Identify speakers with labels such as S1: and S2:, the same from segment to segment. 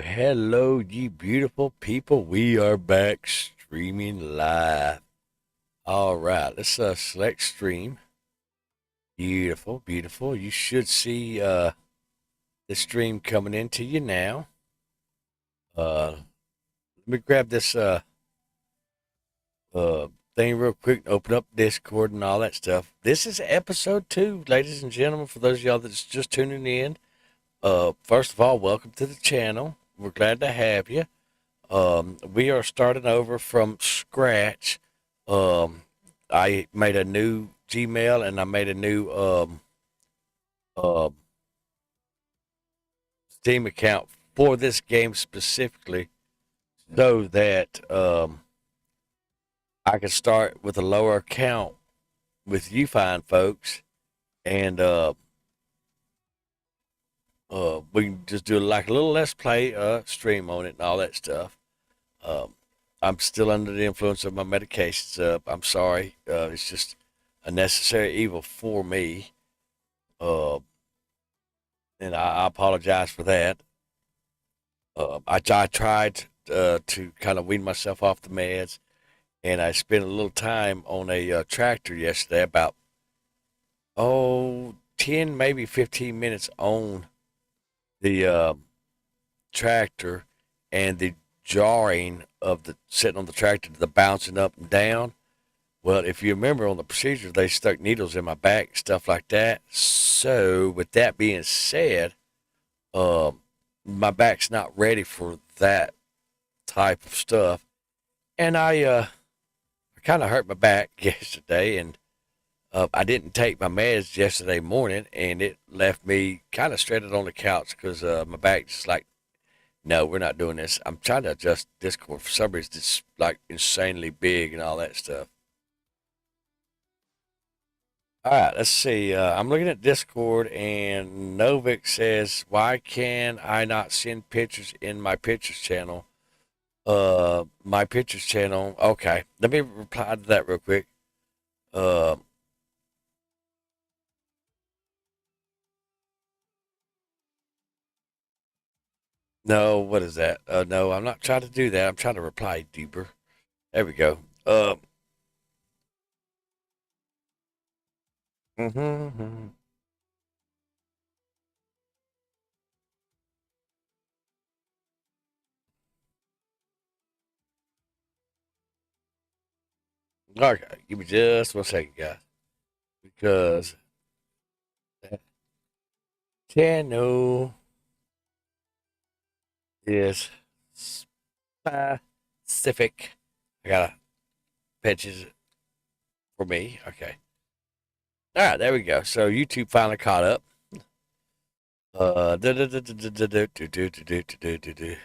S1: Hello, ye beautiful people. We are back streaming live. All right, let's select stream. Beautiful, beautiful. You should see the stream coming into you now. Let me grab this uh thing real quick and open up Discord and all that stuff. This is episode 2, ladies and gentlemen, for those of y'all that's just tuning in. First of all, welcome to the channel. We're glad to have you. We are starting over from scratch. I made a new Gmail and I made a new uh, Steam account for this game specifically, so that I could start with a lower account with you fine folks, and we can just do like a little let's play stream on it and all that stuff. Um, I'm still under the influence of my medications. I'm sorry. It's just a necessary evil for me. Uh, and I apologize for that. I tried to kind of wean myself off the meds, and I spent a little time on a tractor yesterday, about, 10, maybe 15 minutes on the tractor, and the jarring of the sitting on the tractor, the bouncing up and down. Well, if you remember on the procedure, they stuck needles in my back, stuff like that. So, with that being said, um, my back's not ready for that type of stuff, and I kind of hurt my back yesterday, and I didn't take my meds yesterday morning, and it left me kind of stranded on the couch because my back just like, no, we're not doing this. I'm trying to adjust Discord for some reason. It's like insanely big and all that stuff. All right, let's see. I'm looking at Discord, and Novik says, "Why can I not send pictures in my pictures channel?" My pictures channel. Okay, let me reply to that real quick. Uh, no, what is that? No, I'm not trying to do that. I'm trying to reply deeper. There we go. Mm-hmm. Okay, give me just 1 second, guys, because that channel is specific. I gotta pitches for me. Okay. All right, there we go. So YouTube finally caught up. Do, do, do, do, do, do, do, do, do, do, do, do.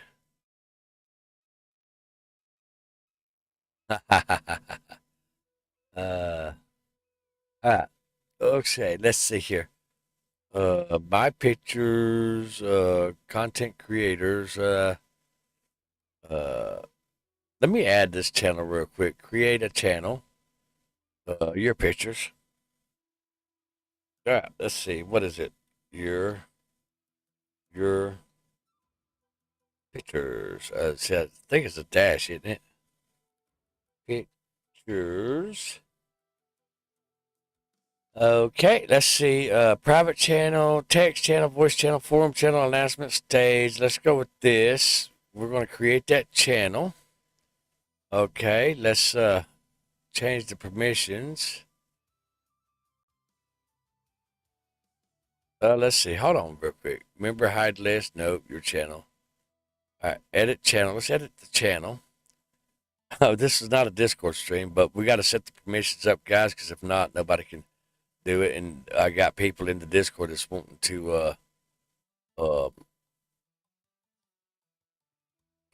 S1: uh, all right. Okay, let's see here. My pictures, content creators. Uh, Let me add this channel real quick. Create a channel. Your pictures. All right, let's see. What is it? Your pictures. I think it's a dash, isn't it? Pictures. Okay, let's see. Private channel, text channel, voice channel, forum channel, announcement stage. Let's go with this. We're going to create that channel. Okay, let's change the permissions. Let's see. Hold on real quick. Member hide list. Nope, your channel. All right, edit channel. Let's edit the channel. Oh, this is not a Discord stream, but we got to set the permissions up, guys, because if not, nobody can do it. And I got people in the Discord that's wanting to uh,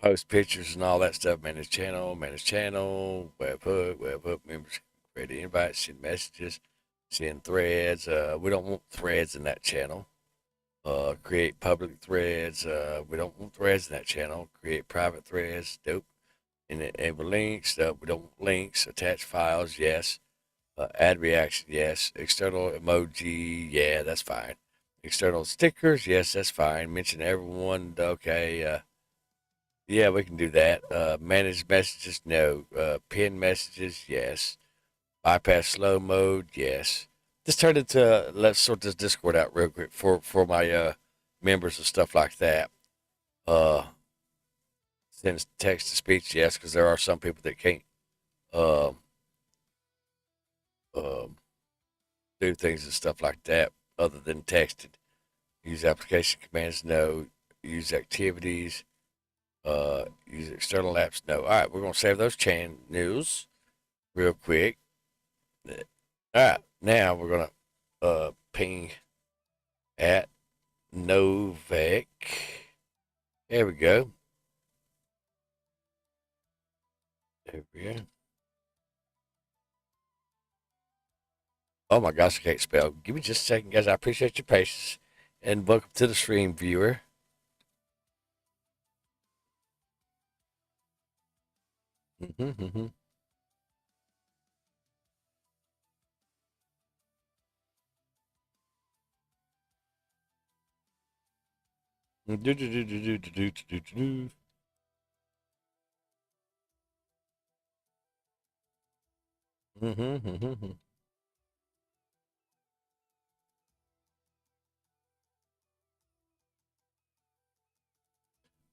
S1: post pictures and all that stuff. Manage channel, webhook, members, create invites, send messages, send threads. We don't want threads in that channel. Create public threads. We don't want threads in that channel. Create private threads. Nope. And enable links. We don't want links. Attach files. Yes. Add reaction. Yes. External emoji. Yeah, that's fine. External stickers. Yes, that's fine. Mention everyone. Okay. Yeah, we can do that. Manage messages, no. Pin messages, yes. Bypass slow mode, yes. Just turn it to, let's sort this Discord out real quick for my members and stuff like that. Uh, Send text to speech, yes, because there are some people that can't um, um, do things and stuff like that other than texting. Use application commands, no. Use activities, use external apps, no. All right, we're going to save those channels real quick. All right, now we're going to ping at Novak. There we go. There we go. Oh my gosh, I can't spell. Give me just a second, guys. I appreciate your patience. And welcome to the stream, viewer. Mm-hmm. Do, do, do, do, do, do, do, do, do. Mm-hmm.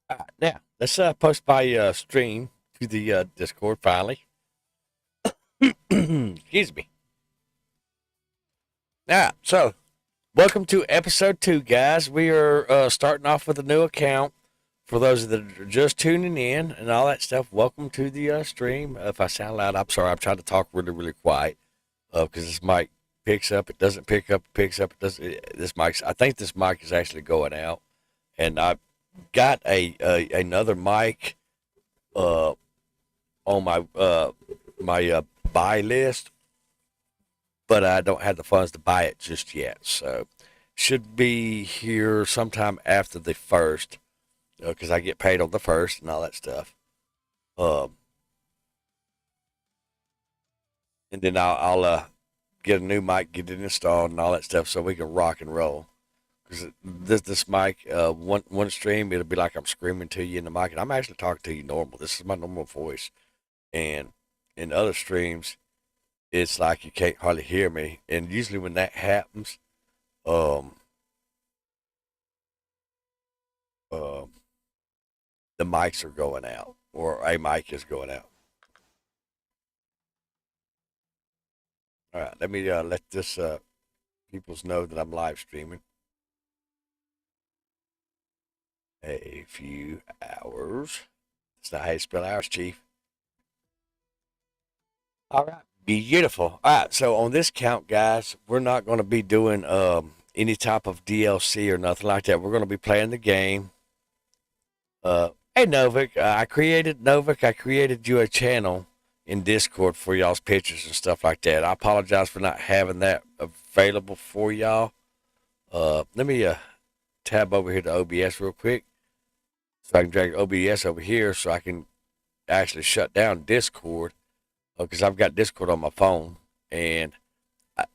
S1: All right, now, let's post my stream to the Discord finally. Excuse me. Now, so welcome to episode 2, guys. We are starting off with a new account. For those that are just tuning in and all that stuff, welcome to the stream. If I sound loud, I'm sorry. I'm trying to talk really, really quiet because this mic picks up. It doesn't pick up. It picks up. It doesn't. This mic. I think this mic is actually going out, and I got a another mic uh, on my buy list, but I don't have the funds to buy it just yet. So should be here sometime after the first, because I get paid on the first and all that stuff. Um, and then I'll get a new mic, get it installed, and all that stuff, so we can rock and roll. Because this mic, one stream, it'll be like I'm screaming to you in the mic, and I'm actually talking to you normal. This is my normal voice, and in other streams, it's like you can't hardly hear me. And usually when that happens, um, um, the mics are going out, or a mic is going out. All right, let me let this peoples know that I'm live streaming. A few hours. That's not how you spell hours, Chief. All right. Beautiful. All right. So on this count, guys, we're not going to be doing any type of DLC or nothing like that. We're going to be playing the game. Hey, Novik. I created Novik. I created you a channel in Discord for y'all's pictures and stuff like that. I apologize for not having that available for y'all. Let me tab over here to OBS real quick, so I can drag OBS over here, so I can actually shut down Discord, because I've got Discord on my phone, and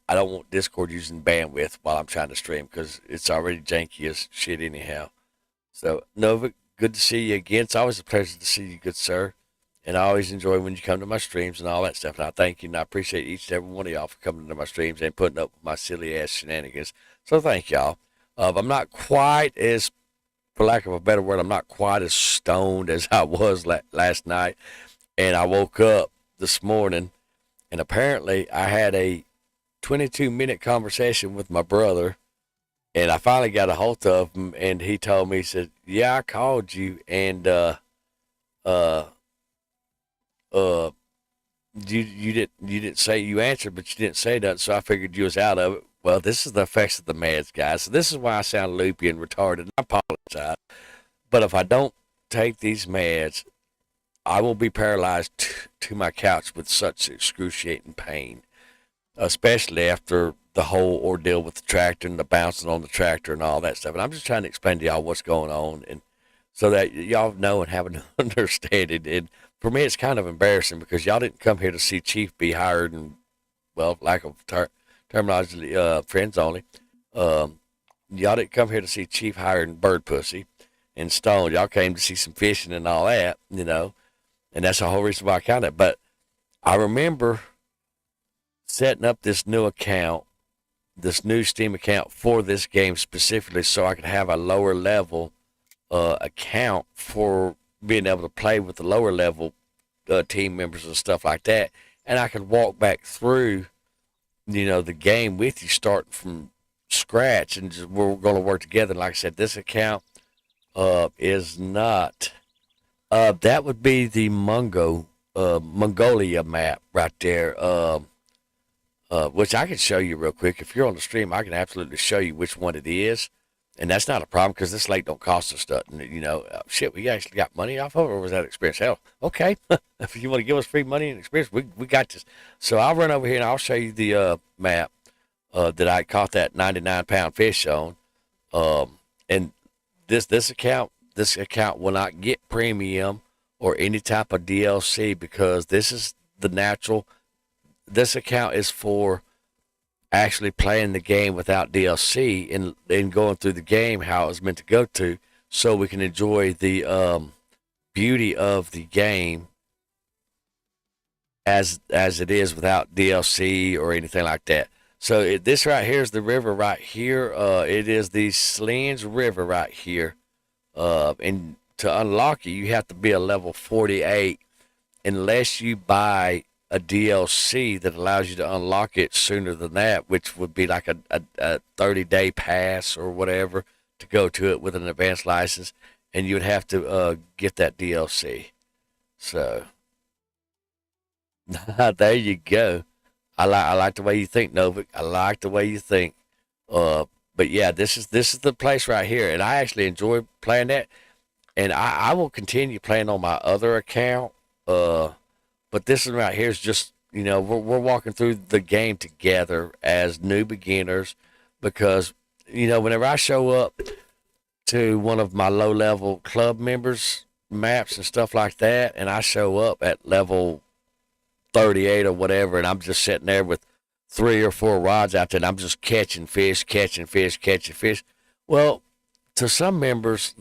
S1: I don't want Discord using bandwidth while I'm trying to stream, because it's already janky as shit anyhow. So, Nova, good to see you again. It's always a pleasure to see you, good sir. And I always enjoy when you come to my streams and all that stuff. And I thank you, and I appreciate each and every one of y'all for coming to my streams and putting up with my silly ass shenanigans. So thank y'all. I'm not quite as, for lack of a better word, I'm not quite as stoned as I was last night. And I woke up this morning, and apparently I had a 22-minute conversation with my brother, and I finally got a hold of him, and he told me, he said, "Yeah, I called you, and uh, uh, you didn't say you answered, but you didn't say that, so I figured you was out of it." Well, this is the effects of the meds, guys. So this is why I sound loopy and retarded. I apologize, but if I don't take these meds, I will be paralyzed to my couch with such excruciating pain, especially after the whole ordeal with the tractor and the bouncing on the tractor and all that stuff. And I'm just trying to explain to y'all what's going on, and so that y'all know and have an understanding. And for me, it's kind of embarrassing because y'all didn't come here to see Chief be hired and, well, lack of terminology, friends only. Y'all didn't come here to see Chief hired and bird pussy. and Stone. Y'all came to see some fishing and all that, and that's the whole reason why I counted. But I remember setting up this new account, this new Steam account for this game specifically, so I could have a lower level account for being able to play with the lower level team members and stuff like that, and I could walk back through, the game with you, starting from scratch, and we're going to work together. And like I said, this account is not. That would be the Mongolia map right there. Which I can show you real quick. If you're on the stream, I can absolutely show you which one it is. And that's not a problem because this lake don't cost us nothing. Shit, we actually got money off of it, or was that experience? Hell, okay. If you want to give us free money and experience, we got this. So I'll run over here and I'll show you the map that I caught that 99-pound fish on. And this account will not get premium or any type of DLC because this is the natural. This account is for actually playing the game without DLC and going through the game how it's meant to go to, so we can enjoy the beauty of the game as it is without DLC or anything like that. So this right here is the river right here. It is the Slings River right here. And to unlock it, you have to be a level 48 unless you buy a DLC that allows you to unlock it sooner than that, which would be like a 30-day pass or whatever to go to it with an advanced license, and you would have to get that DLC. So there you go. I like the way you think, Novik. I like the way you think. But yeah, this is the place right here, and I actually enjoy playing that, and I will continue playing on my other account. But this one right here is just, we're walking through the game together as new beginners because, whenever I show up to one of my low-level club members' maps and stuff like that, and I show up at level 38 or whatever, and I'm just sitting there with 3 or 4 rods out there, and I'm just catching fish. Well, to some members,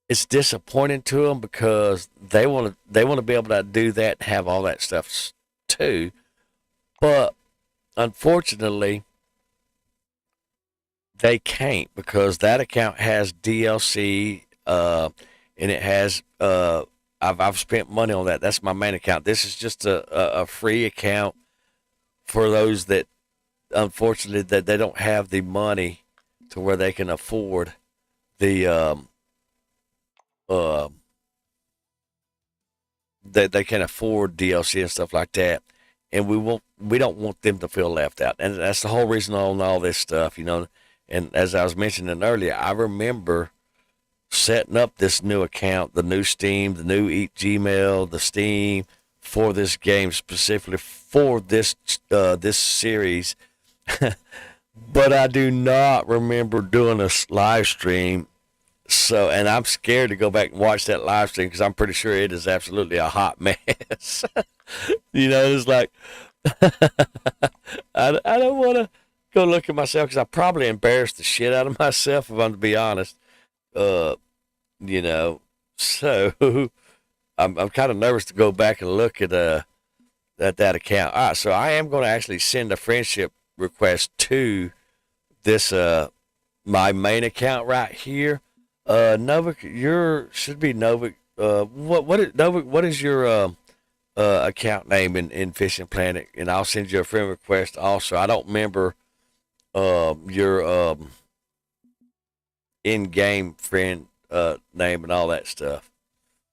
S1: it's disappointing to them because they want to be able to do that and have all that stuff too. But unfortunately, they can't because that account has DLC and it has I've spent money on that. That's my main account. This is just a free account for those that unfortunately that they don't have the money to where they can afford the they can afford DLC and stuff like that, and we don't want them to feel left out, and that's the whole reason on all this stuff, And as I was mentioning earlier, I remember setting up this new account, the new Steam, the new Gmail, the Steam for this game specifically for this series, but I do not remember doing a live stream. So, and I'm scared to go back and watch that live stream because I'm pretty sure it is absolutely a hot mess. It's like, I don't want to go look at myself because I probably embarrassed the shit out of myself if I'm to be honest. So I'm kind of nervous to go back and look at that account. All right, so I am going to actually send a friendship request to this my main account right here. Novik, should be Novik. Novik? What is your account name in Fishing Planet? And I'll send you a friend request. Also, I don't remember your in-game friend name and all that stuff.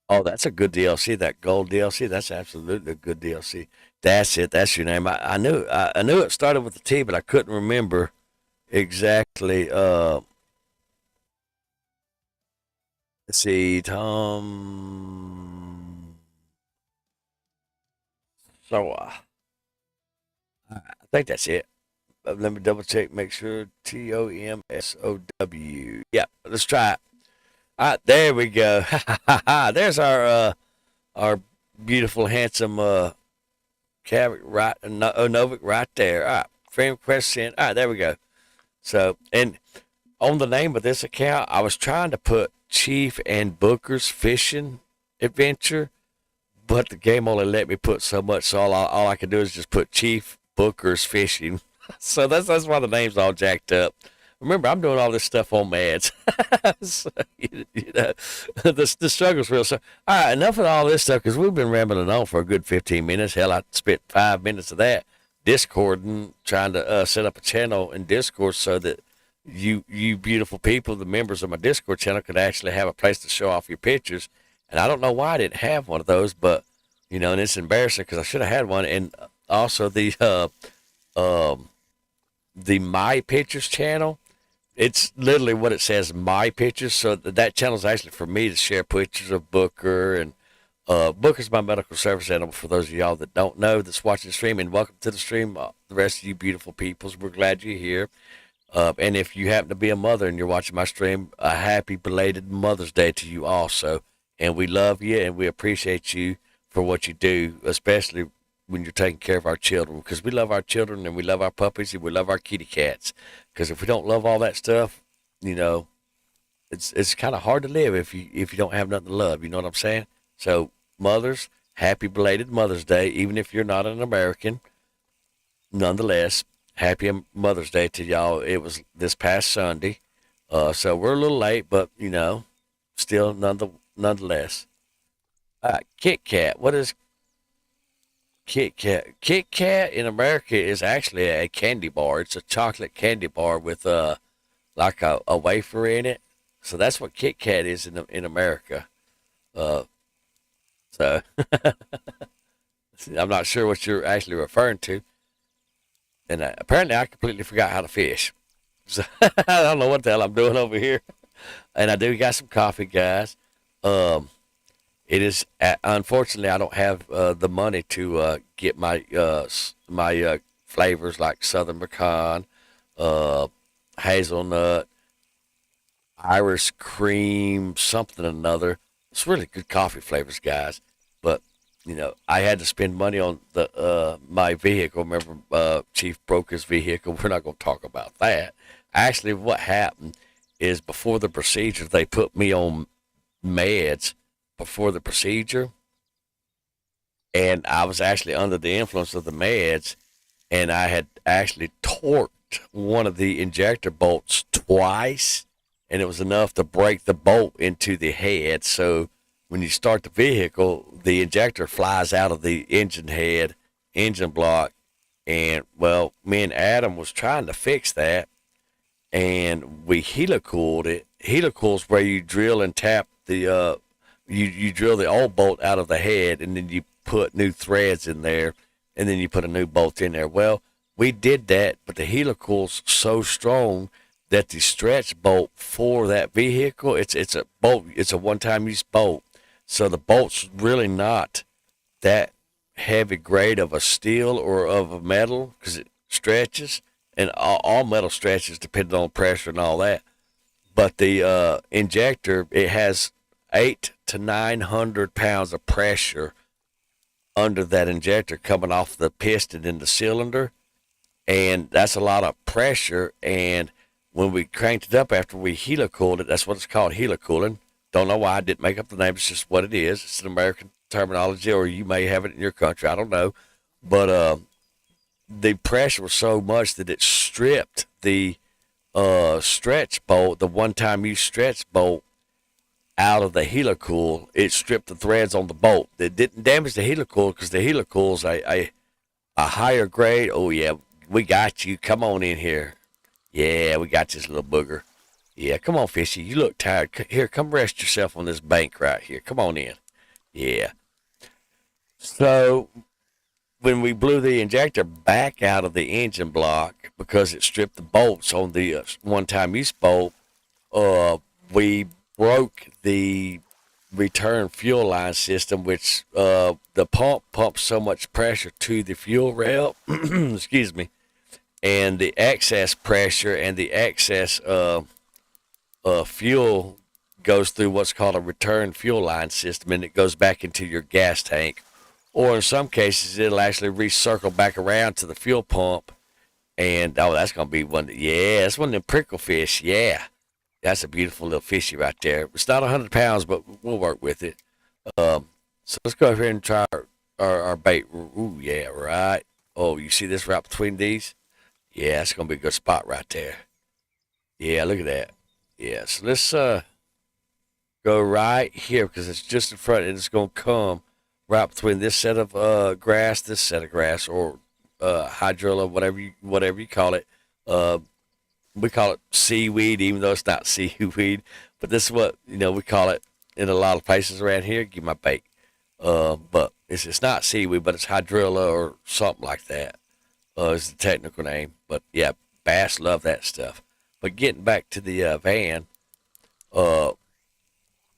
S1: Oh, that's a good DLC. That gold DLC. That's absolutely a good DLC. That's it. That's your name. I knew it started with a T, but I couldn't remember exactly. Let's see, Tom. So I think that's it. Let me double check, make sure. TOMSOW. Yeah, let's try it. All right, there we go. There's our beautiful, handsome Novik right there. All right, friend request sent. All right, there we go. So, and On the name of this account, I was trying to put Chief and Booker's fishing adventure, but the game only let me put so much. So all I could do is just put Chief Booker's fishing. So that's why the name's all jacked up. Remember, I'm doing all this stuff on Mads. So, you know, the struggle's real. So, all right, enough of all this stuff because we've been rambling on for a good 15 minutes. Hell, I spent 5 minutes of that Discording, trying to set up a channel in Discord so that you beautiful people, the members of my Discord channel, could actually have a place to show off your pictures. And I don't know why I didn't have one of those, but and it's embarrassing because I should have had one. And also the My Pictures channel. It's literally what it says, My Pictures. So that channel is actually for me to share pictures of Booker. And Booker's my medical service animal, for those of y'all that don't know that's watching the stream. And welcome to the stream, the rest of you beautiful peoples. We're glad you're here. And if you happen to be a mother and you're watching my stream, a happy belated Mother's Day to you also. And we love you and we appreciate you for what you do, especially when you're taking care of our children, because we love our children and we love our puppies and we love our kitty cats. Because if we don't love all that stuff, it's kind of hard to live if you don't have nothing to love. You know what I'm saying? So mothers, happy belated Mother's Day, even if you're not an American. Nonetheless, happy Mother's Day to y'all. It was this past Sunday, so we're a little late, but still nonetheless. Kit Kat. What is Kit Kat? Kit Kat in America is actually a candy bar. It's a chocolate candy bar with like a wafer in it. So that's what Kit Kat is in America. So I'm not sure what you're actually referring to. And apparently I completely forgot how to fish. So I don't know what the hell I'm doing over here. And I do got some coffee, guys. It is unfortunately I don't have the money to get my flavors like Southern Pecan, hazelnut, Irish cream, something or another. It's really good coffee flavors, guys. But I had to spend money on the my vehicle. Remember, Chief broke his vehicle. We're not going to talk about that. Actually, what happened is before the procedure, they put me on meds before the procedure, and I was actually under the influence of the meds, and I had actually torqued one of the injector bolts twice, and it was enough to break the bolt into the head. So when you start the vehicle, the injector flies out of the engine block. And, well, me and Adam was trying to fix that, and we helicooled it. Helicool's where you drill and tap the, you drill the old bolt out of the head, and then you put new threads in there, and then you put a new bolt in there. Well, we did that, but the helicool's so strong that the stretch bolt for that vehicle, it's a bolt, it's a one-time use bolt. So the bolt's really not that heavy grade of a steel or of a metal because it stretches, and all metal stretches depending on pressure and all that. But the injector, it has 800 to 900 pounds of pressure under that injector coming off the piston in the cylinder, and that's a lot of pressure. And when we cranked it up after we helicooled it, that's what it's called, helicooling. Don't know why I didn't make up the name. It's just what it is. It's an American terminology, or you may have it in your country. I don't know. But the pressure was so much that it stripped the stretch bolt, the one-time use stretch bolt, out of the helicool. It stripped the threads on the bolt. It didn't damage the helicool because the helicool's a higher grade. Oh, yeah, we got you. Come on in here. Yeah, we got this little booger. Yeah, come on, Fishy. You look tired. Here, come rest yourself on this bank right here. Come on in. Yeah. So when we blew the injector back out of the engine block because it stripped the bolts on the one-time use bolt, we broke the return fuel line system, which the pump pumps so much pressure to the fuel rail, excuse me, and the excess pressure and the excess fuel goes through what's called a return fuel line system, and it goes back into your gas tank. Or in some cases, it'll actually recircle back around to the fuel pump And oh, that's gonna be one. Yeah, that's one of them prickle fish. Yeah, that's a beautiful little fishy right there. It's not 100 pounds, but we'll work with it. Um, so let's go over here and try our bait. Ooh, yeah, right. Oh, you see this right between these? Yeah, it's gonna be a good spot right there. Yeah, look at that. Yeah, so let's go right here because it's just in front and it's gonna come right between this set of grass, this set of grass, or hydrilla, whatever you call it. Uh, we call it seaweed, even though it's not seaweed. But this is what we call it in a lot of places around here. Give my bait. But it's not seaweed, but it's hydrilla or something like that. Is the technical name. But yeah, bass love that stuff. But getting back to the van, uh,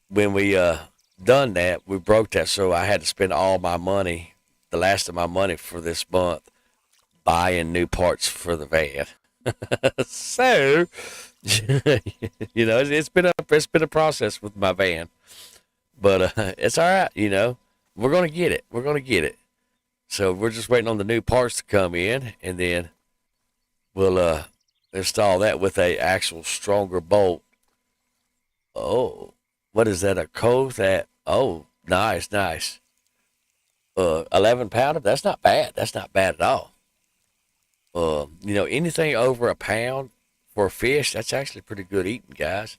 S1: when we done that, we broke that, so I had to spend all my money, the last of my money for this month, buying new parts for the van. So, it's been a process with my van, but it's all right. We're gonna get it. We're gonna get it. So we're just waiting on the new parts to come in, and then we'll install that with a actual stronger bolt. Oh, what is that? A Cove that? Oh, nice, nice. 11 pounder. That's not bad. That's not bad at all. Anything over a pound for fish, that's actually pretty good eating, guys.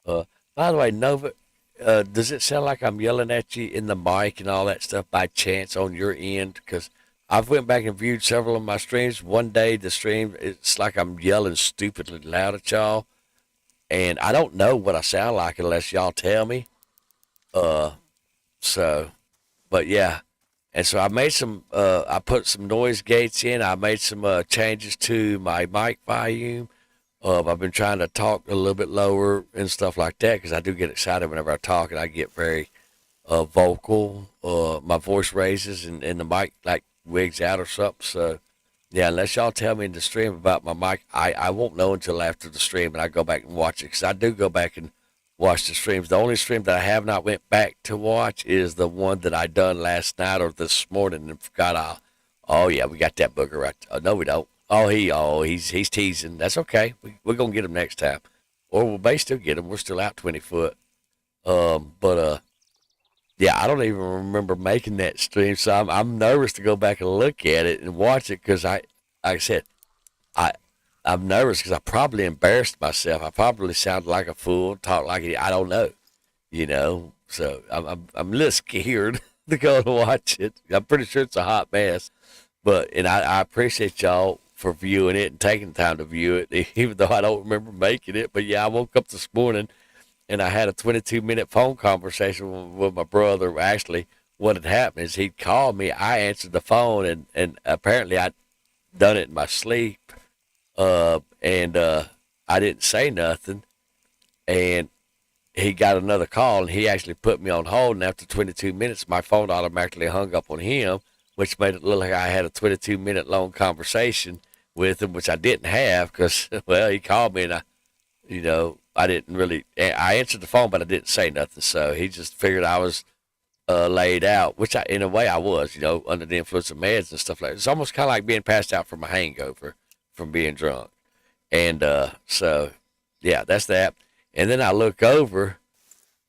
S1: Uh, by the way, Nova, does it sound like I'm yelling at you in the mic and all that stuff by chance on your end? Because I've went back and viewed several of my streams. One day the stream, it's like I'm yelling stupidly loud at y'all, and I don't know what I sound like unless y'all tell me. Uh, so, but yeah, and so I made I put some noise gates in. I made some changes to my mic volume. I've been trying to talk a little bit lower and stuff like that because I do get excited whenever I talk and I get very vocal. My voice raises and the mic like wigs out or something. So, yeah, unless y'all tell me in the stream about my mic, I won't know until after the stream and I go back and watch it because I do go back and watch the streams. The only stream that I have not went back to watch is the one that I done last night or this morning and forgot. Oh yeah, we got that booger right. No, we don't. He's teasing. That's okay. We're gonna get him next time, or we may still get him. We're still out 20 foot. But yeah, I don't even remember making that stream, so I'm nervous to go back and look at it and watch it because like I said, I I'm nervous because I probably embarrassed myself. I probably sounded like a fool, talked like I don't know, So I'm a little scared to go and watch it. I'm pretty sure it's a hot mess, and I appreciate y'all for viewing it and taking the time to view it, even though I don't remember making it. But yeah, I woke up this morning and I had a 22-minute phone conversation with my brother. Actually, what had happened is he'd called me. I answered the phone, and apparently I'd done it in my sleep, and I didn't say nothing. And he got another call, and he actually put me on hold. And after 22 minutes, my phone automatically hung up on him, which made it look like I had a 22-minute long conversation with him, which I didn't have because, well, he called me and I didn't really. I answered the phone, but I didn't say nothing. So he just figured I was laid out, which in a way I was, under the influence of meds and stuff like that. It's almost kind of like being passed out from a hangover from being drunk. And so, yeah, that's that. And then I look over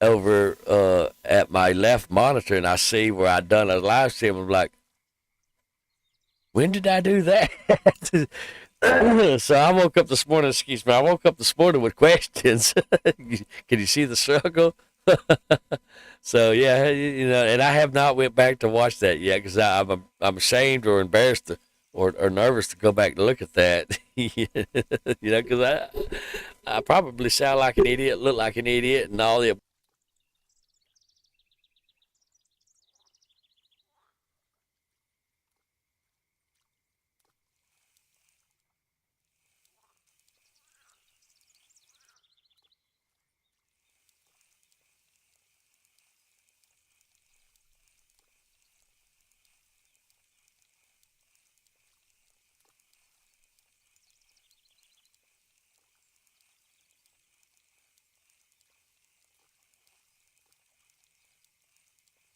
S1: at my left monitor and I see where I done a live stream. I'm like, when did I do that? So I woke up this morning. Excuse me. I woke up this morning with questions. Can you see the struggle? So yeah, and I have not went back to watch that yet because I'm ashamed or embarrassed or nervous to go back to look at that. Because I probably sound like an idiot, look like an idiot, and all the.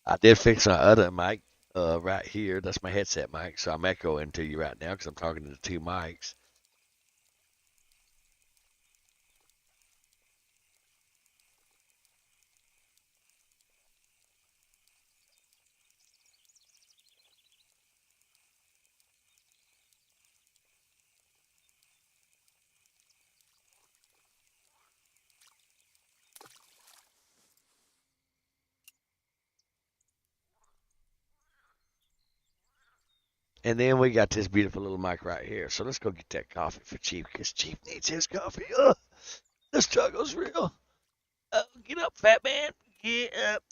S1: I did fix my other mic right here. That's my headset mic, so I'm echoing to you right now because I'm talking to the two mics. And then we got this beautiful little mic right here. So let's go get that coffee for Chief because Chief needs his coffee. The struggle's real. Get up, fat man. Get up.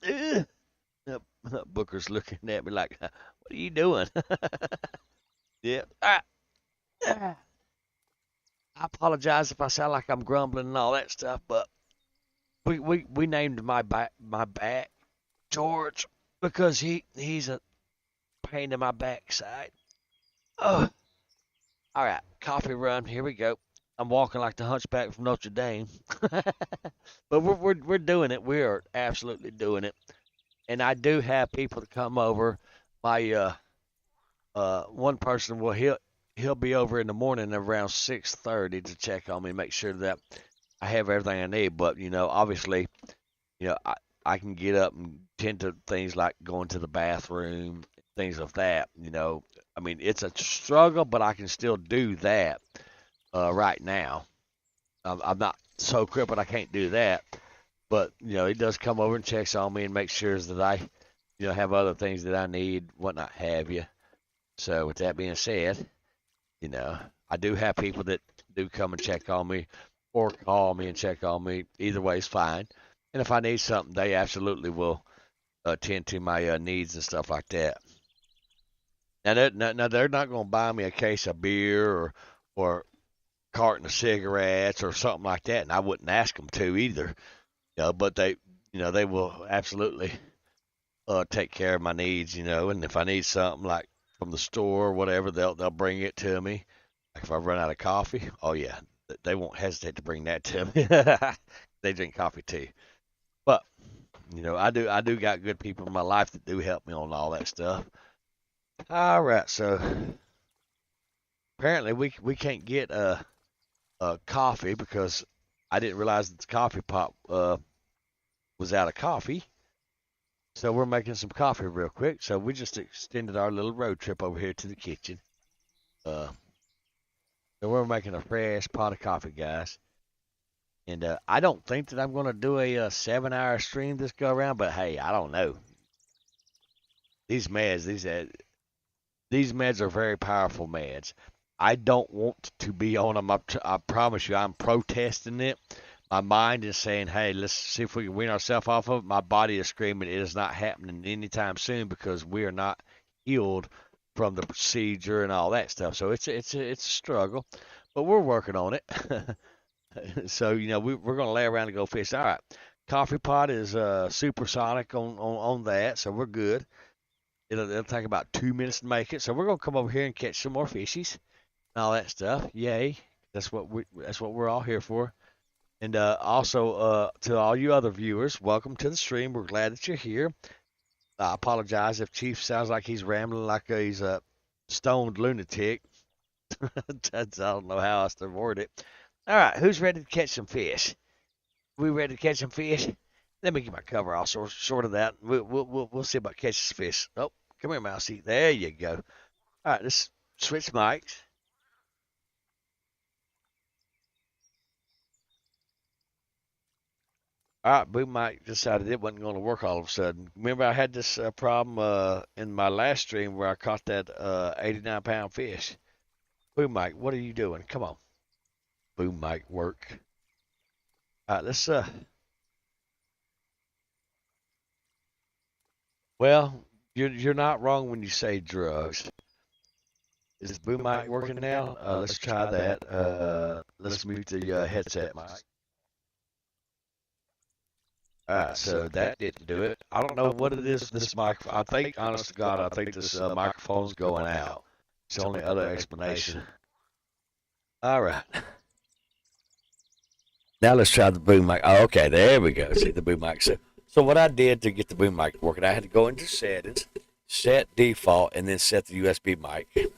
S1: Booker's looking at me like, what are you doing? Yeah. I apologize if I sound like I'm grumbling and all that stuff, but we named my back George because he's a pain in my backside. Oh, all right, coffee run. Here we go. I'm walking like the Hunchback from Notre Dame, but we're doing it. We are absolutely doing it. And I do have people to come over. My one person he'll be over in the morning around 6:30 to check on me, make sure that I have everything I need. But obviously, I can get up and tend to things like going to the bathroom, things of that. I mean, it's a struggle, but I can still do that right now. I'm not so crippled I can't do that, but he does come over and checks on me and makes sure that I, have other things that I need, whatnot have you. So with that being said, you know, I do have people that do come and check on me or call me and check on me. Either way is fine. And if I need something, they absolutely will attend to my needs and stuff like that. Now they're not going to buy me a case of beer or carton of cigarettes or something like that, and I wouldn't ask them to either. But they will absolutely take care of my needs. And if I need something like from the store or whatever, they'll bring it to me. Like if I run out of coffee, oh yeah, they won't hesitate to bring that to me. They drink coffee too. But I do got good people in my life that do help me on all that stuff. All right, so apparently we can't get coffee because I didn't realize that the coffee pot was out of coffee. So we're making some coffee real quick. So we just extended our little road trip over here to the kitchen. Uh, so we're making a fresh pot of coffee, guys. And I don't think that I'm going to do a 7-hour stream this go around, but hey, I don't know. These meds, these meds are very powerful meds. I don't want to be on them. I promise you, I'm protesting it. My mind is saying, hey, let's see if we can wean ourselves off of it. My body is screaming it is not happening anytime soon because we are not healed from the procedure and all that stuff. So it's a struggle, but we're working on it. So we're gonna lay around and go fish. All right, coffee pot is supersonic on that, so we're good. It'll take about 2 minutes to make it. So we're gonna come over here and catch some more fishies and all that stuff. Yay! That's what we're all here for. And also to all you other viewers, welcome to the stream. We're glad that you're here. I apologize if Chief sounds like he's rambling like he's a stoned lunatic. I don't know how else to word it. All right, who's ready to catch some fish? We ready to catch some fish? Let me get my cover off short of that. We'll see about catching some fish. Oh, come here, Mousy. There you go. All right, let's switch mics. All right, Boom Mike decided it wasn't going to work all of a sudden. Remember, I had this problem in my last stream where I caught that 89-pound fish. Boom Mike, what are you doing? Come on. Boom Mike, work. All right, let's. Well, you're not wrong when you say drugs. Is Boom Mike working now? Let's try that. Let's mute the headset mic. Alright, so that didn't do it. I don't know what it is. This microphone. I think, honest to God, I think this microphone's going out. It's the only other explanation. All right. Now let's try the boom mic. Oh, okay, there we go. See the boom mic. So what I did to get the boom mic working, I had to go into settings, set default, and then set the USB mic.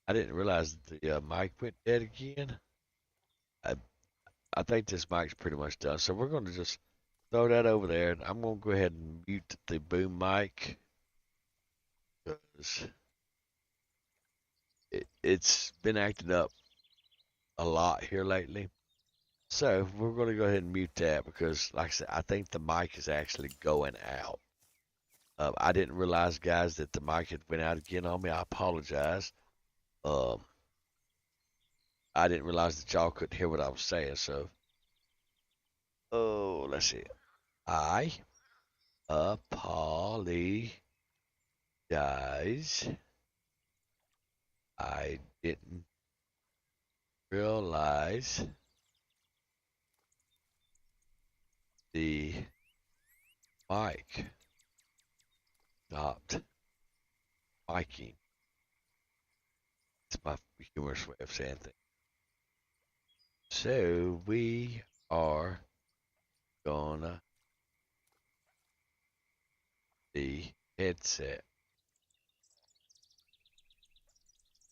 S1: I didn't realize that the mic went dead again. I I think this mic's pretty much done. So we're going to just throw that over there. And I'm going to go ahead and mute the boom mic because it's been acting up a lot here lately. So we're going to go ahead and mute that because, like I said, I think the mic is actually going out. I didn't realize, guys, that the mic had went out again on me. I apologize. Um, I didn't realize that y'all couldn't hear what I was saying. So, oh, let's see. I apologize. I didn't realize the mic stopped miking. It's my humorous way of saying things. So we are gonna the headset.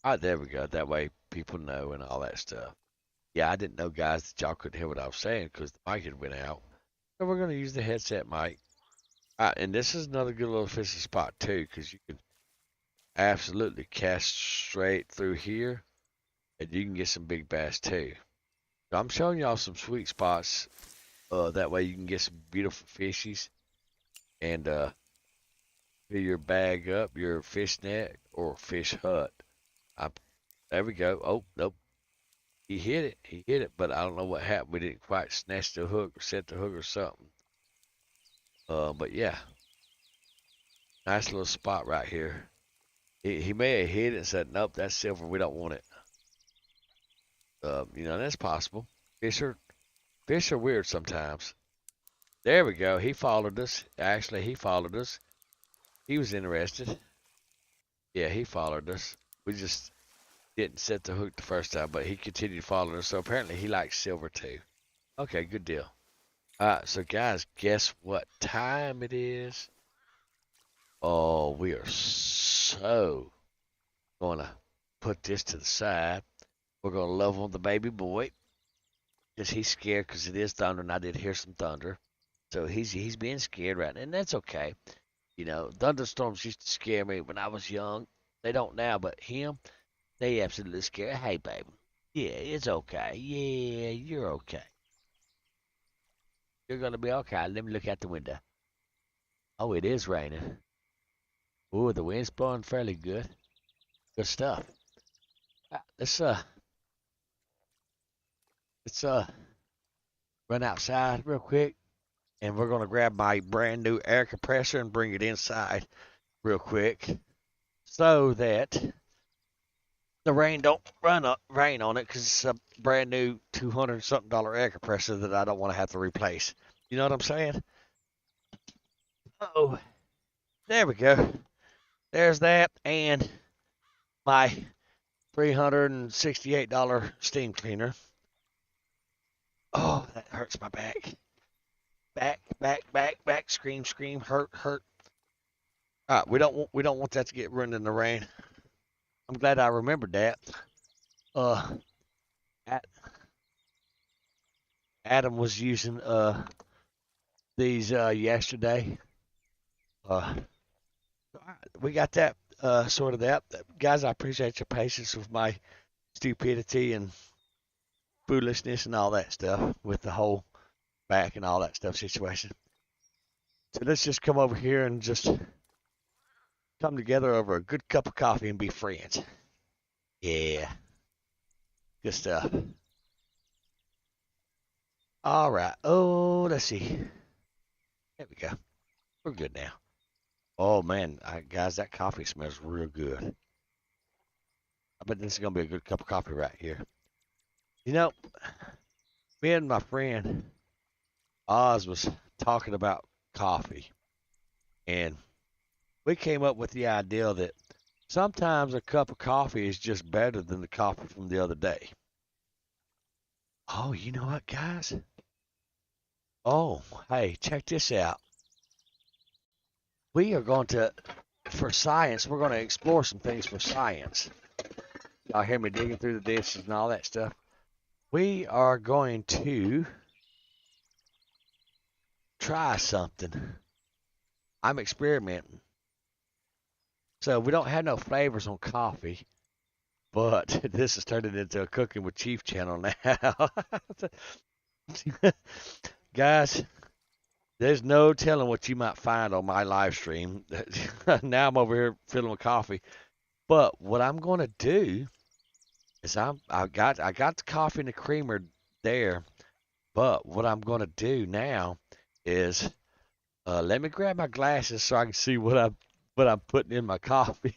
S1: Alright, there we go. That way people know and all that stuff. Yeah, I didn't know, guys, that y'all couldn't hear what I was saying because the mic had went out. So we're gonna use the headset mic. Alright, and this is another good little fishing spot too, because you can absolutely cast straight through here, and you can get some big bass too. So I'm showing y'all some sweet spots. That way you can get some beautiful fishies and fill your bag up, your fish net or fish hut. There we go. Oh, nope. He hit it. He hit it, but I don't know what happened. We didn't quite snatch the hook or set the hook or something. But yeah, nice little spot right here. He may have hit it and said, nope, that's silver. We don't want it. That's possible. Fish are weird sometimes. There we go. He followed us. Actually, he followed us. He was interested. Yeah, he followed us. We just didn't set the hook the first time, but he continued following us. So apparently he likes silver too. Okay, good deal. Alright, so guys, guess what time it is? Oh, we are so gonna put this to the side. We're gonna love on the baby boy. Because he's scared because it is thunder and I did hear some thunder. So he's being scared right now, and that's okay. Thunderstorms used to scare me when I was young. They don't now, but him, they absolutely scare. Hey, baby. Yeah, it's okay. Yeah, you're okay. You're gonna be okay. Let me look out the window. Oh, it is raining. Ooh, the wind's blowing fairly good. Good stuff. Let's run outside real quick, and we're gonna grab my brand new air compressor and bring it inside real quick, so that the rain don't rain on it, because it's a brand new $200 something air compressor that I don't want to have to replace. You know what I'm saying? Oh, there we go. There's that, and my $368 steam cleaner. Oh, that hurts my back. Back. Scream, hurt. All right, we don't want that to get ruined in the rain. I'm glad I remembered that. Uh, Adam was using these yesterday. We got that sorted out. Guys, I appreciate your patience with my stupidity and foolishness and all that stuff with the whole back and all that stuff situation. So let's just come over here and just come together over a good cup of coffee and be friends. Yeah, good stuff. All right. Oh, let's see. There we go. We're good now. Oh man, guys, that coffee smells real good. I bet this is gonna be a good cup of coffee right here. You know, me and my friend Oz was talking about coffee, and we came up with the idea that sometimes a cup of coffee is just better than the coffee from the other day. Oh, you know what, guys? Oh, hey, check this out. We are going to, for science, we're going to explore some things for science. Y'all hear me digging through the dishes and all that stuff. We are going to try something. I'm experimenting. So we don't have no flavors on coffee, but this is turning into a Cooking with Chief channel now. Guys, there's no telling what you might find on my live stream. Now I'm over here filling with coffee. But what I'm going to do is I got the coffee and the creamer there. But what I'm going to do now is let me grab my glasses so I can see what I'm putting in my coffee.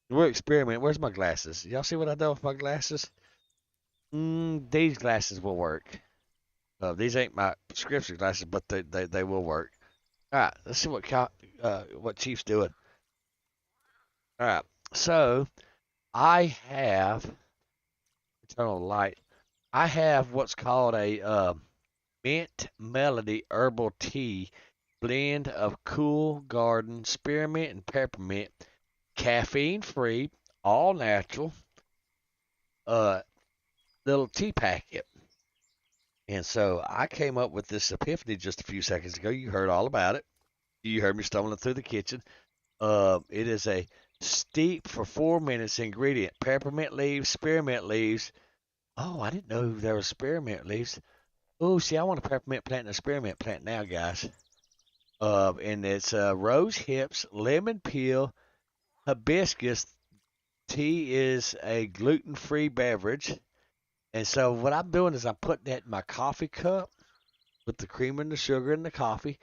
S1: We're experimenting. Where's my glasses? Y'all see what I done with my glasses? These glasses will work. These ain't my prescription glasses, but they will work. All right, let's see what Chief's doing. All right, so I have turn on the light. I have what's called a mint melody herbal tea blend of cool garden spearmint and peppermint, caffeine free, all natural, uh, little tea packet. And so I came up with this epiphany just a few seconds ago. You heard all about it. You heard me stumbling through the kitchen. It is a steep for 4 minutes ingredient: peppermint leaves, spearmint leaves. Oh, I didn't know there was spearmint leaves. Oh, see, I want a peppermint plant and a spearmint plant now, guys. And it's rose hips, lemon peel, hibiscus. Tea is a gluten-free beverage. And so what I'm doing is I'm putting that in my coffee cup with the cream and the sugar and the coffee.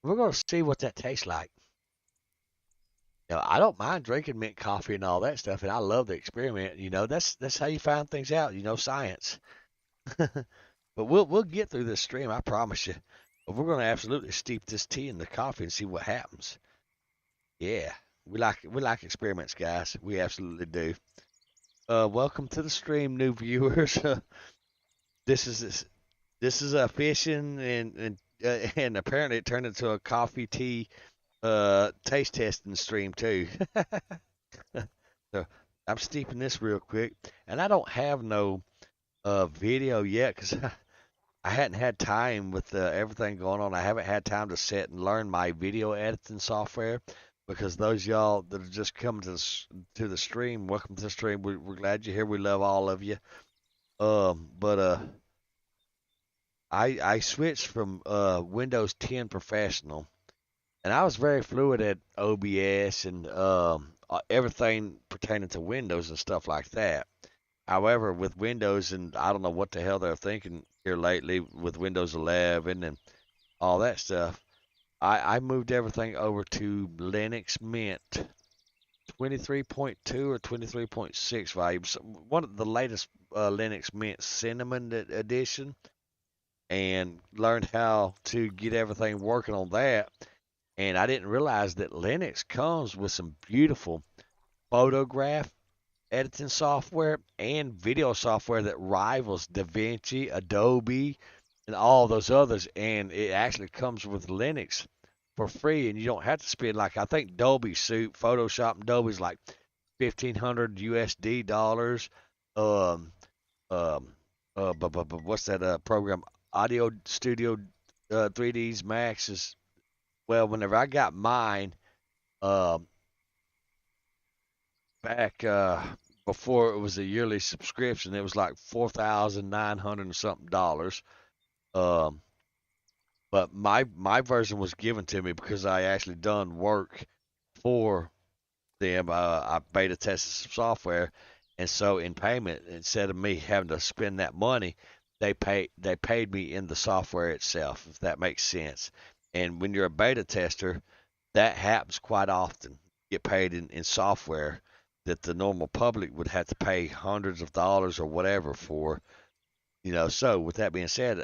S1: We're going to see what that tastes like. Now, I don't mind drinking mint coffee and all that stuff, and I love the experiment. That's how you find things out. Science. But we'll get through this stream, I promise you. But we're going to absolutely steep this tea in the coffee and see what happens. Yeah, we like experiments, guys. We absolutely do. Welcome to the stream, new viewers. This is a fishing and apparently it turned into a coffee tea taste testing stream too. So I'm steeping this real quick, and I don't have no video yet because I hadn't had time with everything going on. I haven't had time to sit and learn my video editing software. Because those y'all that are just coming to the stream, welcome to the stream. We're glad you're here. We love all of you. But I switched from Windows 10 Professional, and I was very fluid at OBS and everything pertaining to Windows and stuff like that. However, with Windows, and I don't know what the hell they're thinking here lately with Windows 11 and all that stuff, I moved everything over to Linux Mint 23.2 or 23.6 volumes. One of the latest Linux Mint Cinnamon edition, and learned how to get everything working on that. And I didn't realize that Linux comes with some beautiful photograph editing software and video software that rivals DaVinci, Adobe, and all those others. And it actually comes with Linux for free, and you don't have to spend, like, I think Dolby Suite, Photoshop and Dolby's like $1,500 USD dollars. What's that program? Audio Studio 3ds Max is, well, whenever I got mine back before it was a yearly subscription, it was like 4,900 and something dollars. But my version was given to me because I actually done work for them. I beta tested some software, and so in payment, instead of me having to spend that money, they paid me in the software itself, if that makes sense. And when you're a beta tester, that happens quite often. You get paid in software that the normal public would have to pay hundreds of dollars or whatever for. So with that being said,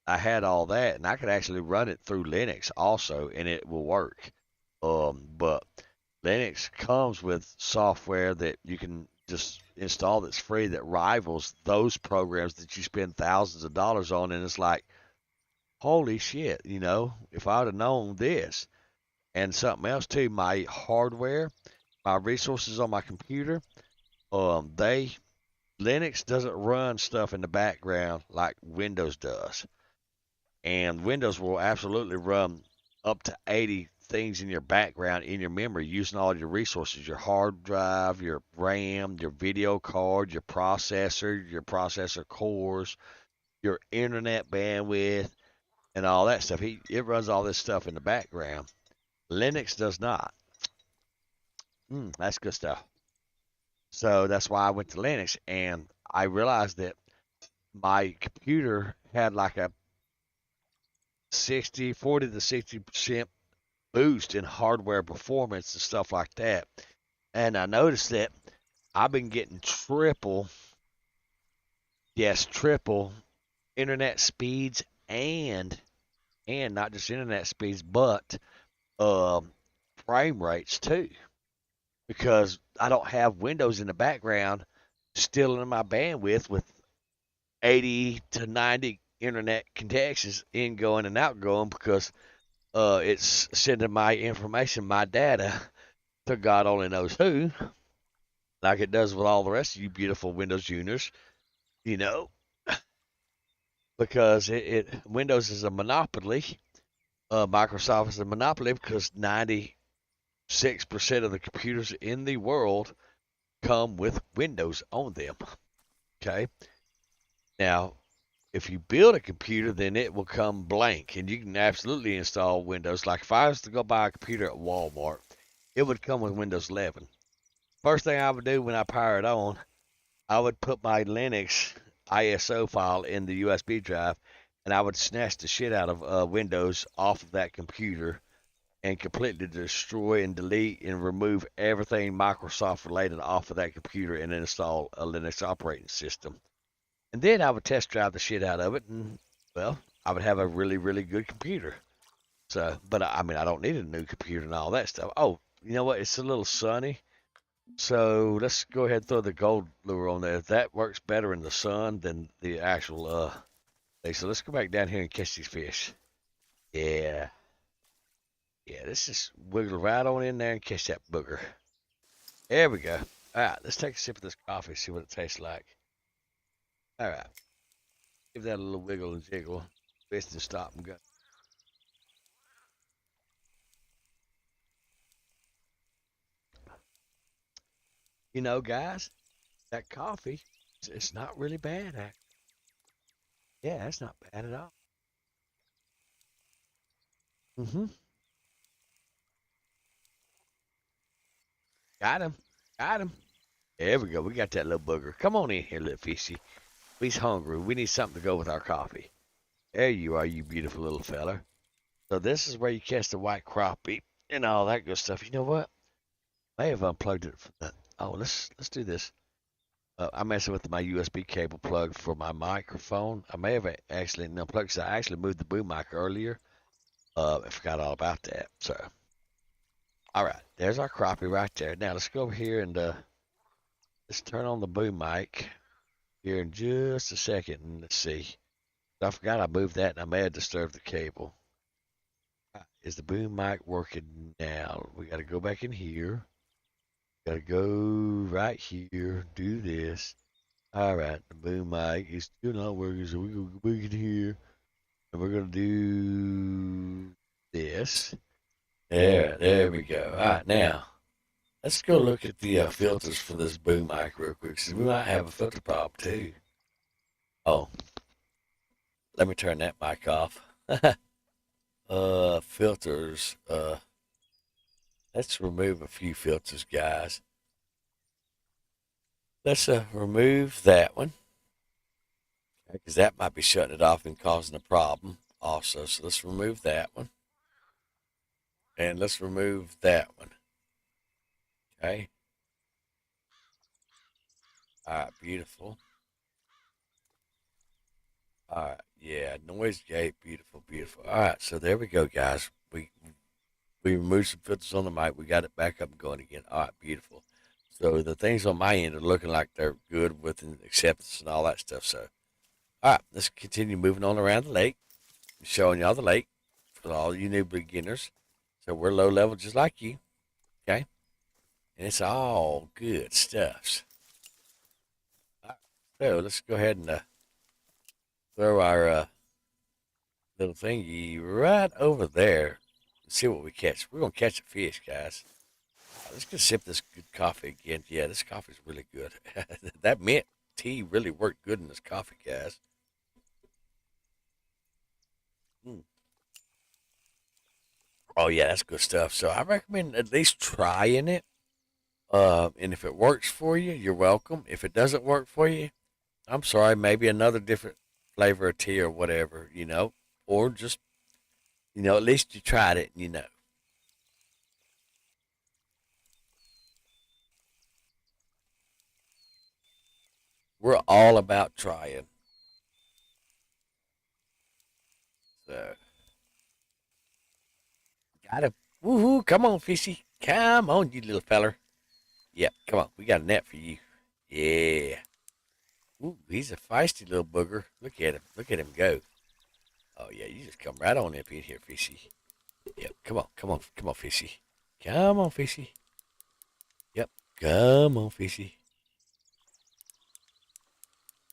S1: I had all that, and I could actually run it through Linux also, and it will work. But Linux comes with software that you can just install that's free that rivals those programs that you spend thousands of dollars on, and it's like, holy shit, if I would have known this. And something else too, my hardware, my resources on my computer,
S2: They Linux doesn't run stuff in the background like Windows does. And Windows will absolutely run up to 80 things in your background in your memory using all your resources, your hard drive, your RAM, your video card, your processor cores, your internet bandwidth, and all that stuff. It runs all this stuff in the background. Linux does not. That's good stuff. So that's why I went to Linux, and I realized that my computer had like a 40 to 60% boost in hardware performance and stuff like that. And I noticed that I've been getting triple internet speeds and not just internet speeds, but um, frame rates too, because I don't have Windows in the background stealing my bandwidth with 80 to 90 internet connections ingoing and outgoing because it's sending my information, my data, to God only knows who, like it does with all the rest of you beautiful Windows users, you know, because Windows is a monopoly. Microsoft is a monopoly because 96% of the computers in the world come with Windows on them. Okay. Now, if you build a computer, then it will come blank, and you can absolutely install Windows. Like if I was to go buy a computer at Walmart, it would come with Windows 11. First thing I would do when I power it on, I would put my Linux ISO file in the USB drive, and I would snatch the shit out of Windows off of that computer and completely destroy and delete and remove everything Microsoft related off of that computer and install a Linux operating system. And then I would test drive the shit out of it, and well, I would have a really, really good computer. So, but I mean, I don't need a new computer and all that stuff. Oh, you know what? It's a little sunny. So let's go ahead and throw the gold lure on there. That works better in the sun than the actual thing. So let's go back down here and catch these fish. Yeah. Yeah, let's just wiggle right on in there and catch that booger. There we go. All right, let's take a sip of this coffee, see what it tastes like. All right. Give that a little wiggle and jiggle. Twist and stop and go. You know, guys, that coffee, it's not really bad. Yeah, it's not bad at all. Mm-hmm. Got him. Got him. There we go. We got that little booger. Come on in here, little fishy. We's hungry. We need something to go with our coffee. There you are, you beautiful little feller. So this is where you catch the white crappie and all that good stuff. You know what? May have unplugged it from the. Oh, let's do this. I'm messing with my USB cable plug for my microphone. I may have actually unplugged because I actually moved the boom mic earlier. I forgot all about that. So, all right, there's our crappie right there. Now let's go over here and let's turn on the boom mic here in just a second and let's see. I forgot I moved that and I may have disturbed the cable. Is the boom mic working now? We got to go back in here. Got to go right here. Do this. All right, the boom mic is still not working, so we're going to go back in here. And we're going to do this. There we go. All right, now, let's go look at the filters for this boom mic real quick, because we might have a filter problem, too. Oh, let me turn that mic off. Filters. Let's remove a few filters, guys. Let's remove that one, because that might be shutting it off and causing a problem also. So let's remove that one. And let's remove that one. Okay. All right, beautiful. All right, yeah, noise gate, beautiful, beautiful. All right, so there we go, guys. We removed some filters on the mic. We got it back up and going again. All right, beautiful. So the things on my end are looking like they're good with acceptance and all that stuff. So, all right, let's continue moving on around the lake, showing y'all the lake for all you new beginners. So we're low level just like you, okay? And it's all good stuff.
S1: So let's go ahead and throw our little thingy right over there and see what we catch. We're gonna catch a fish, guys. Let's go sip this good coffee again. Yeah, this coffee's really good. That mint tea really worked good in this coffee, guys. Mm. Oh yeah, that's good stuff. So I recommend at least trying it. And if it works for you, you're welcome. If it doesn't work for you, I'm sorry. Maybe another different flavor of tea or whatever, or just at least you tried it, We're all about trying. So got him. Woohoo! Come on, fishy. Come on, you little feller. Yep, come on. We got a net for you. Yeah. Ooh, he's a feisty little booger. Look at him. Look at him go. Oh yeah, you just come right on up in here, fishy. Yep. Come on, come on, come on, fishy. Come on, fishy. Yep. Come on, fishy.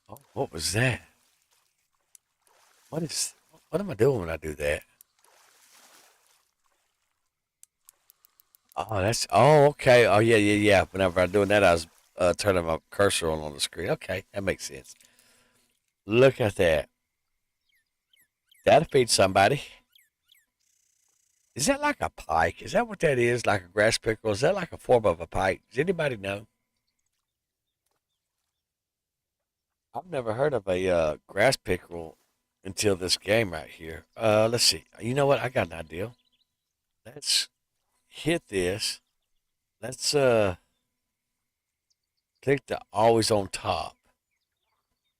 S1: Oh, what was that? What is? What am I doing when I do that? Oh, that's. Oh, okay. Oh, yeah, yeah, yeah. Whenever I'm doing that, I was turning my cursor on the screen. Okay, that makes sense. Look at that. That'll feed somebody. Is that like a pike? Is that what that is? Like a grass pickle? Is that like a form of a pike? Does anybody know? I've never heard of a grass pickerel until this game right here. Let's see. You know what? I got an idea. Let's hit this. Let's click the always on top.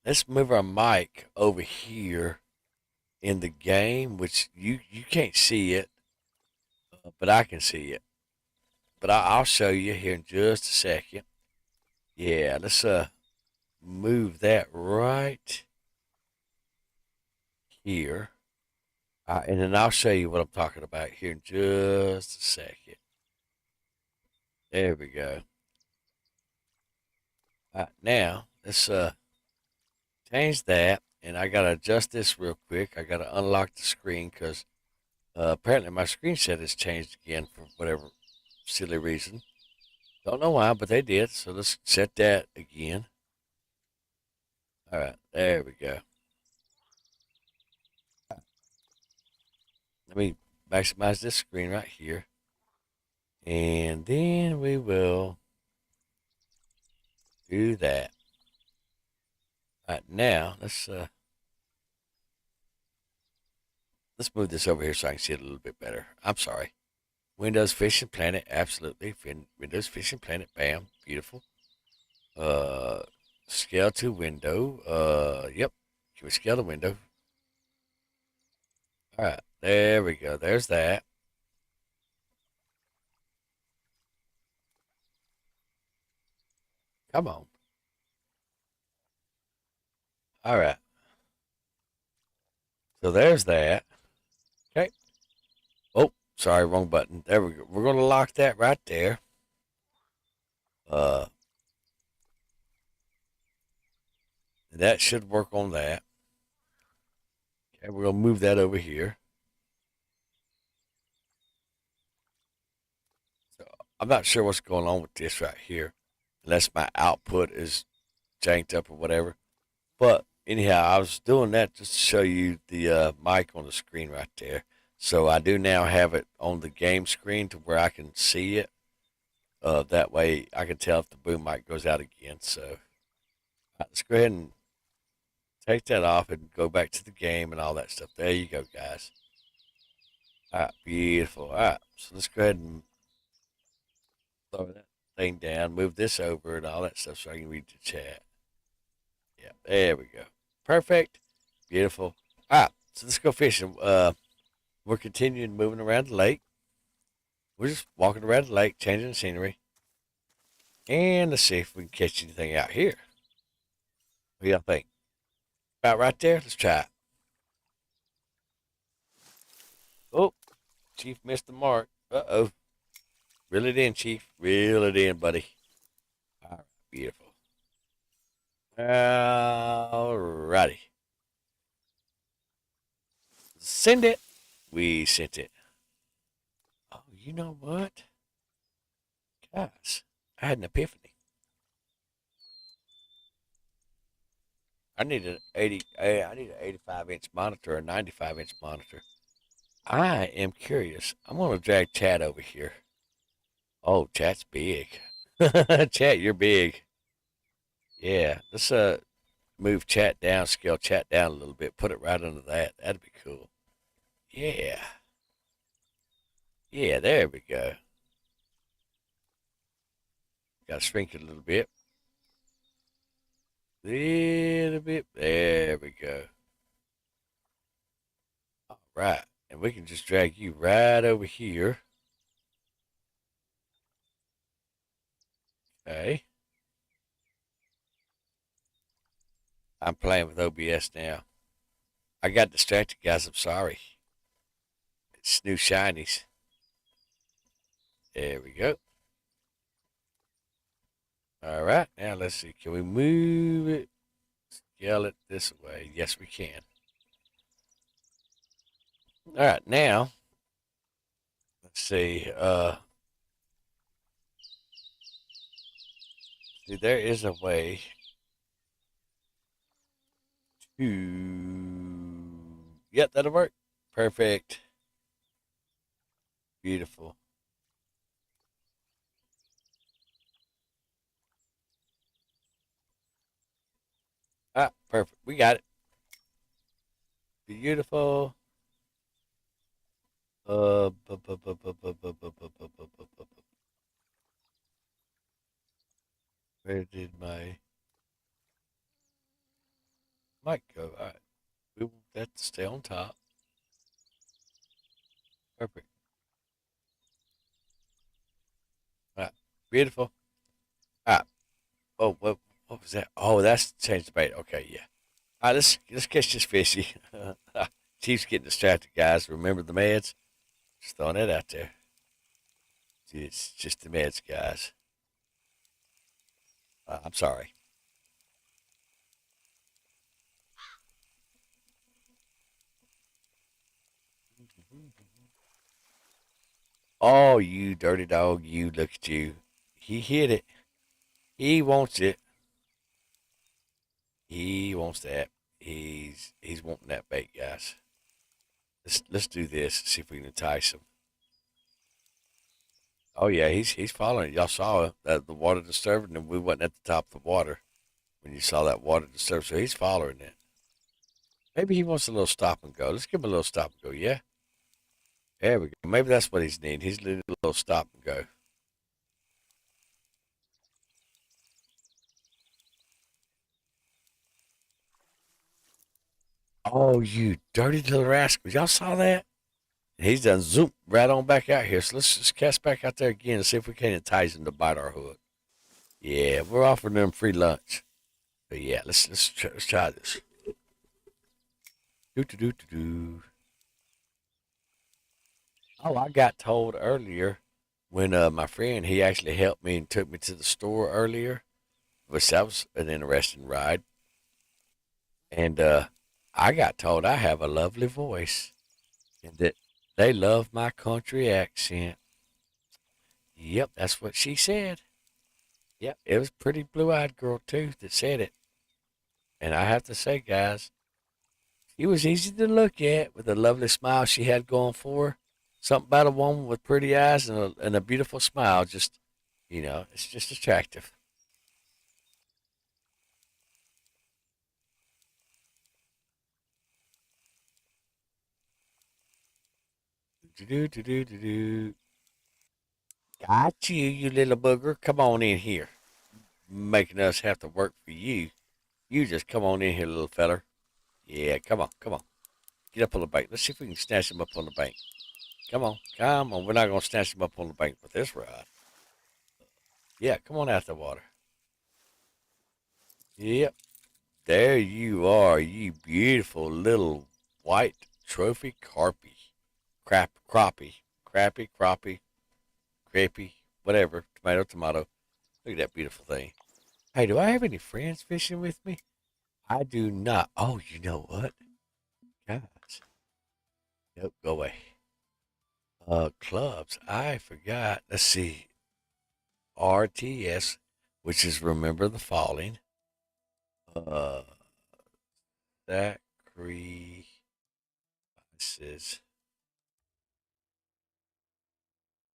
S1: Let's move our mic over here in the game, which you can't see it, but I can see it. But I'll show you here in just a second. Yeah, let's move that right here. And then I'll show you what I'm talking about here in just a second. There we go. Now let's change that, and I gotta adjust this real quick. I gotta unlock the screen because apparently my screen set has changed again for whatever silly reason. Don't know why, but they did. So let's set that again. All right, there we go. Let me maximize this screen right here, and then we will do that. All right, now let's move this over here so I can see it a little bit better. I'm sorry. Windows Fishing Planet, absolutely. Windows Fishing Planet, bam, beautiful. Uh, Scale to window. Yep. Can we scale the window? All right, there we go. There's that. Come on. All right. So there's that. Okay. Oh, sorry, wrong button. There we go. We're gonna lock that right there. Uh, that should work on that. Okay, we're gonna move that over here. So I'm not sure what's going on with this right here, unless my output is janked up or whatever. But anyhow, I was doing that just to show you the mic on the screen right there. So I do now have it on the game screen to where I can see it. That way I can tell if the boom mic goes out again. So let's go ahead and take that off and go back to the game and all that stuff. There you go, guys. All right, beautiful. All right, so let's go ahead and throw that thing down, move this over and all that stuff so I can read the chat. Yeah, there we go. Perfect. Beautiful. All right, so let's go fishing. We're continuing moving around the lake. We're just walking around the lake, changing the scenery. And let's see if we can catch anything out here. What do y'all think? About right there? Let's try it. Oh, Chief missed the mark. Uh-oh. Reel it in, Chief. Reel it in, buddy. All right, beautiful. Alrighty. Send it. We sent it. Oh, you know what? Guys, I had an epiphany. I need an 85-inch monitor, a 95-inch monitor. I am curious. I'm gonna drag Chad over here. Oh, Chad's big. Chad, you're big. Yeah. Let's move chat down, scale chat down a little bit, put it right under that. That'd be cool. Yeah. Yeah, there we go. Got to shrink it a little bit. Little bit. There we go. All right. And we can just drag you right over here. Okay. I'm playing with OBS now. I got distracted, guys. I'm sorry. It's new shinies. There we go. All right. Now let's see. Can we move it? Scale it this way. Yes, we can. All right. Now, let's see. See, there is a way to. Yep, that'll work. Perfect. Beautiful. Ah, perfect. We got it. Beautiful. Where did my mic go? All right. We want that to stay on top. Perfect. All right. Beautiful. All right. Oh, what was that? Oh, that's changed the bait. Okay, yeah. All right, let's catch this fishy. Chief's getting distracted, guys. Remember the meds? Just throwing that out there. It's just the meds, guys. I'm sorry. Oh, you dirty dog, you look at you. He hit it. He wants it. He wants that. He's wanting that bait, guys. Let's do this. See if we can entice him. Oh yeah, he's following. Y'all saw that the water disturbed, and we wasn't at the top of the water when you saw that water disturbed. So he's following it. Maybe he wants a little stop and go. Let's give him a little stop and go. Yeah, there we go. Maybe that's what he's needing. He's needing a little stop and go. Oh, you dirty little rascals! Y'all saw that? He's done zoom right on back out here. So let's just cast back out there again and see if we can't entice him to bite our hook. Yeah, we're offering them free lunch. But yeah, let's try this. Do do do do do. Oh, I got told earlier when my friend he actually helped me and took me to the store earlier, which that was an interesting ride. And I got told I have a lovely voice and that they love my country accent. Yep, that's what she said. Yep, it was a pretty blue-eyed girl too that said it. And I have to say, guys, she was easy to look at with the lovely smile she had going for her. Something about a woman with pretty eyes and a beautiful smile. Just, it's just attractive. Do do do do do do. Got you, you little booger. Come on in here. Making us have to work for you. You just come on in here, little feller. Yeah, come on, come on. Get up on the bank. Let's see if we can snatch him up on the bank. Come on, come on. We're not gonna snatch him up on the bank with this rod. Yeah, come on out the water. Yep, there you are, you beautiful little white trophy carpy. Crappie, crappy, whatever. Tomato. Look at that beautiful thing. Hey, do I have any friends fishing with me? I do not. Oh, you know what, guys? Nope, go away. Clubs. I forgot. Let's see. RTS, which is Remember the Falling. Uh, Sacrifices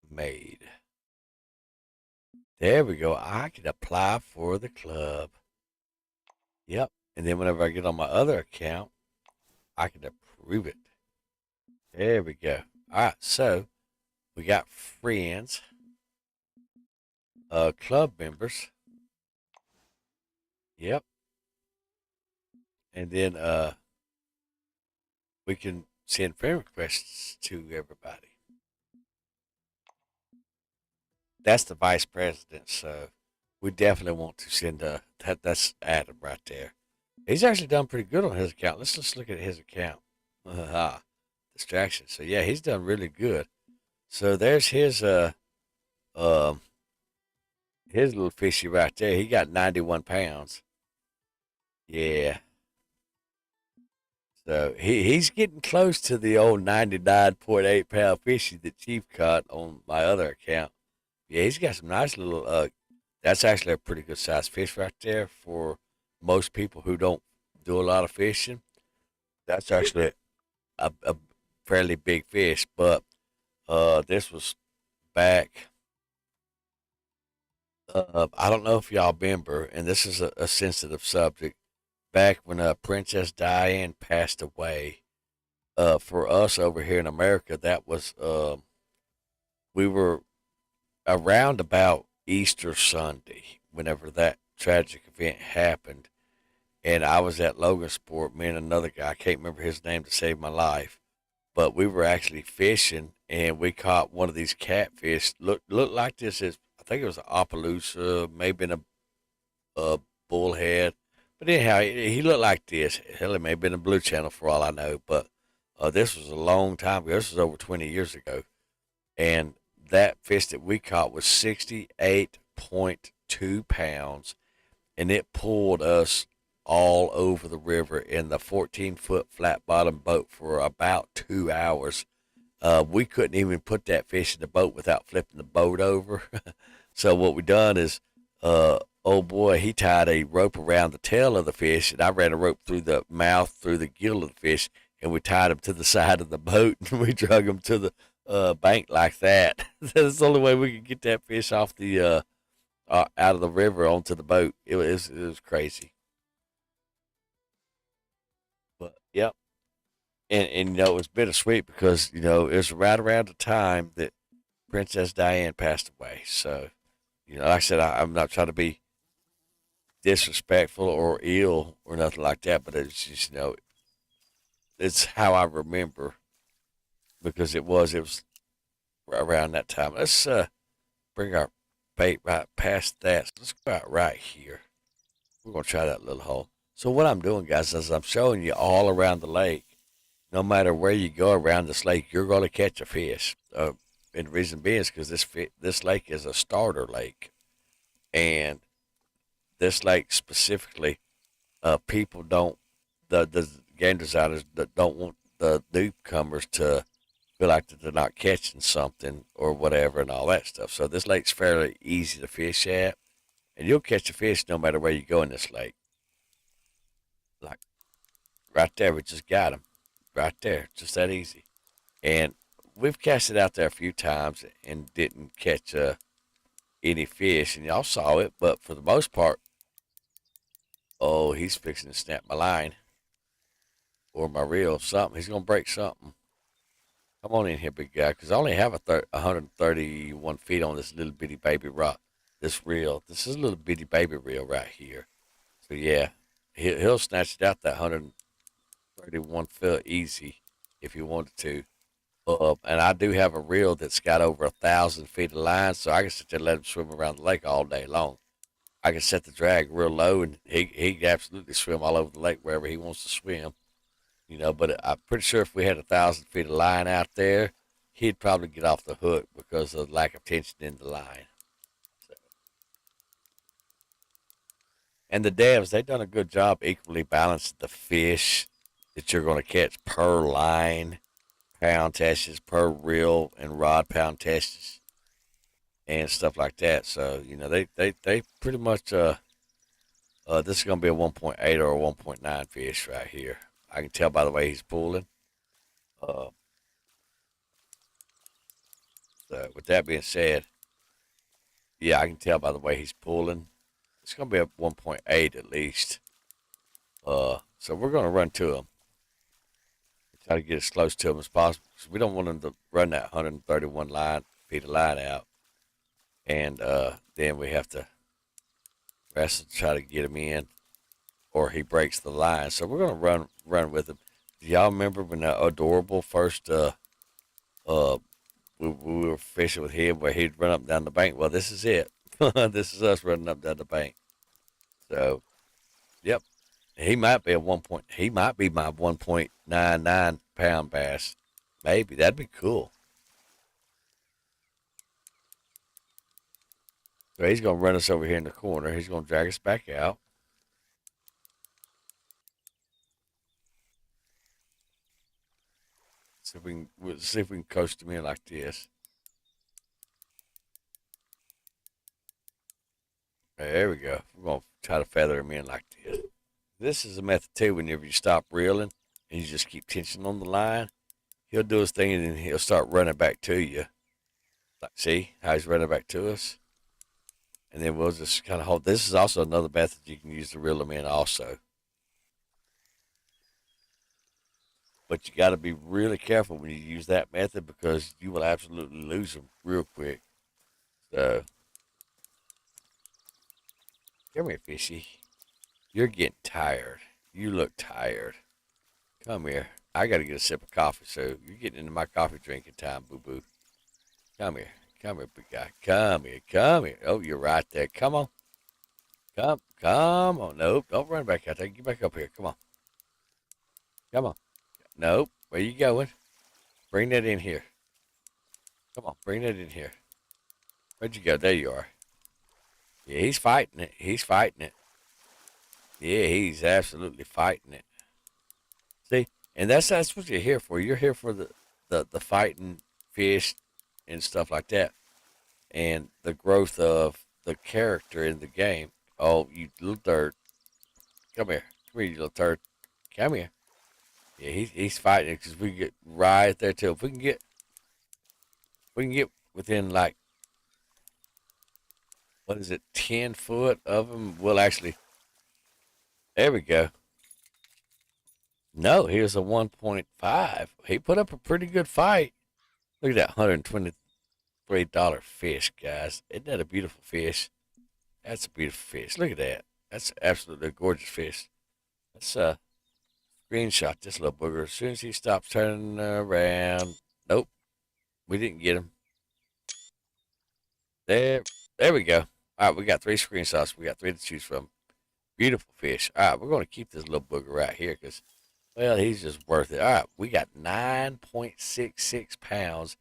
S1: made. There we go. I can apply for the club. Yep. And then whenever I get on my other account, I can approve it. There we go. All right. So we got friends, club members. Yep. And then we can send friend requests to everybody. That's the vice president. So we definitely want to send that's Adam right there. He's actually done pretty good on his account. Let's just look at his account. Distraction. So yeah, he's done really good. So there's um his little fishy right there. He got 91 pounds. Yeah. So he's getting close to the old 99.8 pound fishy that Chief caught on my other account. Yeah, he's got some nice little that's actually a pretty good sized fish right there for most people who don't do a lot of fishing. That's actually a fairly big fish, but this was back. I don't know if y'all remember, and this is a sensitive subject. Back when Princess Diane passed away, for us over here in America, that was we were around about Easter Sunday whenever that tragic event happened, and I was at Logansport. Me and another guy, I can't remember his name to save my life, but we were actually fishing, and we caught one of these catfish. Looked like this is, I think it was an Opelousas, maybe a bullhead. But anyhow, he looked like this. Hell, it may have been a blue channel for all I know. But this was a long time ago. This was over 20 years ago. And that fish that we caught was 68.2 pounds. And it pulled us all over the river in the 14-foot flat bottom boat for about 2 hours. We couldn't even put that fish in the boat without flipping the boat over. So what we done is, oh boy, he tied a rope around the tail of the fish, and I ran a rope through the mouth, through the gill of the fish, and we tied him to the side of the boat, and we drug him to the bank like that. That's the only way we could get that fish off the out of the river onto the boat. It was crazy, but yep. And it was bittersweet because it was right around the time that Princess Diane passed away. So like I said, I'm not trying to be disrespectful or ill or nothing like that, but it's just it's how I remember because it was around that time. Let's bring our bait right past that. So let's go out right here. We're gonna try that little hole. So what I'm doing, guys, is I'm showing you all around the lake. No matter where you go around this lake, you're going to catch a fish. And the reason being is because this lake is a starter lake, and this lake specifically, people don't the game designers that don't want the newcomers to feel like that they're not catching something or whatever and all that stuff. So this lake's fairly easy to fish at, and you'll catch a fish no matter where you go in this lake. Like right there, we just got him. Right there, just that easy. And we've cast it out there a few times and didn't catch any fish, and y'all saw it. But for the most part, oh, he's fixing to snap my line or my reel, something. He's gonna break something. Come on in here, big guy, because I only have 131 feet on this little bitty baby rock. This reel, this is a little bitty baby reel right here. So yeah, he'll snatch it out that 131 foot easy if he wanted to. And I do have a reel that's got over 1,000 feet of line, so I can sit there and let him swim around the lake all day long. I can set the drag real low, and he can absolutely swim all over the lake wherever he wants to swim. But I'm pretty sure if we had 1,000 feet of line out there, he'd probably get off the hook because of lack of tension in the line. So, And the devs, they've done a good job equally balancing the fish that you're going to catch per line, pound tests, per reel and rod pound tests, and stuff like that. So, they pretty much, this is going to be a 1.8 or a 1.9 fish right here. I can tell by the way he's pulling. Uh, so with that being said, yeah, I can tell by the way he's pulling. It's going to be a 1.8 at least. So we're going to run to him. Try to get as close to him as possible because we don't want him to run that 131 feet of line out. And then we have to wrestle to try to get him in or he breaks the line. So we're going to run with him. Do y'all remember when that Adorable first uh, we were fishing with him where he'd run up and down the bank? Well, this is it. This is us running up and down the bank. So, yep. He might be he might be my 1.99 pound bass. Maybe. That'd be cool. So he's going to run us over here in the corner. He's going to drag us back out. We'll see if we can coast him in like this. There we go. We're going to try to feather him in like this. This is a method too. Whenever you stop reeling and you just keep tension on the line, he'll do his thing and then he'll start running back to you. Like, see how he's running back to us? And then we'll just kind of hold. This is also another method you can use to reel them in also. But you got to be really careful when you use that method because you will absolutely lose them real quick. So, come here, fishy. You're getting tired. You look tired. Come here. I got to get a sip of coffee, so you're getting into my coffee drinking time, boo-boo. Come here. Come here, big guy. Come here. Come here. Oh, you're right there. Come on. Come on. Nope. Don't run back out there. Get back up here. Come on. Come on. Nope. Where you going? Bring that in here. Come on. Bring that in here. Where'd you go? There you are. Yeah, he's fighting it. He's fighting it. Yeah, he's absolutely fighting it. See? And that's what you're here for. You're here for the fighting fish and stuff like that. And the growth of the character in the game. Oh, you little dirt. Come here. Come here, you little turd. Come here. Yeah, he's fighting it because we get right there too. If we can get within like what is it, 10 foot of him, we'll actually. There we go. No, he was a 1.5. He put up a pretty good fight. Look at that $123 fish, guys. Isn't that a beautiful fish? That's a beautiful fish. Look at that. That's absolutely a gorgeous fish. Let's screenshot this little booger. As soon as he stops turning around. Nope. We didn't get him. There we go. All right, we got 3 screenshots. We got 3 to choose from. Beautiful fish. All right, we're going to keep this little booger right here because, well, he's just worth it. All right, we got 9.66 pounds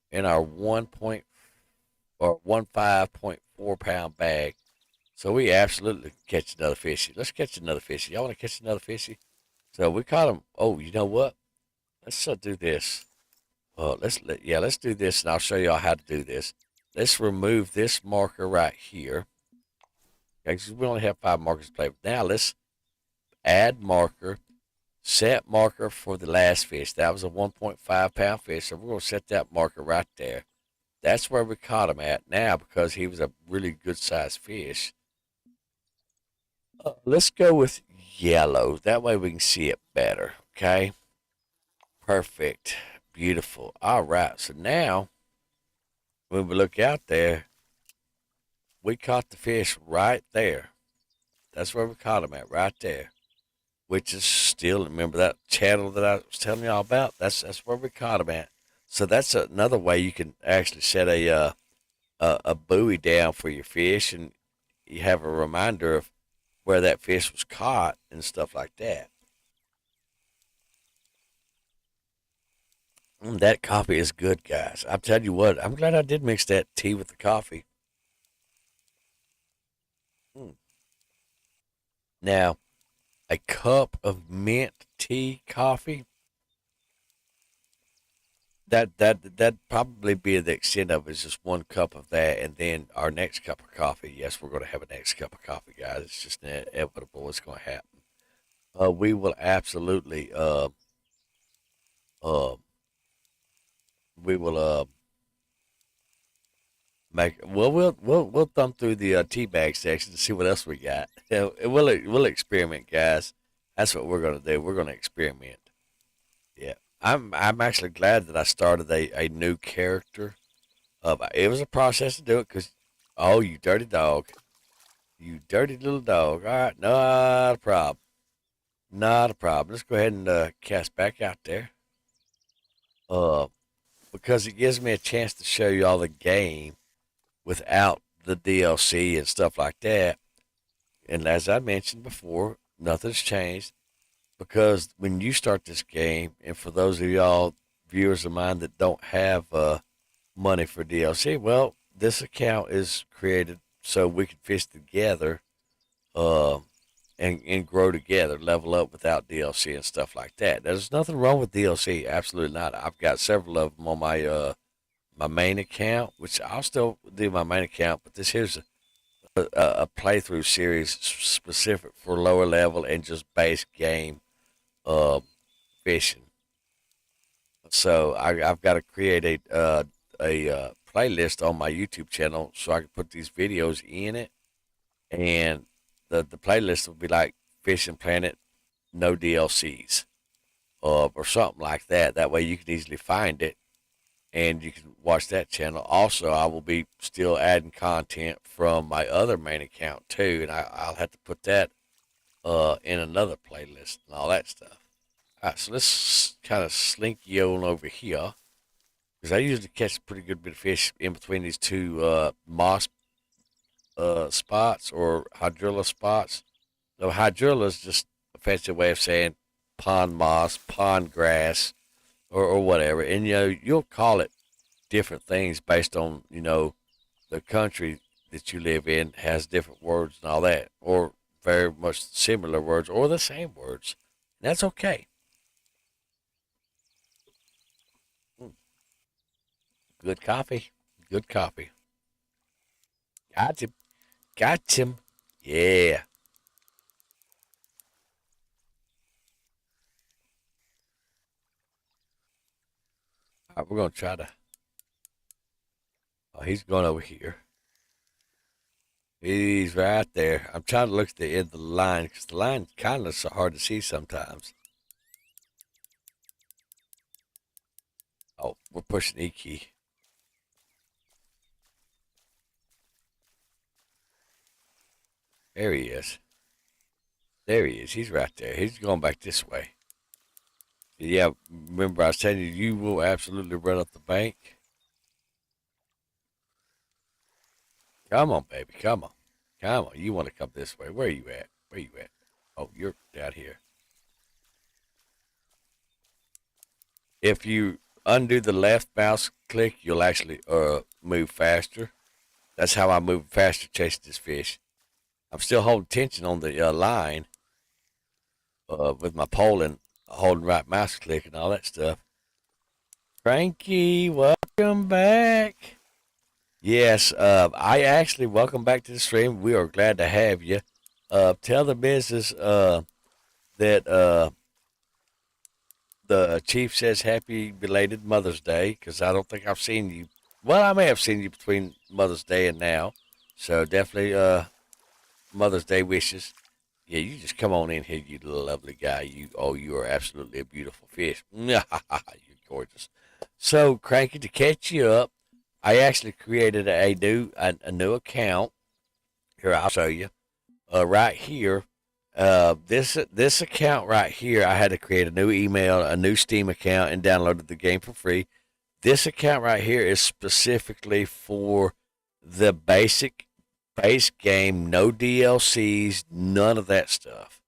S1: in our 15.4 pound bag. So we absolutely can catch another fishy. Let's catch another fishy. Y'all want to catch another fishy? So we caught him. Oh, you know what? Let's do this. Let's do this, and I'll show y'all how to do this. Let's remove this marker right here. Okay, because we only have 5 markers to play with. Now let's add marker, set marker for the last fish. That was a 1.5 pound fish, so we're going to set that marker right there. That's where we caught him at now because he was a really good sized fish. Let's go with yellow. That way we can see it better. Okay. Perfect. Beautiful. All right. So now when we look out there, we caught the fish right there. That's where we caught him at, right there. Which is still, remember that channel that I was telling y'all about? That's where we caught him at. So that's another way you can actually set a buoy down for your fish, and you have a reminder of where that fish was caught and stuff like that. That coffee is good, guys. I'm telling you what, I'm glad I did mix that tea with the coffee. Mm. Now, a cup of mint tea coffee, that probably be the extent of it, is just one cup of that, and then our next cup of coffee. Yes, we're going to have a next cup of coffee, guys. It's just inevitable. It's going to happen. We will absolutely uh we will make we'll thumb through the tea bag section to see what else we got. We'll experiment, guys. That's what we're gonna do. We're gonna experiment. Yeah, I'm actually glad that I started a new character. It was a process to do it because, oh, you dirty dog, you dirty little dog. All right, not a problem, not a problem. Let's go ahead and cast back out there. Uh, because it gives me a chance to show you all the game without the DLC and stuff like that. And as I mentioned before, nothing's changed because when you start this game, and for those of y'all viewers of mine that don't have money for DLC, well, this account is created so we can fish together uh, and grow together, level up without DLC and stuff like that. There's nothing wrong with DLC, absolutely not. I've got several of them on my main account, which I'll still do my main account, but this here's a playthrough series specific for lower level and just base game uh, fishing. So I've got to create a playlist on my YouTube channel so I can put these videos in it, and the playlist will be like Fishing Planet, no DLCs, or something like that. That way you can easily find it and you can watch that channel. Also, I will be still adding content from my other main account too, and I'll have to put that in another playlist and all that stuff. All right, so let's kind of slinky on over here because I usually catch a pretty good bit of fish in between these two moss spots or hydrilla spots. So hydrilla is just a fancy way of saying pond moss, pond grass, or whatever. And you'll call it different things based on the country that you live in has different words and all that, or very much similar words or the same words. And that's okay. Mm, good coffee. Good coffee. Got him. Got him. Yeah. All right, we're gonna try to. Oh, he's going over here. He's right there. I'm trying to look at the end of the line because the line kind of so hard to see sometimes. Oh, we're pushing E key. There he is. There he is. He's right there. He's going back this way. Yeah, remember I was telling you, you will absolutely run up the bank. Come on, baby. Come on. Come on. You want to come this way. Where are you at? Where you at? Oh, you're down here. If you undo the left mouse click, you'll actually move faster. That's how I move faster chasing this fish. I'm still holding tension on the line with my pole and holding right mouse click and all that stuff. Frankie, welcome back. Yes, I actually welcome back to the stream. We are glad to have you. Tell the business that the chief says happy belated Mother's Day because I don't think I've seen you. Well, I may have seen you between Mother's Day and now, so definitely Mother's Day wishes. Yeah, you just come on in here, you lovely guy. You are absolutely a beautiful fish. You're gorgeous. So, Cranky, to catch you up, I actually created a new account. Here, I'll show you. Right here, this account right here, I had to create a new email, a new Steam account, and downloaded the game for free. This account right here is specifically for the base game, no DLCs, none of that stuff,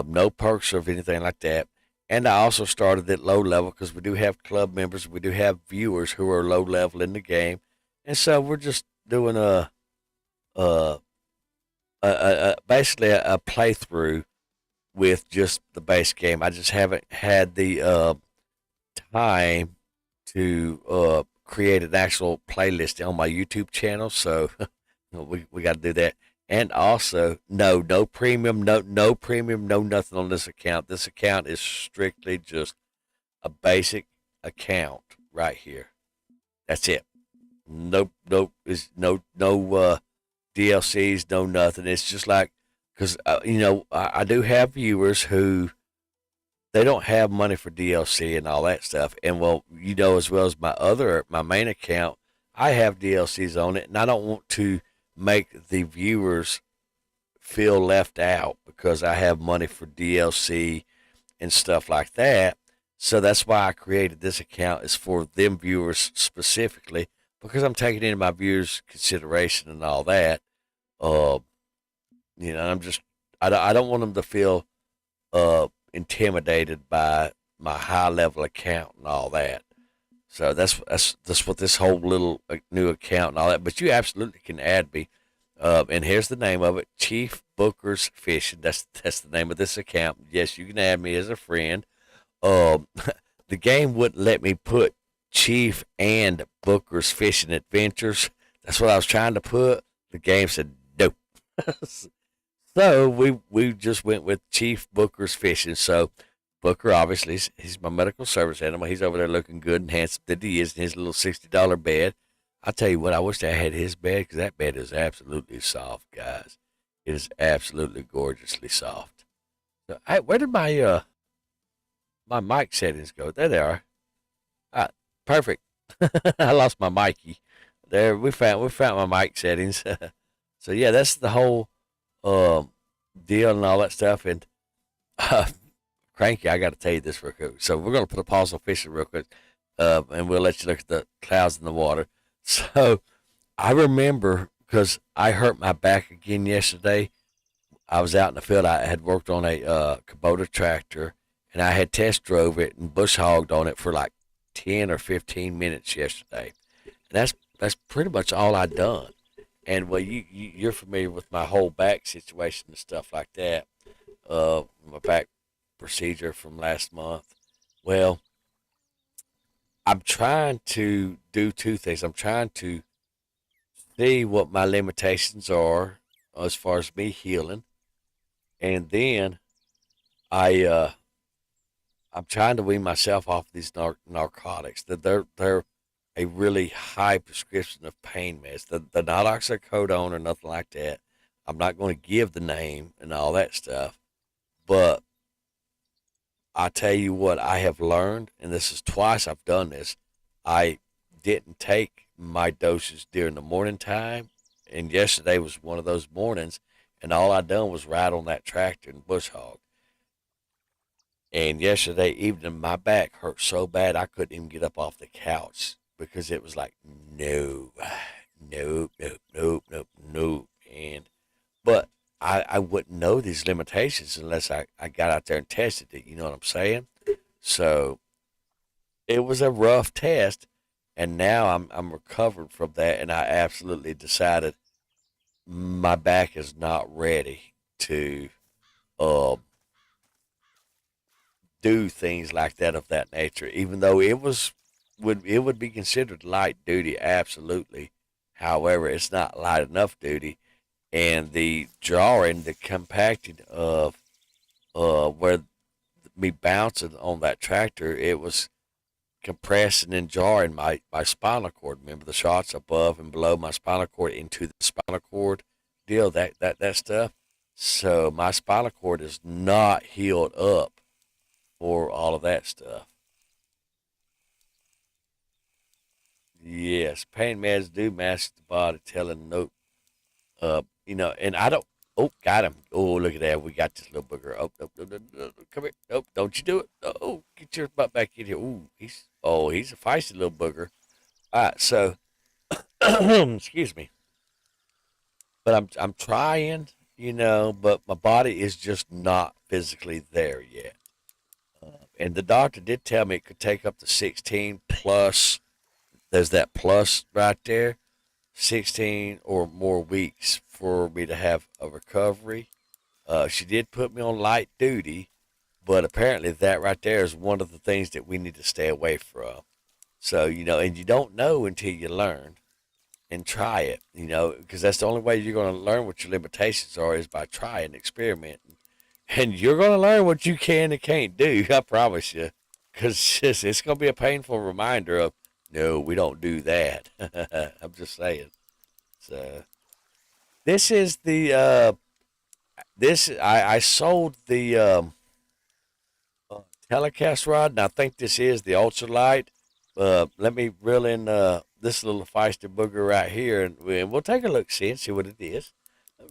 S1: no perks or anything like that. And I also started at low level because we do have club members, we do have viewers who are low level in the game, and so we're just doing a basically a playthrough with just the base game. I just haven't had the time to create an actual playlist on my YouTube channel, so we got to do that. And also, no premium, no premium, no nothing on this account. This account is strictly just a basic account right here. That's it. Nope. Is no DLCs, no nothing. It's just like because I do have viewers who they don't have money for DLC and all that stuff. And well, as well as my main account, I have DLCs on it, and I don't want to make the viewers feel left out because I have money for DLC and stuff like that. So that's why I created this account is for them viewers specifically because I'm taking into my viewers' consideration and all that. Uh, I'm just I don't want them to feel intimidated by my high level account and all that. So that's what this whole little new account and all that. But you absolutely can add me. And here's the name of it: Chief Booker's Fishing. That's the name of this account. Yes, you can add me as a friend. Um, the game wouldn't let me put Chief and Booker's Fishing Adventures. That's what I was trying to put. The game said nope. So we just went with Chief Booker's Fishing. So Booker, obviously, he's my medical service animal. He's over there looking good and handsome that he is in his little $60 bed. I tell you what, I wish I had his bed because that bed is absolutely soft, guys. It is absolutely gorgeously soft. So, hey, where did my mic settings go? There they are. Ah, perfect. I lost my micy. There we found my mic settings. So yeah, that's the whole um, deal and all that stuff. And uh, Cranky, I got to tell you this real quick. So we're gonna put a pause on fishing real quick, and we'll let you look at the clouds in the water. So I remember because I hurt my back again yesterday. I was out in the field. I had worked on a Kubota tractor, and I had test drove it and bush hogged on it for like 10 or 15 minutes yesterday. And that's pretty much all I done. And well, you're familiar with my whole back situation and stuff like that. My back procedure from last month. Well, I'm trying to do two things. I'm trying to see what my limitations are as far as me healing, and then I I'm trying to wean myself off these narcotics. That they're a really high prescription of pain meds. The not oxycodone or nothing like that. I'm not going to give the name and all that stuff, but I tell you what I have learned, and this is twice I've done this. I didn't take my doses during the morning time, and yesterday was one of those mornings, and all I done was ride on that tractor and bush hog. And yesterday evening, my back hurt so bad I couldn't even get up off the couch because it was like, no, nope, nope, nope, nope, nope. And but I wouldn't know these limitations unless I got out there and tested it. You know what I'm saying? So it was a rough test, and now I'm recovered from that, and I absolutely decided my back is not ready to uh, do things like that of that nature. Even though it would be considered light duty, absolutely. However, it's not light enough duty, and the jarring, the compacting of where me bouncing on that tractor, it was compressing and jarring my spinal cord. Remember the shots above and below my spinal cord into the spinal cord deal, that stuff. So my spinal cord is not healed up for all of that stuff. Yes, pain meds do mask the body, telling nope. And I don't. Oh, got him. Oh, look at that. We got this little booger. Oh, no, no, no, no, come here. Nope, don't you do it. Oh, get your butt back in here. Ooh, he's a feisty little booger. All right, so excuse me, but I'm trying, but my body is just not physically there yet. And the doctor did tell me it could take up to 16 plus. There's that plus right there. 16 or more weeks for me to have a recovery. She did put me on light duty, but apparently that right there is one of the things that we need to stay away from. So, and you don't know until you learn and try it, because that's the only way you're going to learn what your limitations are is by trying and experimenting. And you're going to learn what you can and can't do, I promise you. Because it's going to be a painful reminder of, no, we don't do that. I'm just saying. So, this is I sold the telecast rod, and I think this is the ultralight. Let me reel in this little feisty booger right here, and we'll take a look, see, and see what it is.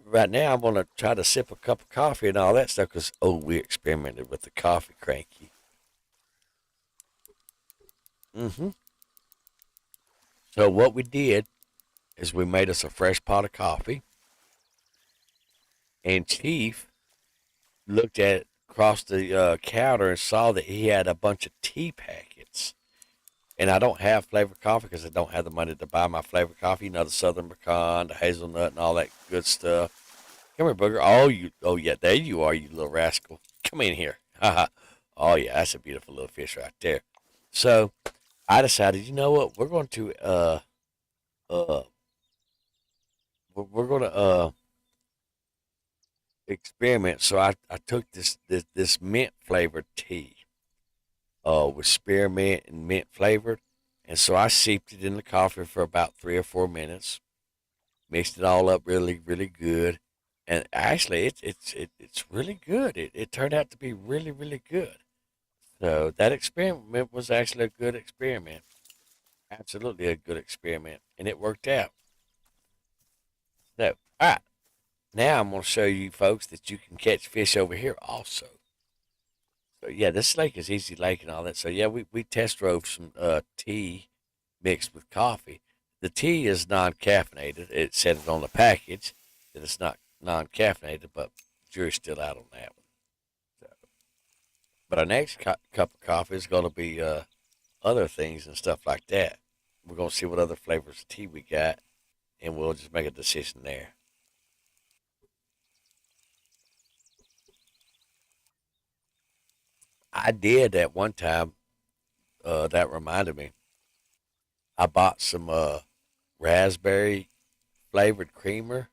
S1: Right now, I'm going to try to sip a cup of coffee and all that stuff because, we experimented with the coffee cranky. Mm-hmm. So what we did is we made us a fresh pot of coffee, and Chief looked at across the counter and saw that he had a bunch of tea packets. And I don't have flavored coffee because I don't have the money to buy my flavored coffee. The Southern Pecan, the hazelnut, and all that good stuff. Come here, booger. Oh yeah, there you are, you little rascal. Come in here. Oh yeah, that's a beautiful little fish right there. So I decided, you know what? We're going to uh we're going to experiment. So I took this mint flavored tea, with spearmint and mint flavored, and so I sipped it in the coffee for about 3 or 4 minutes, mixed it all up really really good, and actually it's really good. It turned out to be really really good. So that experiment was actually a good experiment, absolutely a good experiment, and it worked out. So all right, now I'm going to show you folks that you can catch fish over here also. So yeah, this lake is easy lake and all that. So yeah, we test drove some tea mixed with coffee. The tea is non-caffeinated. It said it on the package that it's not non-caffeinated, but jury's still out on that one. So, but our next cup of coffee is going to be other things and stuff like that. We're going to see what other flavors of tea we got, and we'll just make a decision there. I did at one time. That reminded me. I bought some raspberry flavored creamer,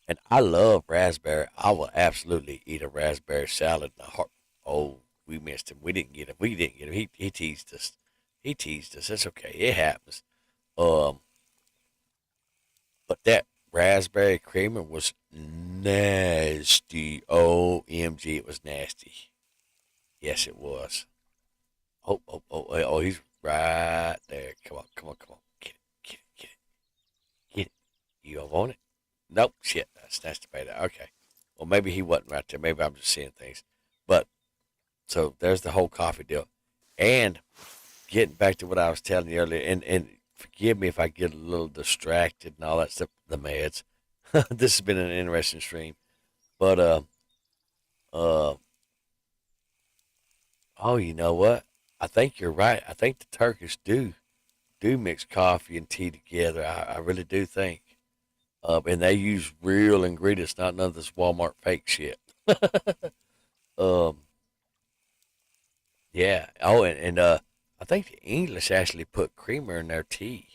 S1: and I love raspberry. I will absolutely eat a raspberry salad in a heart. Oh, we missed him. We didn't get him. We didn't get him. He teased us. He teased us. It's okay. It happens. Um, but that raspberry creamer was nasty. OMG, it was nasty. Yes, it was. Oh, he's right there. Come on, come on, come on. Get it, get it, get it, get it. You don't want it? Nope, shit. That's the beta. Okay. Well, maybe he wasn't right there. Maybe I'm just seeing things. But, so there's the whole coffee deal. And getting back to what I was telling you earlier, and forgive me if I get a little distracted and all that stuff, the meds. This has been an interesting stream. But, uh, oh, you know what? I think you're right. I think the Turkish do mix coffee and tea together. I really do think. And they use real ingredients, not none of this Walmart fake shit. um, yeah. Oh, and I think the English actually put creamer in their tea,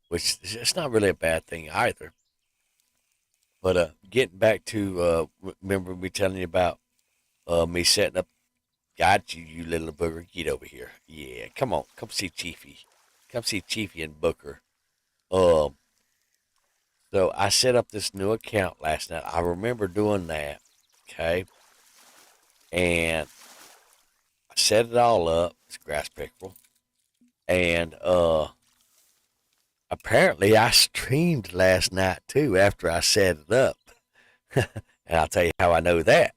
S1: which it's not really a bad thing either. But getting back to remember me telling you about me setting up. Got you, you little booger. Get over here. Yeah, come on, come see Chiefy. Come see Chiefy and Booker. Um, so I set up this new account last night. I remember doing that. Okay, and I set it all up. It's grass pickerel, and apparently I streamed last night too after I set it up. And I'll tell you how I know that.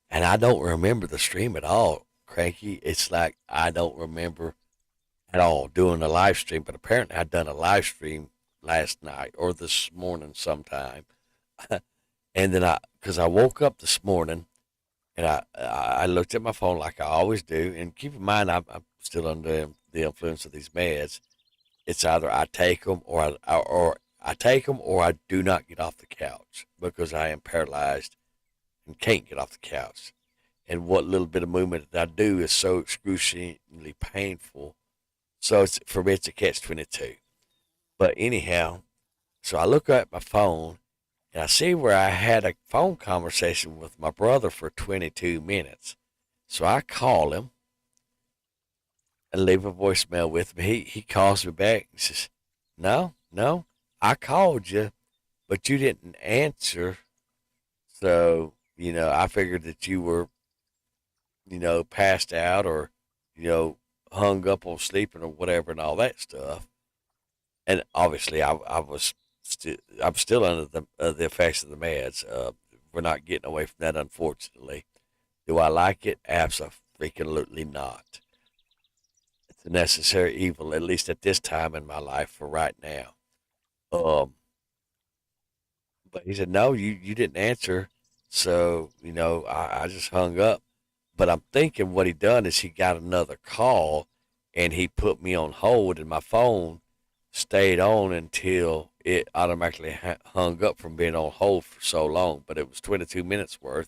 S1: And I don't remember the stream at all, Cranky. It's like I don't remember at all doing a live stream, but apparently I'd done a live stream last night or this morning sometime. And then because I woke up this morning and I looked at my phone like I always do. And keep in mind, I'm still under the influence of these meds. It's either I take them or I take them or I do not get off the couch because I am paralyzed and can't get off the couch. And what little bit of movement that I do is so excruciatingly painful. So for me, it's a catch 22. But anyhow, so I look at my phone and I see where I had a phone conversation with my brother for 22 minutes. So I call him and leave a voicemail with me. He calls me back and says, No, I called you, but you didn't answer. So, I figured that you were, passed out or, you know, hung up on sleeping or whatever and all that stuff. And obviously, I'm still under the effects of the meds. We're not getting away from that, unfortunately. Do I like it? Absolutely not. It's a necessary evil, at least at this time in my life for right now. Um, but he said, no, you didn't answer. So, I just hung up. But I'm thinking what he done is he got another call and he put me on hold and my phone stayed on until it automatically hung up from being on hold for so long. But it was 22 minutes worth.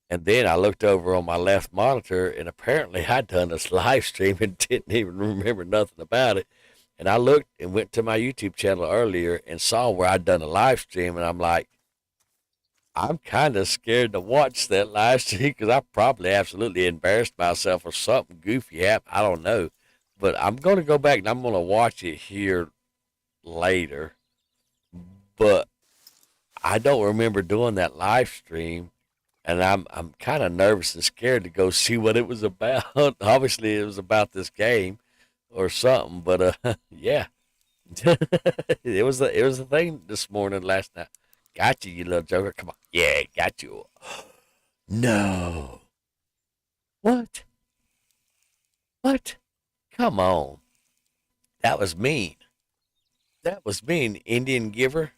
S1: And then I looked over on my left monitor, and apparently I'd done this live stream and didn't even remember nothing about it. And I looked and went to my YouTube channel earlier and saw where I'd done a live stream, and I'm like, I'm kind of scared to watch that live stream because I probably absolutely embarrassed myself or something goofy happened. I don't know. But I'm going to go back and I'm going to watch it here later. But I don't remember doing that live stream, and I'm kind of nervous and scared to go see what it was about. Obviously, it was about this game or something, but yeah, it was a thing this morning, last night. Got you, you little joker. Come on, yeah, got you. No, what? What? Come on, that was mean. That was mean, Indian giver.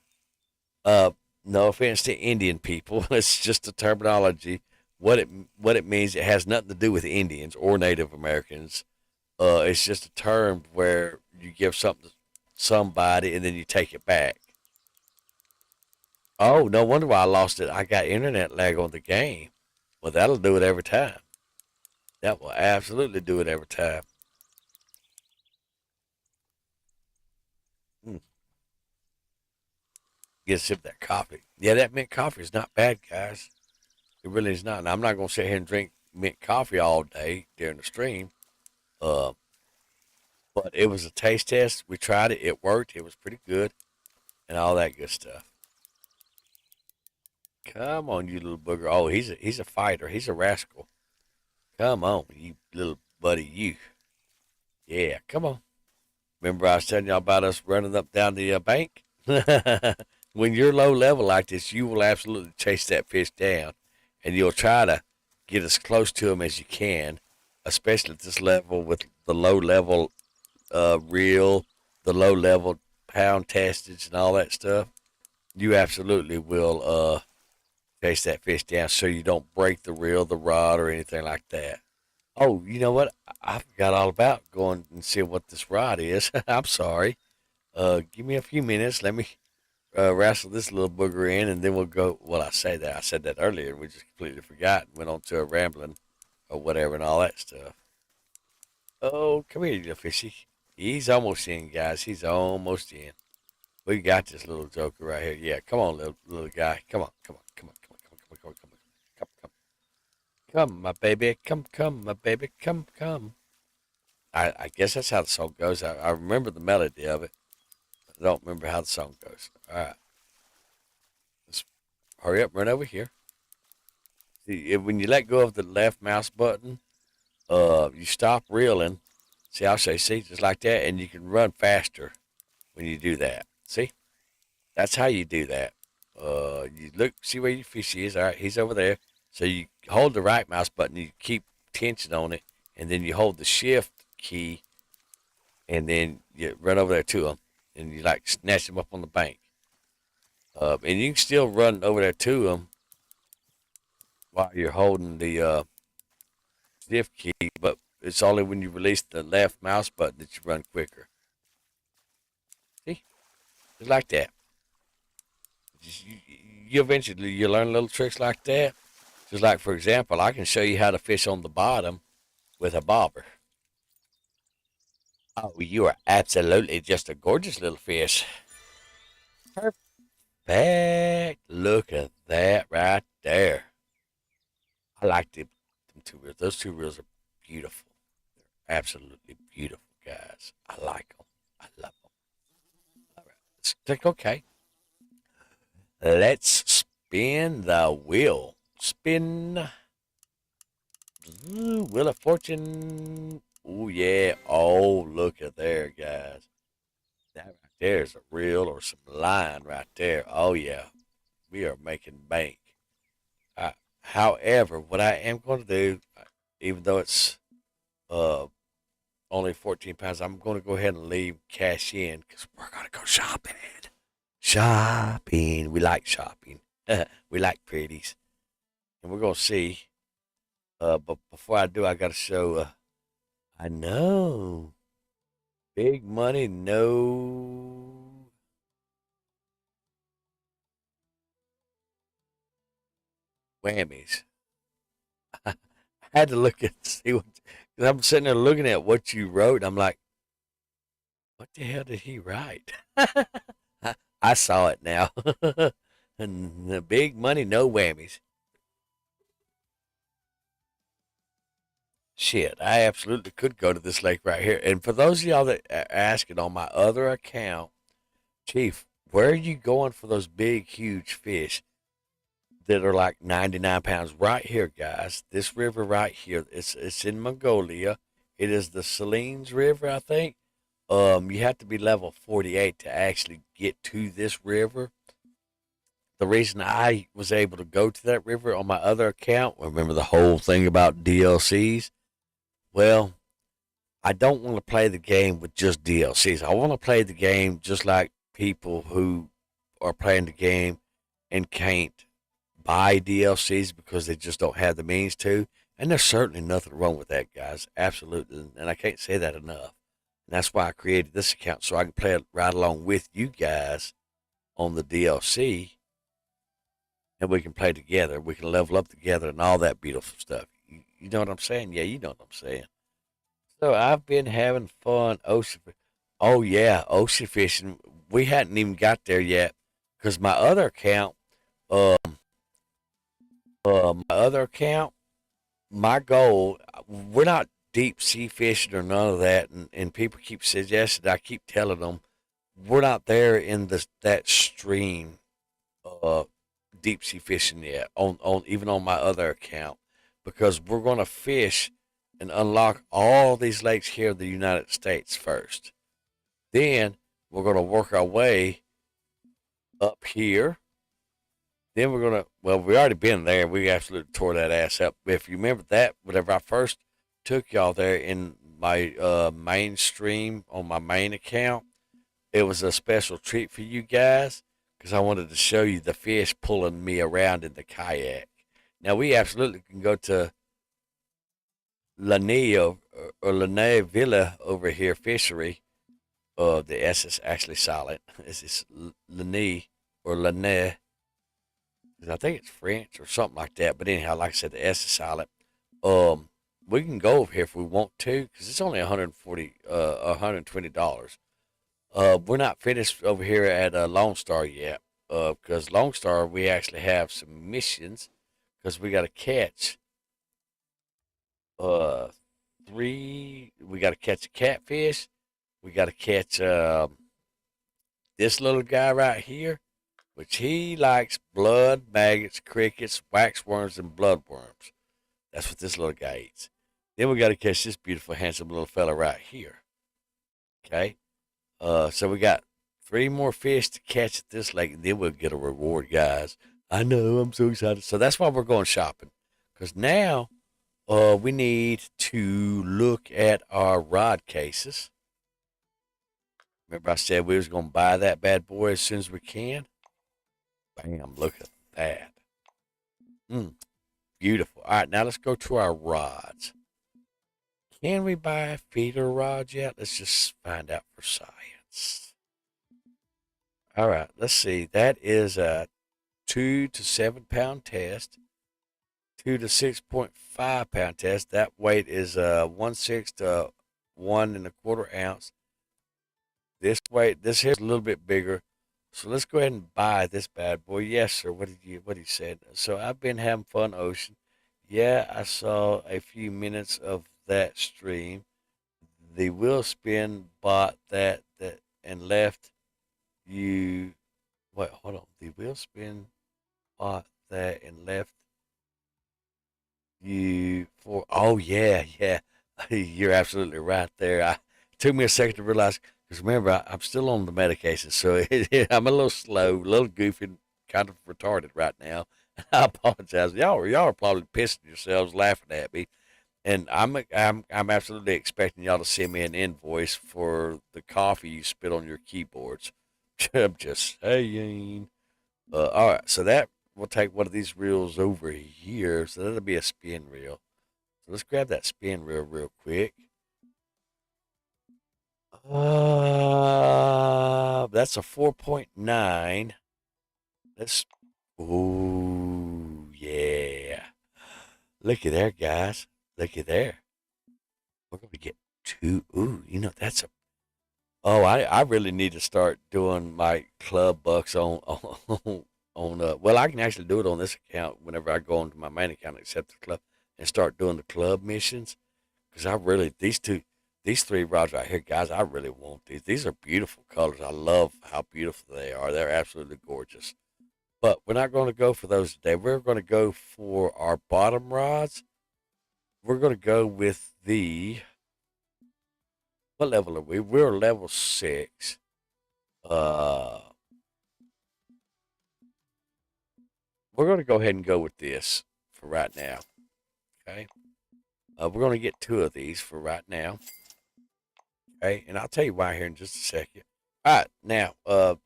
S1: Uh, no offense to Indian people. It's just a terminology. What it means, it has nothing to do with Indians or Native Americans. It's just a term where you give something to somebody and then you take it back. Oh, no wonder why I lost it. I got internet lag on the game. Well, that'll do it every time. That will absolutely do it every time. Mm, get a sip of that coffee. Yeah, that mint coffee is not bad, guys. It really is not. And I'm not going to sit here and drink mint coffee all day during the stream. Uh, but it was a taste test. We tried it. It worked. It was pretty good and all that good stuff. Come on, you little booger. Oh, he's a fighter. He's a rascal. Come on, you little buddy, you. Yeah, come on. Remember I was telling y'all about us running up down the bank? When you're low level like this, you will absolutely chase that fish down, and you'll try to get as close to him as you can, especially at this level with the low level reel, the low level pound testage, and all that stuff. You absolutely will chase that fish down so you don't break the reel, the rod, or anything like that. Oh, you know what? I forgot all about going and seeing what this rod is. I'm sorry. Give me a few minutes. Let me wrestle this little booger in, and then we'll go. Well, I say that. I said that earlier, and we just completely forgot and went on to a rambling or whatever and all that stuff. Oh, come here, you little fishy. He's almost in, guys. He's almost in. We got this little joker right here. Yeah, come on, little guy. Come on, come on, come on, come on, come on, come on, come on, come on, come, come, my baby. Come, my baby. Come. I guess that's how the song goes. I remember the melody of it. I don't remember how the song goes. All right, let's hurry up, run over here. See, when you let go of the left mouse button, you stop reeling. See, I'll say, see, just like that, and you can run faster when you do that. See, that's how you do that. You look, see where your fish is. All right, he's over there. So you hold the right mouse button, you keep tension on it, and then you hold the shift key, and then you run over there to him, and you like snatch him up on the bank. And you can still run over there to him while you're holding the shift key, but it's only when you release the left mouse button that you run quicker. See, just like that. you eventually you learn little tricks like that. Just like for example, I can show you how to fish on the bottom with a bobber. Oh, you are absolutely just a gorgeous little fish. Perfect. Look at that right there. I like them two reels. Those two reels are beautiful. Absolutely beautiful, guys. I like them. I love them. All right. Let's click OK. Let's spin the wheel. Spin. Wheel of Fortune. Oh, yeah. Oh, look at there, guys. That right there is a reel or some line right there. Oh, yeah. We are making bank. Uh, However, what I am going to do, even though it's uh, only 14 pounds, I'm going to go ahead and leave cash in because we're going to go shopping. Shopping. We like shopping. We like pretties. And we're going to see. But before I do, I got to show. I know. Big money, no whammies. I had to look at see what. Cause I'm sitting there looking at what you wrote. And I'm like, what the hell did he write? I saw it now. And the big money, no whammies. Shit, I absolutely could go to this lake right here. And for those of y'all that are asking on my other account, Chief, where are you going for those big, huge fish that are like 99 pounds? Right here, guys. This river right here. It's in Mongolia. It is the Salines River, I think. You have to be level 48 to actually get to this river. The reason I was able to go to that river on my other account, remember the whole thing about DLCs? Well, I don't want to play the game with just DLCs. I want to play the game just like people who are playing the game and can't buy DLCs because they just don't have the means to. And there's certainly nothing wrong with that, guys. Absolutely. And I can't say that enough. And that's why I created this account so I can play it right along with you guys on the DLC and we can play together. We can level up together and all that beautiful stuff. You know what I'm saying? Yeah, you know what I'm saying. So I've been having fun ocean. Oh yeah, ocean fishing. We hadn't even got there yet because um, my other account, my goal. We're not deep sea fishing or none of that, and people keep suggesting. I keep telling them we're not there in that stream. Uh, Deep sea fishing yet on even on my other account because we're going to fish and unlock all these lakes here in the United States first. Then we're going to work our way up here. Then we're going to, well, we already been there. We absolutely tore that ass up. If you remember that, whenever I first took y'all there in my mainstream on my main account, it was a special treat for you guys because I wanted to show you the fish pulling me around in the kayak. Now we absolutely can go to Lanai or Lanai Villa over here fishery. The S is actually silent. It's Lanai or Lanai. I think it's French or something like that. But anyhow, like I said, the S is silent. Um, we can go over here if we want to because it's only $120. We're not finished over here at Lone Star yet. Because Lone Star, we actually have some missions because we got to catch uh three. We got to catch a catfish. We got to catch this little guy right here, which he likes blood, maggots, crickets, waxworms, and bloodworms. That's what this little guy eats. Then we got to catch this beautiful, handsome little fella right here. Okay. So we got three more fish to catch at this lake, and then we'll get a reward, guys. I know, I'm so excited. So that's why we're going shopping. Because now we need to look at our rod cases. Remember I said we was going to buy that bad boy as soon as we can? Bam, look at that. Mm, beautiful. All right, now let's go to our rods. Can we buy feeder rods yet? Let's just find out for science. All right, let's see. That is 2 to 7 pound test, 2 to 6.5 pound test. That weight is 1/6 to 1 1/4 ounce. This weight, this here's a little bit bigger. So let's go ahead and buy this bad boy. Yes, sir. What he said. So I've been having fun, Ocean. Yeah, I saw a few minutes of that stream. The wheel spin bought that and left you. Wait, hold on. The wheel spin bought that and left you for. Oh yeah, yeah. You're absolutely right there. It took me a second to realize because remember I'm still on the medication, so I'm a little slow, a little goofy, kind of retarded right now. I apologize. Y'all are probably pissing yourselves laughing at me. And I'm absolutely expecting y'all to send me an invoice for the coffee you spit on your keyboards. I'm just saying. All right, so that we'll take one of these reels over here. So that'll be a spin reel. So let's grab that spin reel real quick. That's a 4.9. Let's. Ooh, yeah. Look at there, guys. Look at there. We're gonna get two. Ooh, that's a. Oh, I really need to start doing my club bucks on well, I can actually do it on this account whenever I go onto my main account, accept the club, and start doing the club missions. Because I really these three rods right here, guys, I really want these. These are beautiful colors. I love how beautiful they are. They're absolutely gorgeous. But we're not going to go for those today. We're going to go for our bottom rods. We're going to go with the what level are we? We're level 6. Uh, we're going to go ahead and go with this for right now. Okay. We're going to get 2 of these for right now. Okay, and I'll tell you why here in just a second. All right, now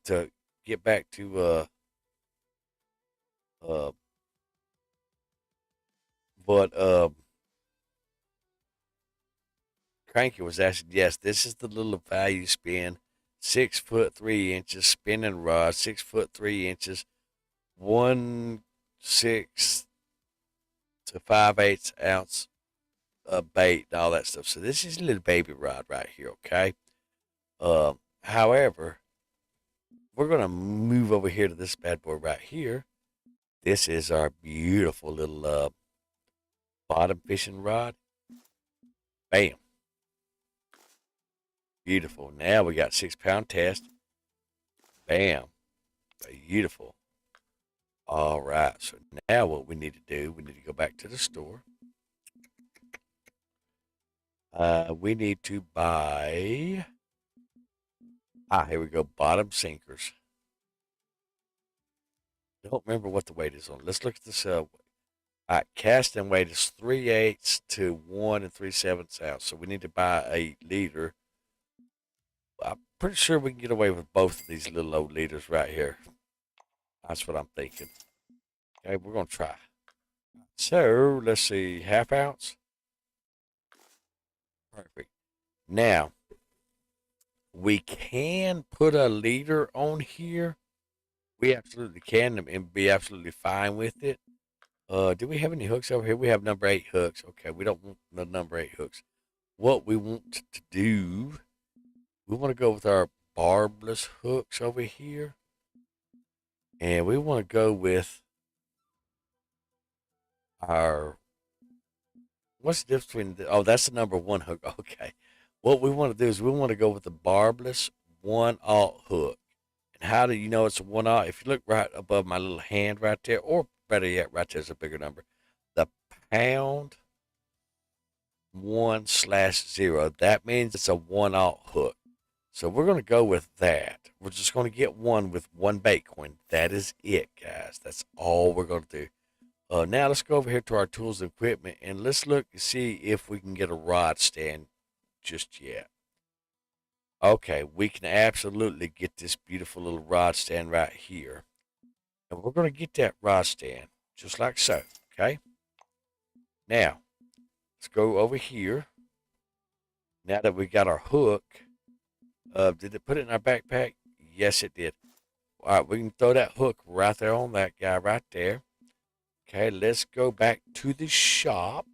S1: to get back to uh what Cranky was asking. Yes, this is the little value spin, 6'3" spinning rod, 6'3", 1/6 to 5/8 ounce bait and all that stuff. So this is a little baby rod right here. Okay. However, we're gonna move over here to this bad boy right here. This is our beautiful little bottom fishing rod. Bam. Beautiful. Now we got 6 pound test. Bam. Beautiful. All right. So now what we need to do, we need to go back to the store. We need to buy. Here we go. Bottom sinkers. Don't remember what the weight is on. Let's look at this. Casting weight is 3/8 to 1 3/7 ounce. So we need to buy a liter. I'm pretty sure we can get away with both of these little old liters right here. That's what I'm thinking. Okay, we're gonna try. So let's see, ½ ounce. Perfect. Now we can put a liter on here. We absolutely can and be absolutely fine with it. Do we have any hooks over here? We have number 8 hooks. Okay, we don't want the number 8 hooks. What we want to do, we want to go with our barbless hooks over here. And we want to go with our, what's the difference between, that's the number 1 hook. Okay. What we want to do is we want to go with the barbless 1/0 hook. And how do you know it's a 1/0? If you look right above my little hand right there, or better yet, right there's a bigger number. The pound 1/0. That means it's a 1/0 hook. So we're going to go with that. We're just going to get one with 1 bait coin. That is it, guys. That's all we're going to do. Now let's go over here to our tools and equipment and let's look and see if we can get a rod stand just yet. Okay, we can absolutely get this beautiful little rod stand right here. And we're going to get that rod stand just like so, okay? Now, let's go over here. Now that we got our hook, did it put it in our backpack? Yes, it did. All right, we can throw that hook right there on that guy right there. Okay, let's go back to the shop.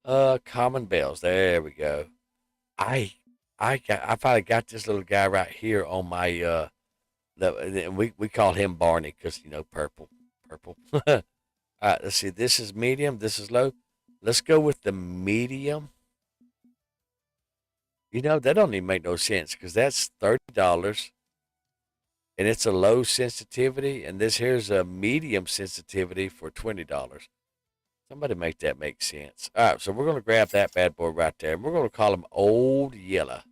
S1: Common bells. There we go. I I finally got this little guy right here on my and we call him Barney because purple, purple. All right, let's see. This is medium. This is low. Let's go with the medium. That don't even make no sense because that's $30 and it's a low sensitivity, and this here's a medium sensitivity for $20. Somebody make that make sense. All right, so we're gonna grab that bad boy right there, and we're gonna call him Old Yeller.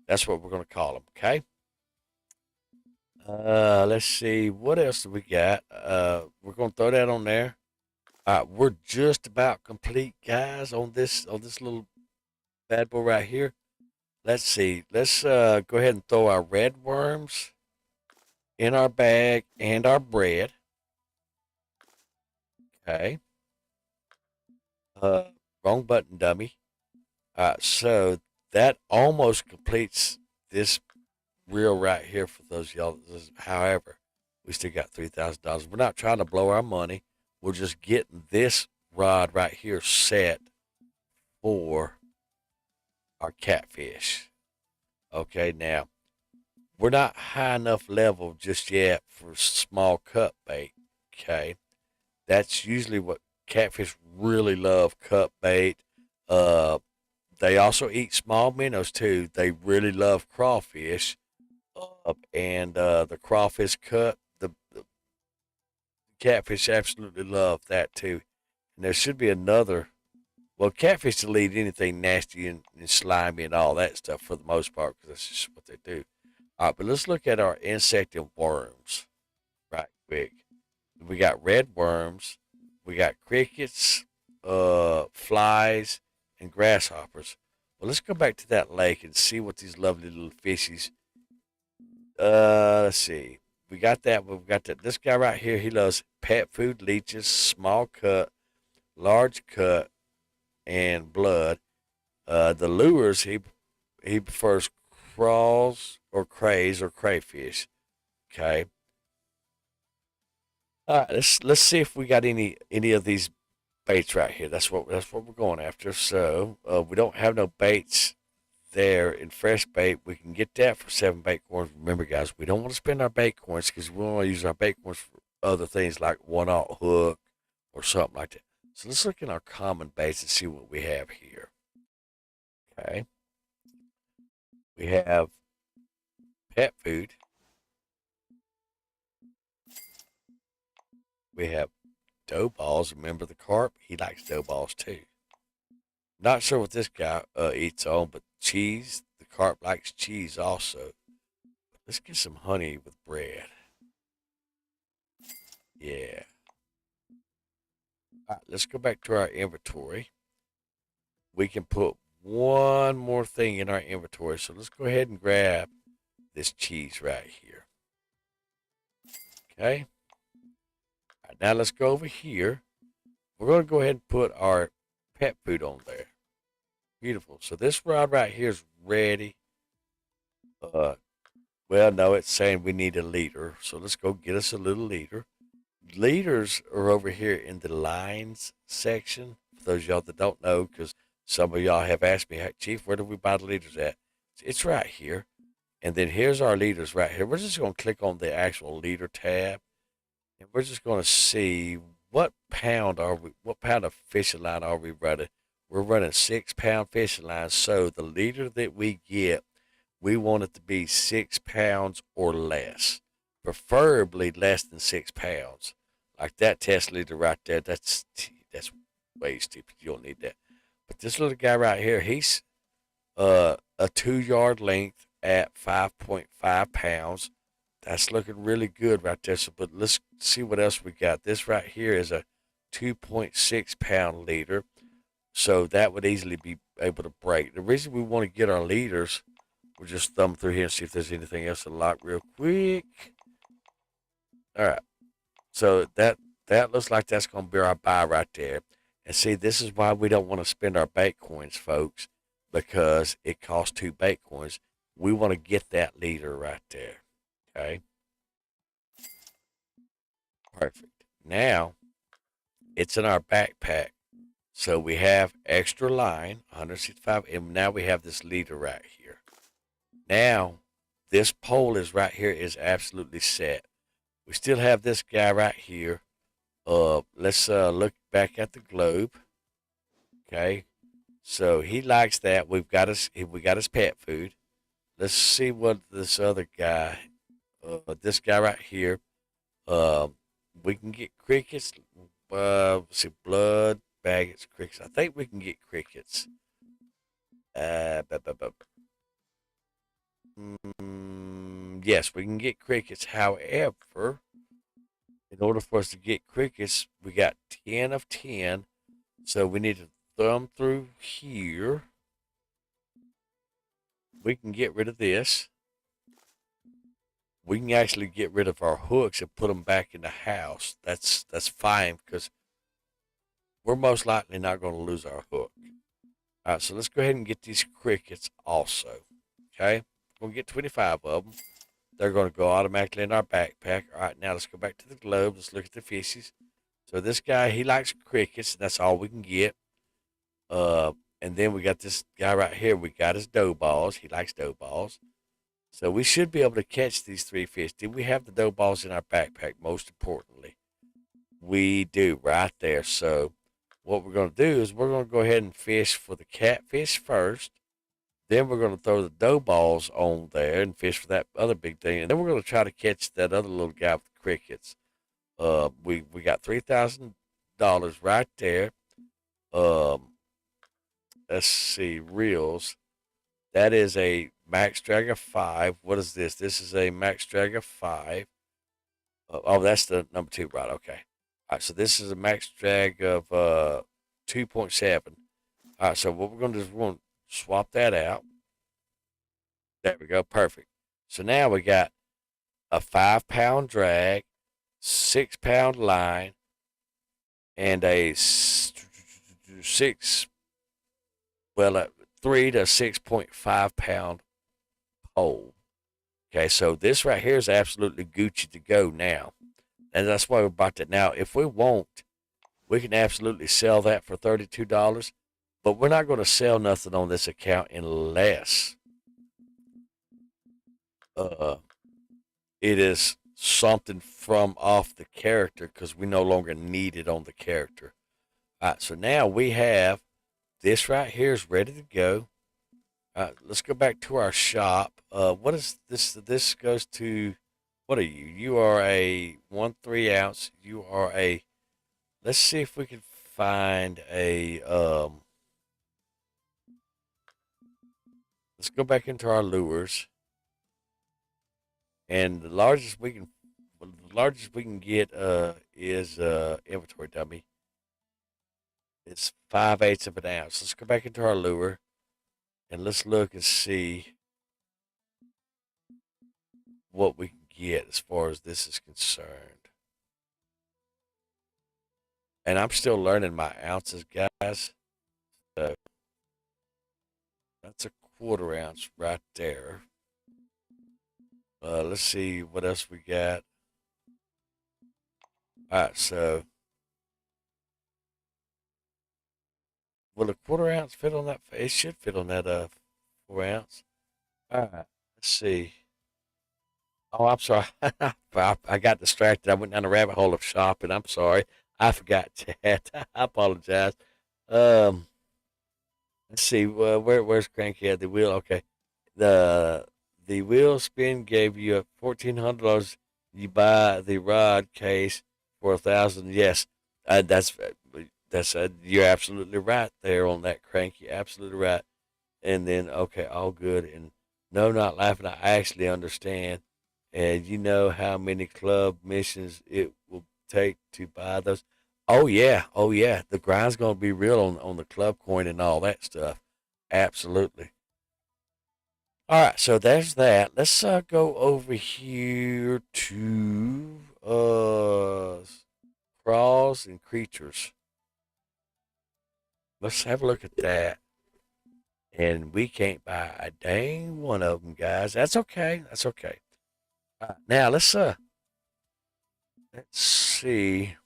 S1: That's what we're gonna call him. Okay. Let's see what else do we got. We're gonna throw that on there. All right, we're just about complete, guys, on this little bad boy right here. Let's see. Let's go ahead and throw our red worms in our bag and our bread. Okay. Uh, Wrong button, dummy. So that almost completes this reel right here for those of y'all. However, we still got $3,000. We're not trying to blow our money. We're just getting this rod right here set for our catfish. Okay, now we're not high enough level just yet for small cut bait. Okay, that's usually what catfish really love, cut bait. Uh, they also eat small minnows too. They really love crawfish, and the crawfish cut. The catfish absolutely love that too. And there should be another. Well, catfish will eat anything nasty and slimy and all that stuff for the most part because that's just what they do. All right, but let's look at our insect and worms right quick. We got red worms, we got crickets, flies, and grasshoppers. Well, let's go back to that lake and see what these lovely little fishies. Let's see. We got that. We've got that. This guy right here. He loves pet food, leeches, small cut, large cut, and blood. The lures he prefers crawls or crays or crayfish. Okay. All right. Let's see if we got any of these baits right here. That's what we're going after. So we don't have no baits there in fresh bait. We can get that for 7 bait coins. Remember, guys, we don't want to spend our bait coins because we want to use our bait coins for other things like one-aught hook or something like that. So let's look in our common baits and see what we have here. Okay. We have pet food. We have dough balls. Remember the carp? He likes dough balls too. Not sure what this guy eats on, but cheese. The carp likes cheese also. Let's get some honey with bread. Yeah. All right, let's go back to our inventory. We can put one more thing in our inventory. So let's go ahead and grab this cheese right here. Okay. All right, now let's go over here. We're going to go ahead and put our pet food on there. Beautiful. So this rod right here is ready. Well, no, it's saying we need a leader. So let's go get us a little leader. Leaders are over here in the lines section. For those of y'all that don't know, because some of y'all have asked me, "Hey, Chief, where do we buy the leaders at?" It's right here. And then here's our leaders right here. We're just going to click on the actual leader tab. And we're just going to see what pound of fishing line are we running. We're running 6 pound fishing lines. So the leader that we get, we want it to be 6 pounds or less, preferably less than 6 pounds. Like that test leader right there, that's way stupid. You don't need that. But this little guy right here, he's a 2 yard length at 5.5 pounds. That's looking really good right there. So, but let's see what else we got. This right here is a 2.6 pound leader. So that would easily be able to break. The reason we want to get our leaders, we'll just thumb through here and see if there's anything else to lock real quick. All right. So that looks like that's going to be our buy right there. And see, this is why we don't want to spend our bait coins, folks, because it costs 2 bait coins. We want to get that leader right there. Okay. Perfect. Now it's in our backpack. So we have extra line, 165, and now we have this leader right here. Now this pole is right here is absolutely set. We still have this guy right here. Let's look back at the globe. Okay, so he likes that. We got his pet food. Let's see what this other guy, this guy right here. Um, we can get crickets. Let's see, blood, maggots, crickets. I think we can get crickets. Uh, bu- bu- bu- yes, we can get crickets. However, in order for us to get crickets, we got 10 of 10. So we need to thumb through here. We can get rid of this. We can actually get rid of our hooks and put them back in the house. That's fine because we're most likely not going to lose our hook. All right, so let's go ahead and get these crickets also. Okay, we'll get 25 of them. They're going to go automatically in our backpack. All right, now let's go back to the globe. Let's look at the fishes. So this guy, he likes crickets, and that's all we can get. Uh, and then we got this guy right here. We got his dough balls. He likes dough balls. So we should be able to catch these three fish. Did we have the dough balls in our backpack? Most importantly, we do right there. So what we're going to do is we're going to go ahead and fish for the catfish first. Then we're going to throw the dough balls on there and fish for that other big thing. And then we're going to try to catch that other little guy with the crickets. We got $3,000 right there. Um, let's see, reels. That is a Max Drag of 5. What is this? This is a Max Drag of 5. Oh, that's the number 2, right? Okay. All right, so this is a Max Drag of 2.7. All right, so what we're going to do is we're going to swap that out. There we go. Perfect. So now we got a 5 pound drag, 6 pound line, and a 3 to 6.5 pound pole. Okay, so this right here is absolutely Gucci to go now. And that's why we bought that. Now, if we want, we can absolutely sell that for $32, but we're not going to sell nothing on this account unless uh, it is something from off the character because we no longer need it on the character. All right, so now we have this right here is ready to go. Let's go back to our shop. What is this? This goes to, what are you? You are a 1 3 ounce. You are a, let's see if we can find a, let's go back into our lures. And the largest we can get, is, inventory dummy. It's 5/8 of an ounce. Let's go back into our lure and let's look and see what we can get as far as this is concerned. And I'm still learning my ounces, guys. So that's a 1/4 ounce right there. Let's see what else we got. All right, so will a 1/4 ounce fit on that? It should fit on that 4 ounce. All right, let's see. Oh, I'm sorry. I got distracted. I went down the rabbit hole of shopping. I'm sorry. I forgot that. I apologize. Um, let's see. Where's Cranky at the wheel? Okay. The the wheel spin gave you a $1,400. You buy the rod case for 1,000. Yes, that's you're absolutely right there on that, Cranky. Absolutely right. And then okay, all good. And no, not laughing. I actually understand. And you know how many club missions it will take to buy those. Oh yeah, oh yeah. The grind's gonna be real on the club coin and all that stuff. Absolutely. All right, so there's that. Let's go over here to crawls and creatures. Let's have a look at that. And we can't buy a dang one of them, guys. That's okay. That's okay. Now let's Let's see.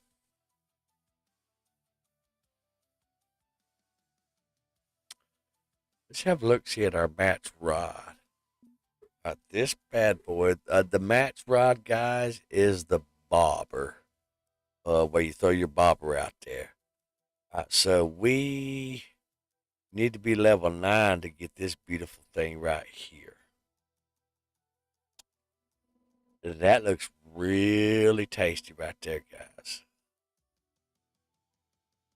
S1: Let's have a look see at our match rod. This bad boy, the match rod, guys, is the bobber. Where you throw your bobber out there. So we need to be level 9 to get this beautiful thing right here. That looks really tasty right there, guys.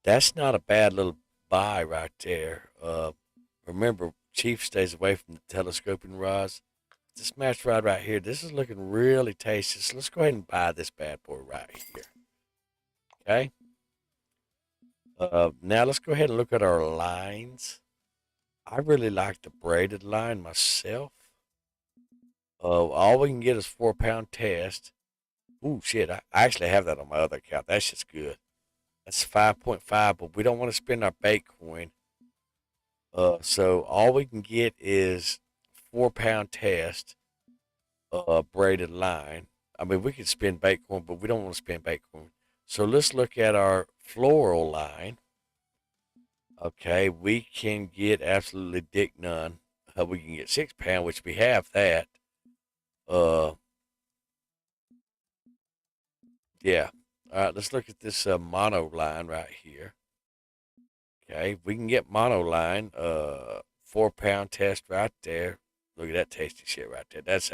S1: That's not a bad little buy right there. Remember, Chief stays away from the telescoping rods. This match rod right here, this is looking really tasty. So let's go ahead and buy this bad boy right here. Okay. Now let's go ahead and look at our lines. I really like the braided line myself. All we can get is 4 pound test. Ooh, shit. I actually have that on my other account. That's just good. That's 5.5, but we don't want to spend our bait coin. So all we can get is 4 pound test, braided line. I mean, we could spend bait coin, but we don't want to spend bait coin. So let's look at our floral line. Okay, we can get absolutely dick none. We can get 6 pound, which we have that. Uh, yeah. All right, let's look at this mono line right here. Okay, we can get mono line. 4 pound test right there. Look at that tasty shit right there. That's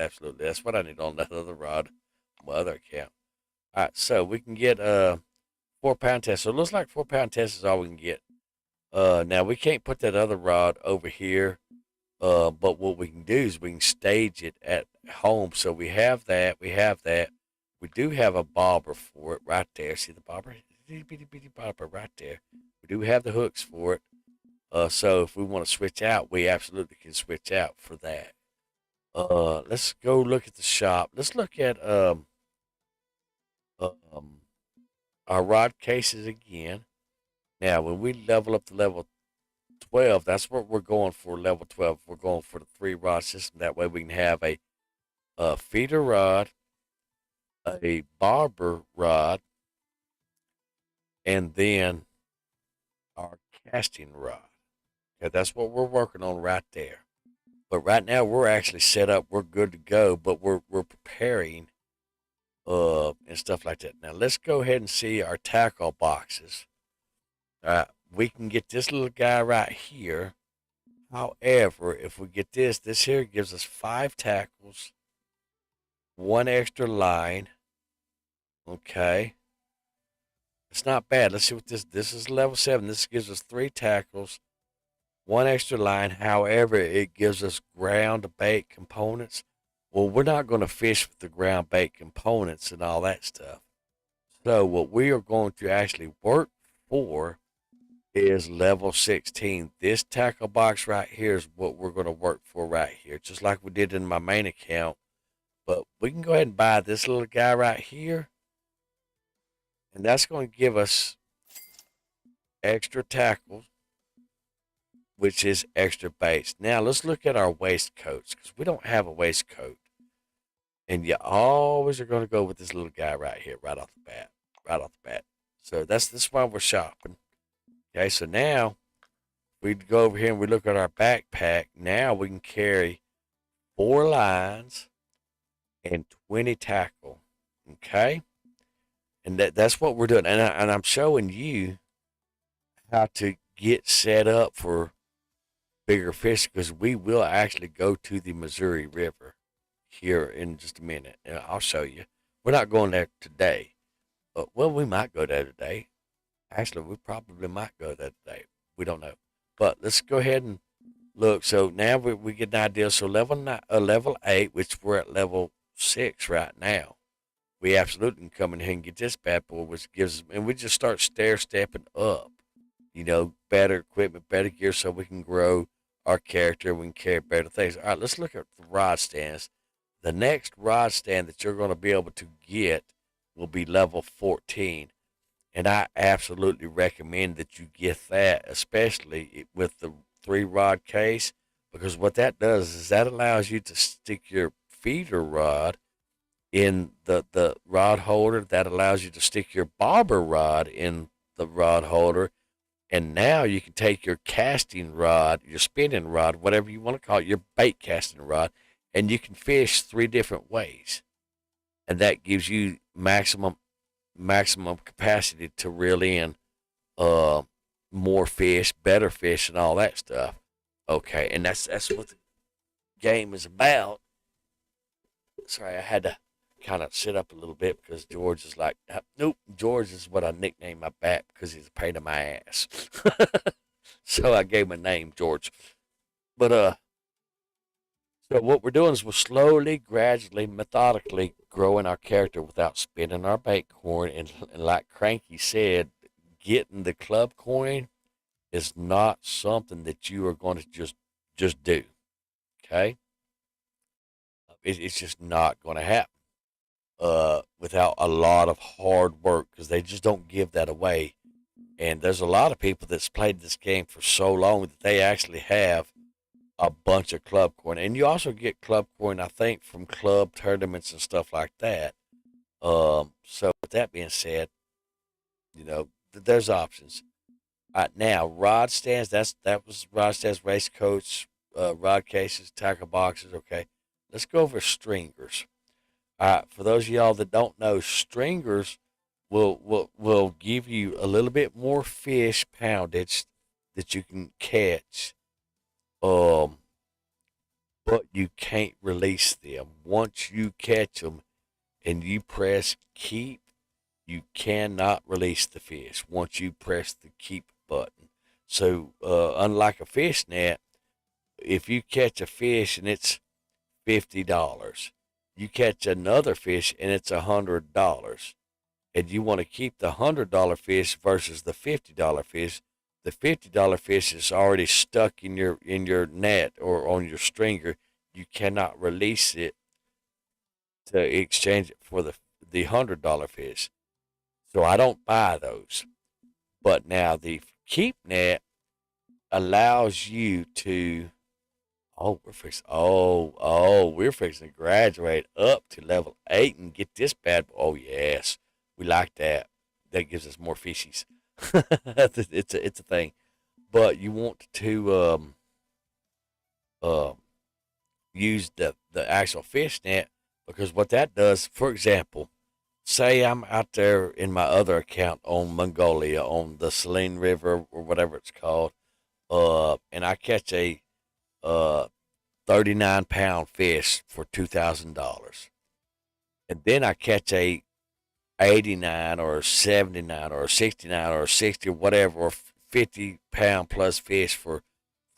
S1: what I need on that other rod, on my other account. All right, so we can get 4 pound test. So it looks like 4 pound test is all we can get. Now we can't put that other rod over here. But what we can do is we can stage it at home. So we have that. We have that. We do have a bobber for it right there. See the bobber? Itty bitty bitty bobber right there. We do have the hooks for it. So if we want to switch out, we absolutely can switch out for that. Let's go look at the shop. Let's look at um our rod cases again. Now, when we level up to level 12, that's what we're going for. Level 12, we're going for the 3 rod system. That way we can have a feeder rod, a bobber rod, and then our casting rod. Okay, that's what we're working on right there. But right now we're actually set up. We're good to go. But we're preparing and stuff like that. Now let's go ahead and see our tackle boxes. We can get this little guy right here. However, if we get this here gives us 5 tackles, 1 extra line. Okay. It's not bad. Let's see what this is level 7. This gives us 3 tackles, 1 extra line. However, it gives us ground bait components. Well, we're not going to fish with the ground bait components and all that stuff. So what we are going to actually work for is level 16. This tackle box right here is what we're going to work for right here, just like we did in my main account. But we can go ahead and buy this little guy right here, and that's going to give us extra tackles, which is extra baits. Now let's look at our waistcoats, because we don't have a waistcoat. And you always are going to go with this little guy right here, right off the bat. Right off the bat. So that's why we're shopping. Okay, so now we go over here and we look at our backpack. Now we can carry 4 lines and 20 tackle. Okay? And that's what we're doing. And I'm showing you how to get set up for bigger fish, because we will actually go to the Missouri River here in just a minute. And I'll show you. We're not going there today. Well, we might go there today. Actually, we probably might go there today. We don't know. But let's go ahead and look. So now we get an idea. So level 8, which we're at level 6 right now. We absolutely can come in here and get this bad boy, which gives us, and we just start stair stepping up. Better equipment, better gear, so we can grow our character. We can carry better things. All right, let's look at the rod stands. The next rod stand that you're going to be able to get will be level 14. And I absolutely recommend that you get that, especially with the 3 rod case, because what that does is that allows you to stick your feeder rod in the rod holder. That allows you to stick your bobber rod in the rod holder. And now you can take your casting rod, your spinning rod, whatever you want to call it, your bait casting rod, and you can fish 3 different ways. And that gives you maximum capacity to reel in uh more fish, better fish, and all that stuff. Okay, and that's what the game is about. Sorry, I had to kind of sit up a little bit because George is like, nope, George is what I nicknamed my bat because he's a pain in my ass. So I gave him a name, George. But so what we're doing is we're slowly, gradually, methodically growing our character without spending our bait coin. And like Cranky said, getting the club coin is not something that you are going to just do. Okay, it's just not going to happen without a lot of hard work because they just don't give that away. And there's a lot of people that's played this game for so long that they actually have a bunch of club coin. And you also get club coin, I think, from club tournaments and stuff like that. So with that being said, there's options. Now, rod stands, that was rod stands, race coats, rod cases, tackle boxes. Okay, let's go over stringers. For those of y'all that don't know, stringers will give you a little bit more fish poundage that you can catch. Um, but you can't release them. Once you catch them and you press keep, you cannot release the fish once you press the keep button. So, unlike a fish net, if you catch a fish and it's $50, you catch another fish and it's $100, and you want to keep the $100 fish versus the $50 fish, the $50 fish is already stuck in your net or on your stringer. You cannot release it to exchange it for the $100 fish. So I don't buy those. But now the keep net allows you to. Oh, we're fixing to graduate up to level 8 and get this bad. Oh yes, we like that. That gives us more fishies. It's a thing. But you want to um use the actual fish net because what that does, for example, say I'm out there in my other account on Mongolia on the Saline River or whatever it's called, and I catch a 39-pound fish for $2,000, and then I catch a 89 or 79 or 69 or 60 or whatever or 50-pound plus fish for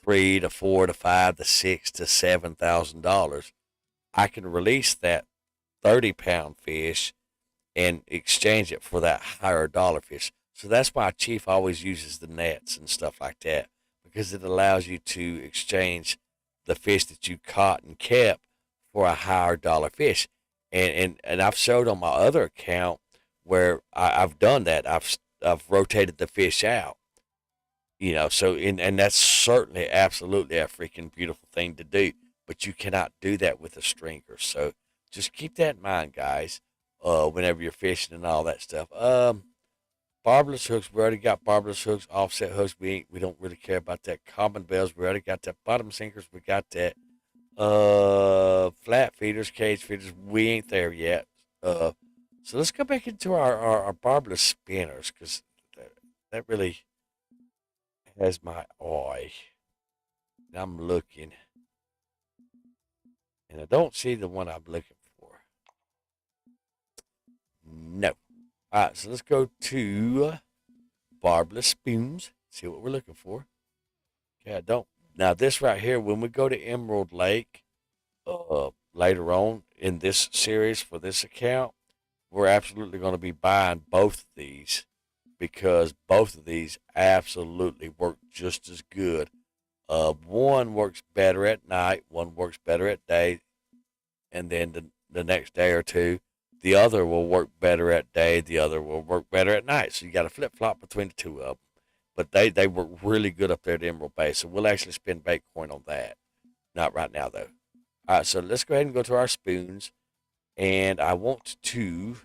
S1: 3 to 4 to 5 to 6 to 7 thousand dollars. I can release that 30-pound fish and exchange it for that higher dollar fish. So that's why Chief always uses the nets and stuff like that because it allows you to exchange the fish that you caught and kept for a higher dollar fish. And I've showed on my other account where I've done that. I've rotated the fish out. And that's certainly absolutely a freaking beautiful thing to do. But you cannot do that with a stringer. So just keep that in mind, guys. Whenever you're fishing and all that stuff. Barbless hooks, we already got barbless hooks, offset hooks. We don't really care about that. Common bells, we already got that. Bottom sinkers, we got that. Flat feeders, cage feeders, we ain't there yet. So let's go back into our barbless spinners because that really has my eye. And I'm looking, and I don't see the one I'm looking for. No. All right, so let's go to barbless spoons. See what we're looking for. Okay, I don't. Now this right here, when we go to Emerald Lake, later on in this series for this account, we're absolutely going to be buying both of these because both of these absolutely work just as good. One works better at night, one works better at day, and then the next day or two, the other will work better at day, the other will work better at night. So you got to flip flop between the two of them. But they work really good up there at Emerald Bay. So we'll actually spend Baitcoin on that. Not right now, though. All right, so let's go ahead and go to our spoons. and I want to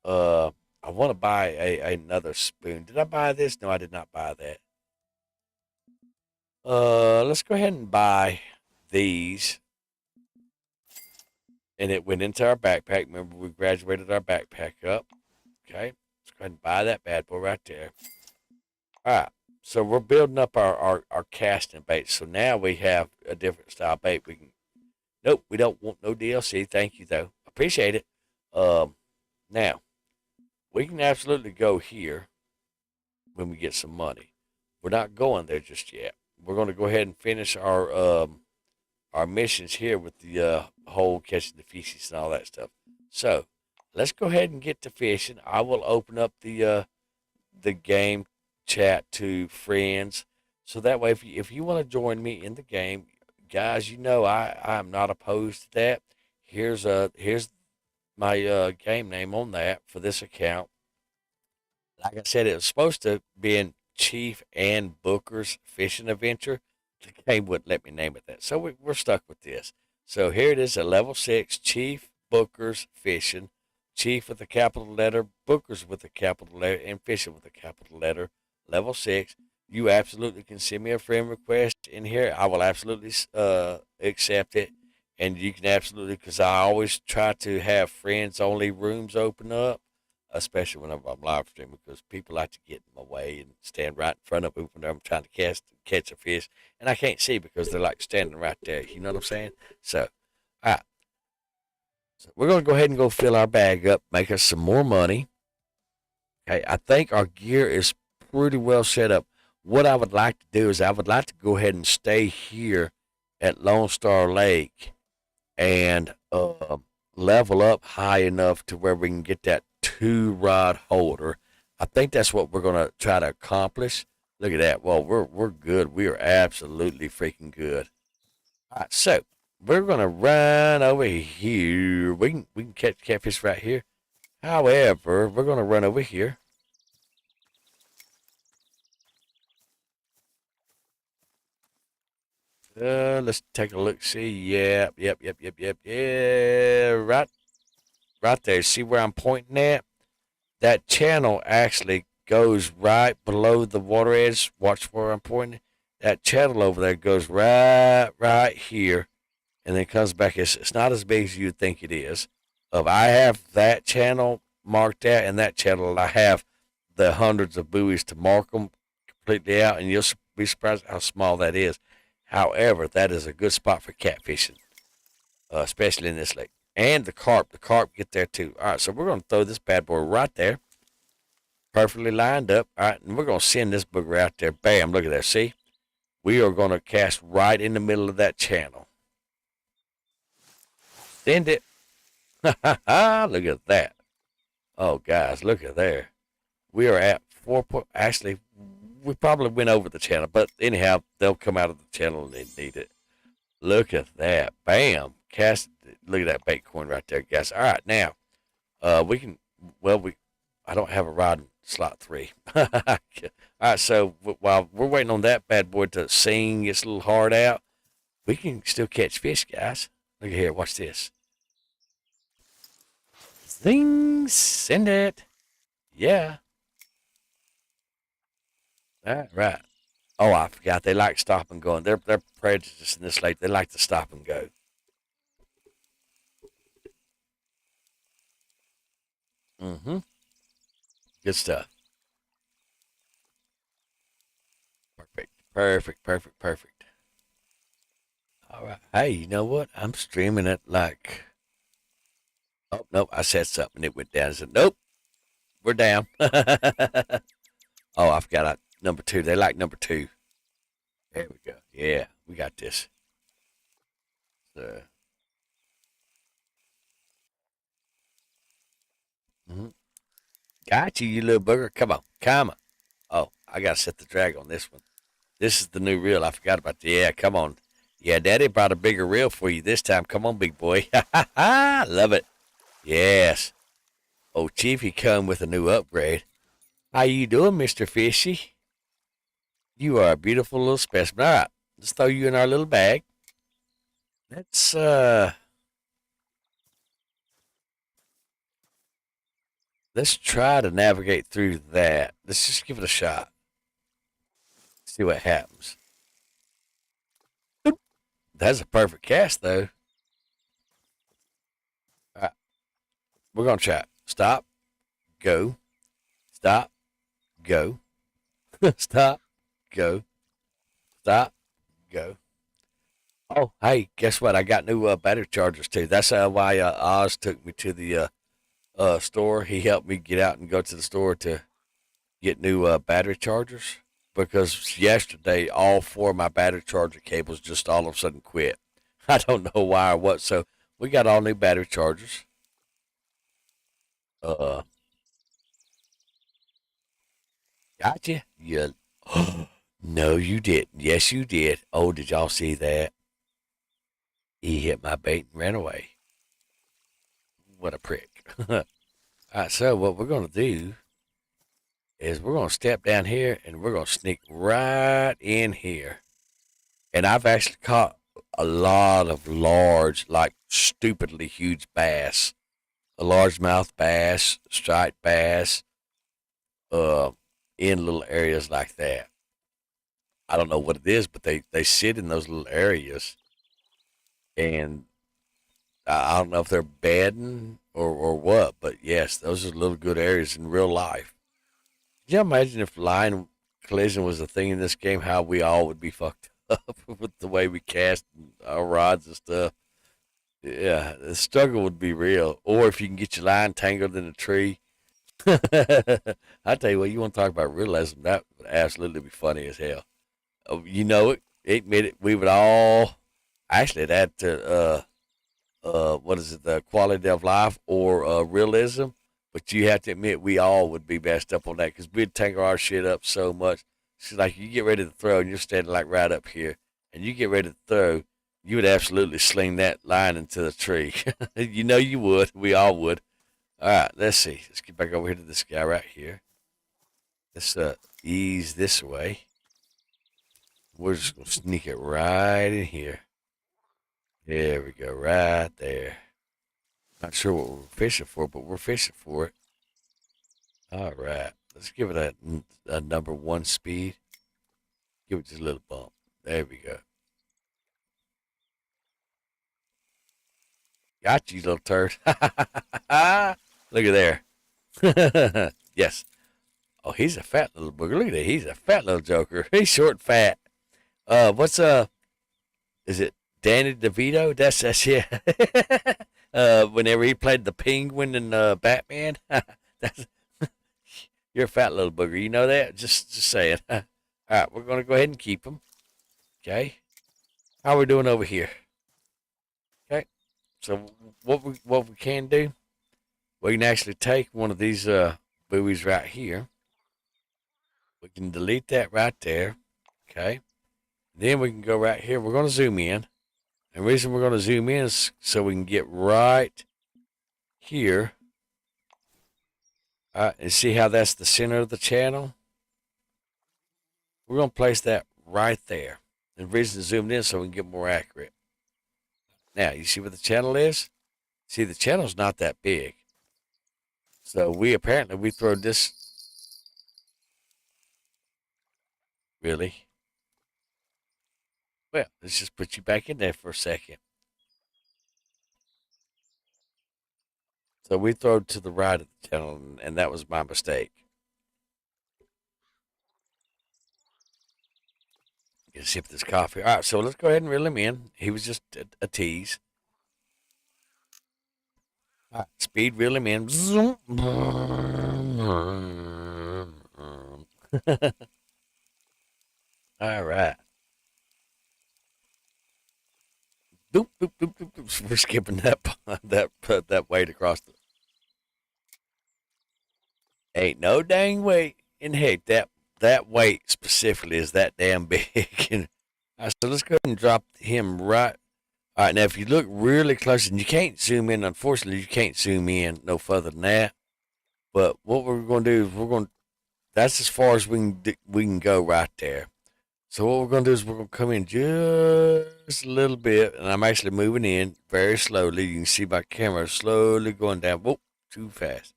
S1: uh I want to buy another spoon. Did I buy this? No, I did not buy that. Let's go ahead and buy these. And it went into our backpack. Remember, we graduated our backpack up. Okay, let's go ahead and buy that bad boy right there. All right, so we're building up our casting bait. So now we have a different style bait. We can. Nope, we don't want no DLC. Thank you though. Appreciate it. Now we can absolutely go here when we get some money. We're not going there just yet. We're going to go ahead and finish our missions here with the whole catching the fishies and all that stuff. So let's go ahead and get to fishing. I will open up the game chat to friends, so that way if you want to join me in the game, guys, you know I'm not opposed to that. Here's my game name on that for this account. Like I said, it was supposed to be in Chief and Booker's fishing adventure. The game wouldn't let me name it that, so we're stuck with this. So here it is at level 6, Chief Booker's fishing. Chief with a capital letter, Booker's with a capital letter, and fishing with a capital letter. Level 6. You absolutely can send me a friend request in here. I will absolutely accept it. And you can absolutely, because I always try to have friends only rooms open up, especially whenever I'm live streaming, because people like to get in my way and stand right in front of me when I'm trying to catch a fish, and I can't see because they're like standing right there. You know what I'm saying? So, all right. So we're going to go ahead and go fill our bag up, make us some more money. Okay, I think our gear is pretty well set up. What I would like to do is I would like to go ahead and stay here at Lone Star Lake and level up high enough to where we can get that 2-rod holder. I think that's what we're going to try to accomplish. Look at that. Well, we're good. We are absolutely freaking good. All right, so we're going to run over here. We can catch catfish right here. However, we're going to run over here. Let's take a look. See, yeah, right there. See where I'm pointing at? That channel actually goes right below the water edge. Watch where I'm pointing. That channel over there goes right here, and then comes back. It's not as big as you'd think it is. I have that channel marked out, and that channel I have the hundreds of buoys to mark them completely out, and you'll be surprised how small that is. However, that is a good spot for catfishing, especially in this lake. And the carp get there too. All right, so we're going to throw this bad boy right there, perfectly lined up. All right, and we're going to send this booger out there. Bam, look at that. See? We are going to cast right in the middle of that channel. Send it. Ha ha ha, look at that. Oh, guys, look at there. We are at 4 point. Actually, we probably went over the channel, but anyhow, they'll come out of the channel and they need it. Look at that. Bam. Cast. Look at that bait coin right there, guys. All right, now, we can, well, I don't have a rod in slot 3. All right, so while we're waiting on that bad boy to sing its little heart out, we can still catch fish, guys. Look at here. Watch this. Zing. Send it. Yeah. All right. Oh, I forgot. They like stop and go. And they're prejudiced in this lake. They like to stop and go. Mm-hmm. Good stuff. Perfect. Perfect. Perfect. Perfect. All right. Hey, you know what? I'm streaming it like. Oh, nope. I said something. It went down. I said, nope. We're down. Oh, I forgot. Number 2. They like number 2. There we go. Yeah, we got this. So, mm-hmm. Got you, you little booger. Come on. Come on. Oh, I got to set the drag on this one. This is the new reel. I forgot about that. Yeah, come on. Yeah, Daddy brought a bigger reel for you this time. Come on, big boy. Ha ha ha. Love it. Yes. Oh, Chiefy come with a new upgrade. How you doing, Mr. Fishy? You are a beautiful little specimen. All right, let's throw you in our little bag. Let's Let's try to navigate through that. Let's just give it a shot. See what happens. That's a perfect cast, though. All right, we're gonna try. Stop. Go. Stop. Go. Stop. Go. Stop. Go. Oh, hey, guess what? I got new battery chargers too. That's why Oz took me to the store. He helped me get out and go to the store to get new battery chargers because yesterday all four of my battery charger cables just all of a sudden quit. I don't know why or what. So we got all new battery chargers. Uh, Gotcha. You. No, you didn't. Yes, you did. Oh, did y'all see that? He hit my bait and ran away. What a prick. All right, so what we're going to do is we're going to step down here and we're going to sneak right in here. And I've actually caught a lot of large, like stupidly huge bass, a largemouth bass, striped bass, uh, in little areas like that. I don't know what it is, but they sit in those little areas, and I don't know if they're bedding or what, but yes, those are little good areas in real life. Can you imagine if line collision was a thing in this game? How we all would be fucked up with the way we cast our rods and stuff. Yeah, the struggle would be real. Or if you can get your line tangled in a tree. I tell you what, you want to talk about realism? That would absolutely be funny as hell. You know it. Admit it. We would all actually add to what is it, the quality of life or realism. But you have to admit, we all would be messed up on that because we'd tangle our shit up so much. It's like you get ready to throw and you're standing like right up here, and you get ready to throw, you would absolutely sling that line into the tree. You know you would. We all would. All right, let's see. Let's get back over here to this guy right here. Let's ease this way. We're just gonna sneak it right in here. There we go, right there. Not sure what we're fishing for, but we're fishing for it. All right, let's give it a number one speed. Give it just a little bump. There we go. Got you, little turd. Look at there. Yes. Oh, he's a fat little booger. Look at that. He's a fat little joker. He's short and fat. What's is it Danny DeVito? That's yeah. Whenever he played the Penguin in Batman, that's you're a fat little booger. You know that? Just say it. All right, we're gonna go ahead and keep him. Okay. How are we doing over here? Okay. So what we can do? We can actually take one of these buoys right here. We can delete that right there. Okay. Then we can go right here. We're gonna zoom in. And the reason we're going to zoom in is so we can get right here. And see how that's the center of the channel? We're going to place that right there. And the reason to zoom in so we can get more accurate. Now, you see what the channel is? See, the channel's not that big. So we throw this. Really? Well, let's just put you back in there for a second. So we throw to the right of the channel, and that was my mistake. You sip this coffee. All right, so let's go ahead and reel him in. He was just a tease. All right, speed reel him in. All right. Doop, doop, doop, doop, doop. We're skipping that weight across the. Ain't no dang weight in heck that weight specifically is that damn big. And so let's go ahead and drop him right. All right, now if you look really close, and you can't zoom in, unfortunately, you can't zoom in no further than that. But what we're going to do is that's as far as we can go right there. So what we're going to do is we're going to come in just a little bit, and I'm actually moving in very slowly. You can see my camera slowly going down. Whoop, too fast.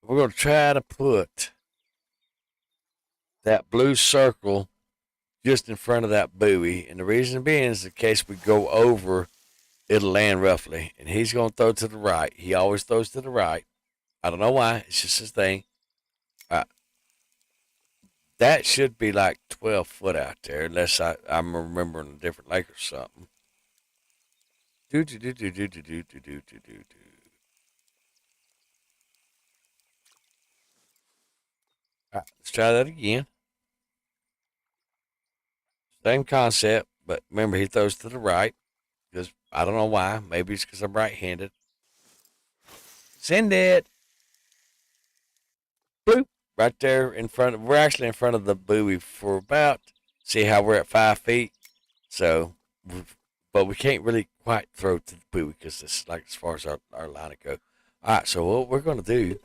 S1: We're going to try to put that blue circle just in front of that buoy. And the reason being is in case we go over, it'll land roughly. And he's going to throw to the right. He always throws to the right. I don't know why. It's just his thing. Uh, that should be like 12 foot out there, unless I'm remembering a different lake or something. Do, do, do, do, do, do, do, do, do, do, do. All right, let's try that again. Same concept, but remember he throws to the right because I don't know why. Maybe it's because I'm right-handed. Send it. Bloop. Right there in front of, we're actually in front of the buoy for about, see how we're at 5 feet. So, but we can't really quite throw to the buoy because it's like as far as our line would go. All right, so what we're going to do,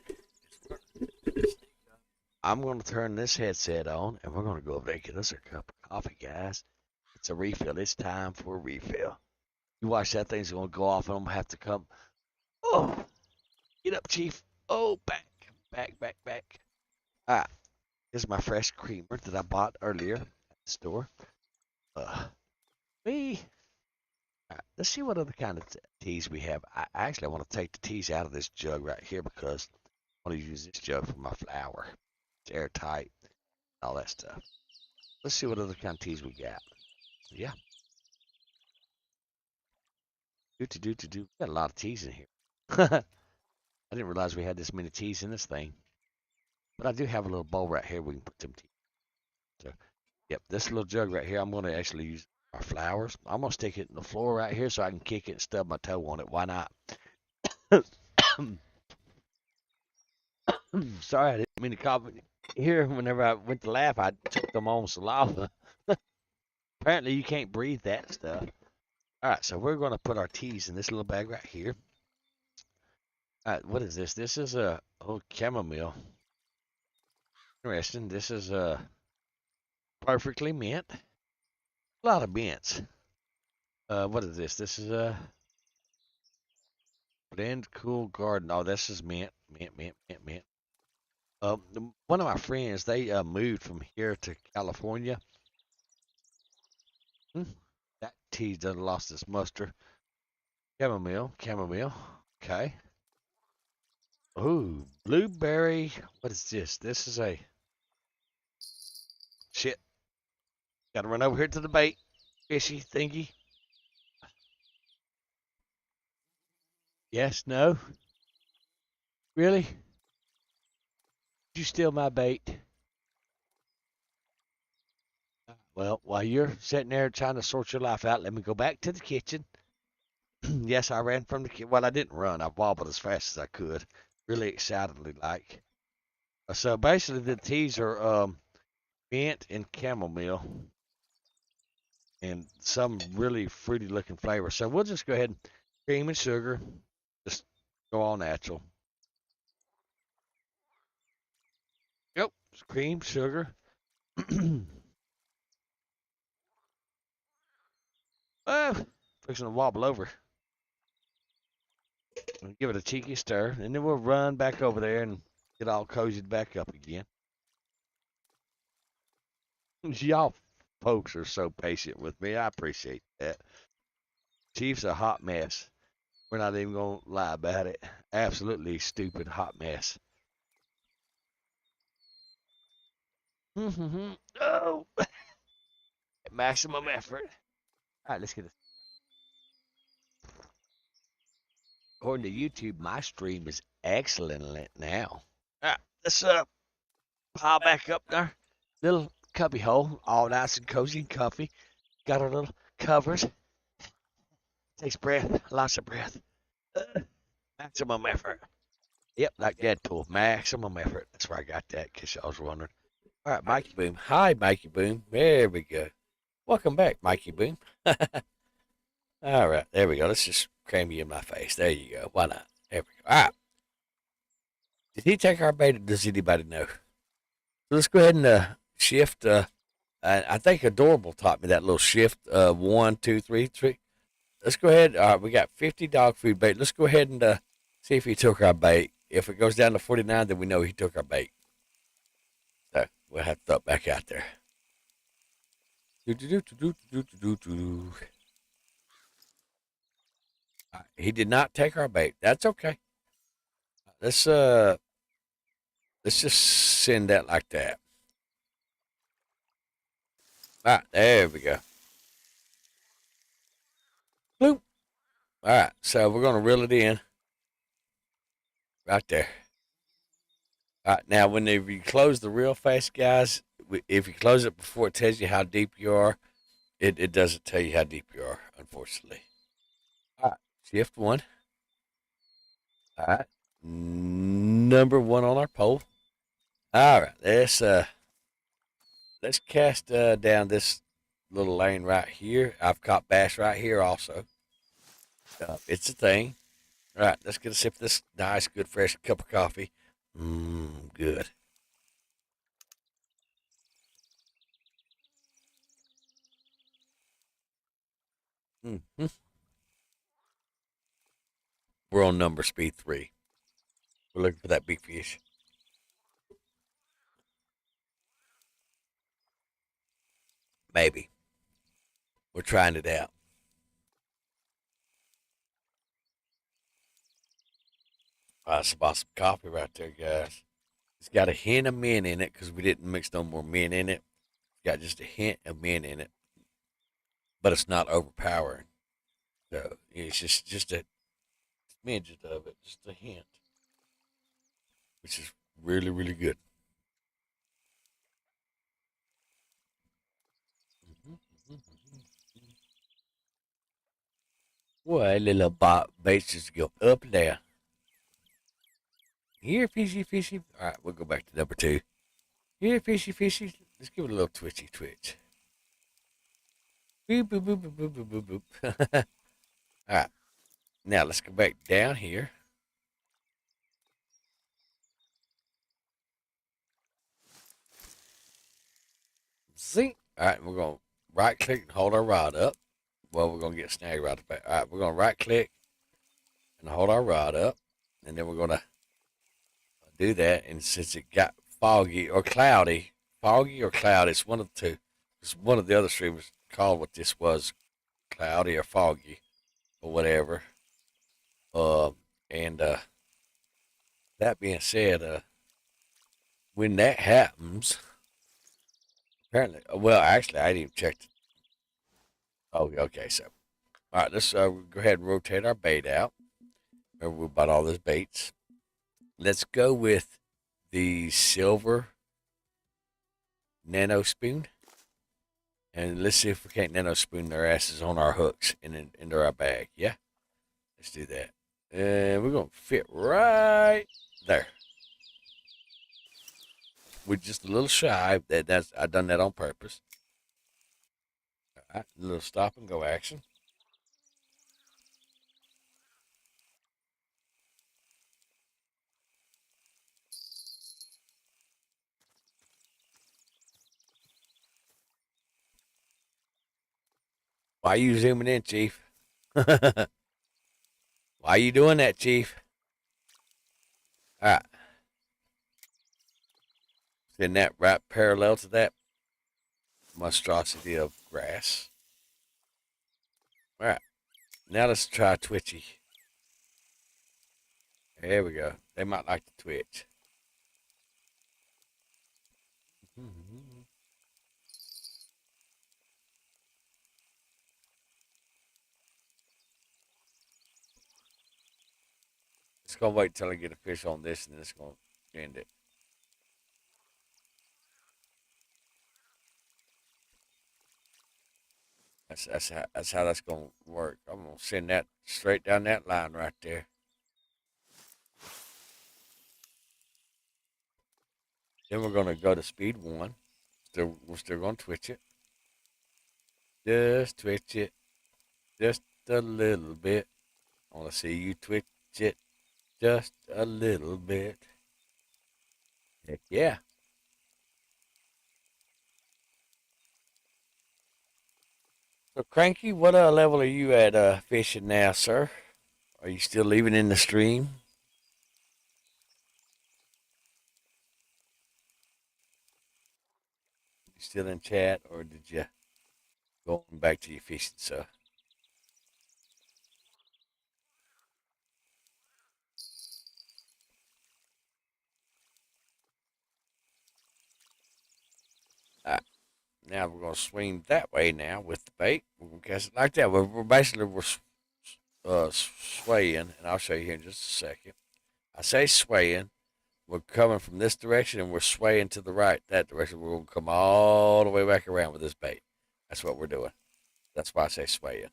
S2: I'm going to turn this headset on, and we're going to go over there and get us a cup of coffee, guys. It's a refill. It's time for a refill. You watch that thing's going to go off, and I'm going to have to come. Oh, get up, Chief. Oh, back. Ah, this is my fresh creamer that I bought earlier at the store. Me. Let's see what other kind of teas we have. I actually want to take the teas out of this jug right here because I want to use this jug for my flour. It's airtight, all that stuff. Let's see what other kind of teas we got. Yeah. We got a lot of teas in here. I didn't realize we had this many teas in this thing. But I do have a little bowl right here we can put some tea. So, yep, this little jug right here, I'm going to actually use our flowers. I'm going to stick it in the floor right here so I can kick it and stub my toe on it. Why not? Sorry, I didn't mean to cough. Here, whenever I went to laugh, I took them on saliva. Apparently, you can't breathe that stuff. All right, so we're going to put our teas in this little bag right here. All right, what is this? This is a chamomile. Interesting. This is perfectly mint. A lot of mints. What is this? This is a blend cool garden. Oh, this is mint. One of my friends, they moved from here to California. That tea done lost its muster. Chamomile. Okay. Ooh, blueberry. What is this? This is a shit. Gotta run over here to the bait. Fishy thingy. Yes, no. Really? Did you steal my bait? Well, while you're sitting there trying to sort your life out, let me go back to the kitchen. Yes, I ran from the kitchen. Well, I didn't run. I wobbled as fast as I could. Really excitedly like. So basically the teas are mint and chamomile and some really fruity looking flavor. So we'll just go ahead and cream and sugar. Just go all natural. Yep, cream, sugar. Fixing to wobble over. Give it a cheeky stir, and then we'll run back over there and get all cozied back up again. Y'all folks are so patient with me. I appreciate that. Chief's a hot mess. We're not even going to lie about it. Absolutely stupid hot mess. Oh, maximum effort. All right, let's get it. According to YouTube, my stream is excellent now. All right, let's pile back up there. Little cubby hole, all nice and cozy and comfy. Got our little covers. Takes breath, lots of breath. Maximum effort. Yep, like Deadpool. Maximum effort. That's where I got that, because y'all was wondering. All right, Mikey Boom.
S1: Hi, Mikey Boom. There we go. Welcome back, Mikey Boom. All right, there we go. Let's just cram you in my face. There you go. Why not? There we go. All right. Did he take our bait, or does anybody know? So let's go ahead and shift. I think Adorable taught me that little shift. 1, 2, 3, 3. Let's go ahead. All right, we got 50 dog food bait. Let's go ahead and see if he took our bait. If it goes down to 49, then we know he took our bait. So we'll have to throw it back out there. He did not take our bait. That's okay. Let's uh let's just send that like that. All right, there we go. Bloop. All right, so we're gonna reel it in right there. All right, now whenever you close the reel fast, guys, if you close it before it tells you how deep you are, it doesn't tell you how deep you are, unfortunately. All right, shift one. All right, number one on our pole. All right, let's cast down this little lane right here. I've caught bass right here also. It's a thing. All right, let's get a sip of this nice, good, fresh cup of coffee. Good. Mm-hmm. We're on number speed 3. We're looking for that big fish. Maybe. We're trying it out. That's about some coffee right there, guys. It's got a hint of mint in it because we didn't mix no more mint in it. It's got just a hint of mint in it, but it's not overpowering. So it's just a smidget of it, just a hint, which is really, really good. Well, little baits just go up there. Here, fishy, fishy. All right, we'll go back to number 2. Here, fishy, fishy. Let's give it a little twitchy twitch. Boop, boop, boop, boop, boop, boop, boop, boop. All right, now let's go back down here. See? All right, we're going to right click and hold our rod up. Well, we're going to get snagged right back. All right, we're going to right click and hold our rod up. And then we're going to do that. And since it got foggy or cloudy, it's one of the two. It's one of the other streamers called what this was, cloudy or foggy or whatever. And that being said, when that happens, apparently, well, actually, I didn't even check. Oh, okay. So, all right, let's go ahead and rotate our bait out. Remember, we bought all those baits. Let's go with the silver nano spoon. And let's see if we can't nano spoon their asses on our hooks and into our bag. Yeah, let's do that. And we're going to fit right there. We're just a little shy. I done that on purpose. All right, a little stop and go action. Why you zooming in, Chief? Why you doing that, Chief? All right. Send that right parallel to that monstrosity of grass. All right. Now let's try Twitchy. There we go. They might like the twitch. It's gonna wait till I get a fish on this, and then it's gonna end it. That's how that's gonna work. I'm gonna send that straight down that line right there. Then we're gonna go to speed 1. We're still gonna twitch it. Just twitch it, just a little bit. I wanna see you twitch it just a little bit. Heck yeah. So Cranky, what level are you at fishing now, sir? Are you still leaving in the stream? still in chat, or did you go on back to your fishing? So, uh, now we're gonna swing that way now with the bait. We're gonna cast it like that. We're basically swaying, and I'll show you here in just a second. I say swaying. We're coming from this direction, and we're swaying to the right, that direction. We're gonna come all the way back around with this bait. That's what we're doing. That's why I say swaying.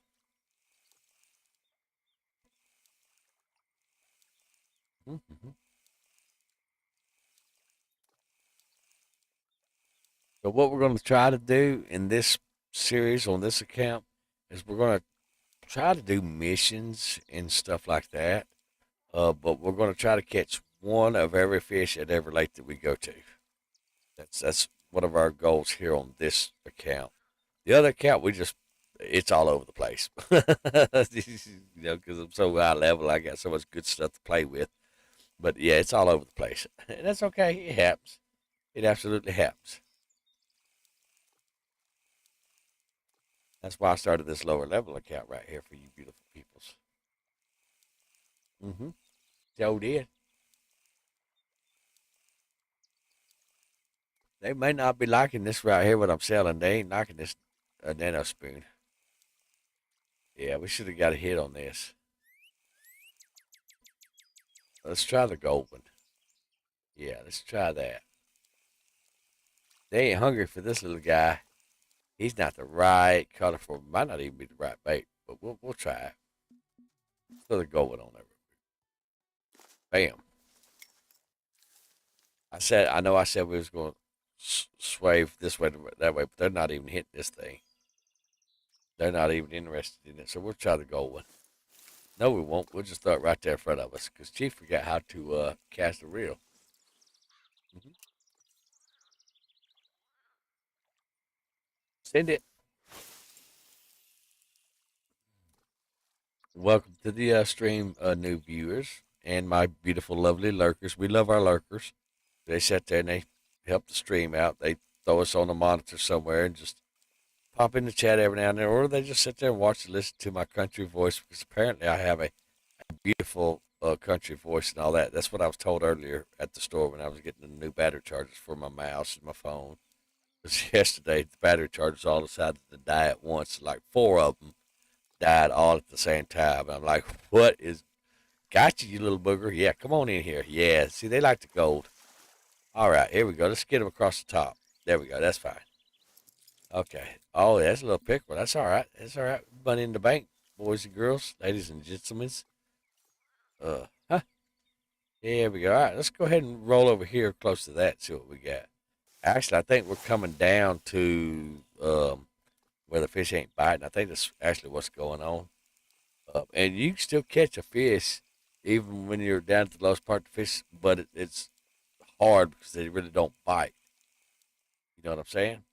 S1: Mm-hmm. So what we're going to try to do in this series on this account is we're going to try to do missions and stuff like that. But we're going to try to catch one of every fish at every lake that we go to. That's one of our goals here on this account. The other account, it's all over the place. Because I'm so high level, I got so much good stuff to play with. But yeah, it's all over the place, and that's okay. It happens. It absolutely happens. That's why I started this lower level account right here for you beautiful peoples. Mm-hmm. Joe did. They may not be liking this right here, what I'm selling. They ain't liking this nano spoon. Yeah, we should have got a hit on this. Let's try the gold one. Yeah, let's try that. They ain't hungry for this little guy. He's not the right color for him. Might not even be the right bait, but we'll try it. Let's throw the gold one on there. Bam. I said we was going to sway this way, that way, but they're not even hitting this thing. They're not even interested in it. So we'll try the gold one. No, we won't. We'll just throw it right there in front of us because Chief forgot how to cast a reel. Mm-hmm. Send it. Welcome to the stream, new viewers and my beautiful, lovely lurkers. We love our lurkers. They sit there and they help the stream out. They throw us on the monitor somewhere and just pop in the chat every now and then, or they just sit there and watch and listen to my country voice because apparently I have a beautiful country voice and all that. That's what I was told earlier at the store when I was getting the new battery chargers for my mouse and my phone. Because yesterday the battery chargers all decided to die at once. Like four of them died all at the same time. And I'm like, what is got you, you little booger? Yeah, come on in here. Yeah, see, they like the gold. All right, here we go. Let's get them across the top. There we go. That's fine. Okay. Oh, that's a little pickerel. That's all right. That's all right. Money in the bank, boys and girls, ladies and gentlemen. Huh? Here we go. All right, let's go ahead and roll over here close to that. See what we got. Actually, I think we're coming down to where the fish ain't biting. I think that's actually what's going on. And you can still catch a fish even when you're down at the lowest part of the fish, but it's hard because they really don't bite. You know what I'm saying?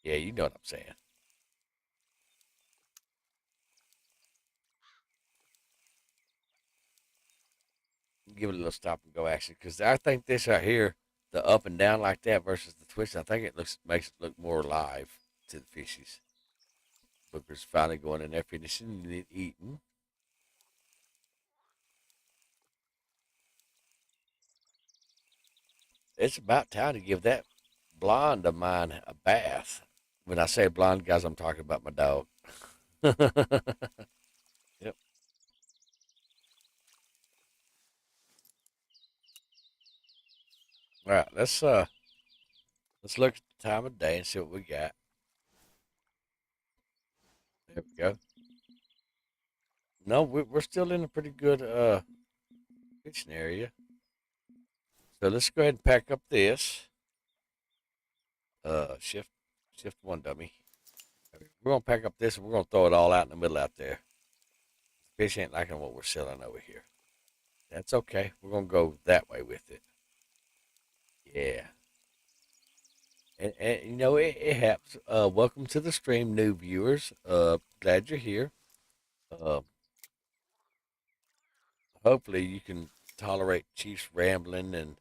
S1: Yeah, you know what I'm saying. Give it a little stop and go action because I think this right here, the up and down like that versus the twist, I think it makes it look more alive to the fishies. Booker's finally going in there, finishing and eating. It's about time to give that blonde of mine a bath. When I say blonde, guys, I'm talking about my dog. Yep. All right, let's look at the time of day and see what we got. There we go. No, we're still in a pretty good fishing area. So let's go ahead and pack up this. Shift one dummy. We're gonna pack up this and we're gonna throw it all out in the middle out there. Fish ain't liking what we're selling over here. That's okay. We're gonna go that way with it. Yeah. And you know it happens. Welcome to the stream, new viewers. Glad you're here. Uh, hopefully you can tolerate Chief's rambling and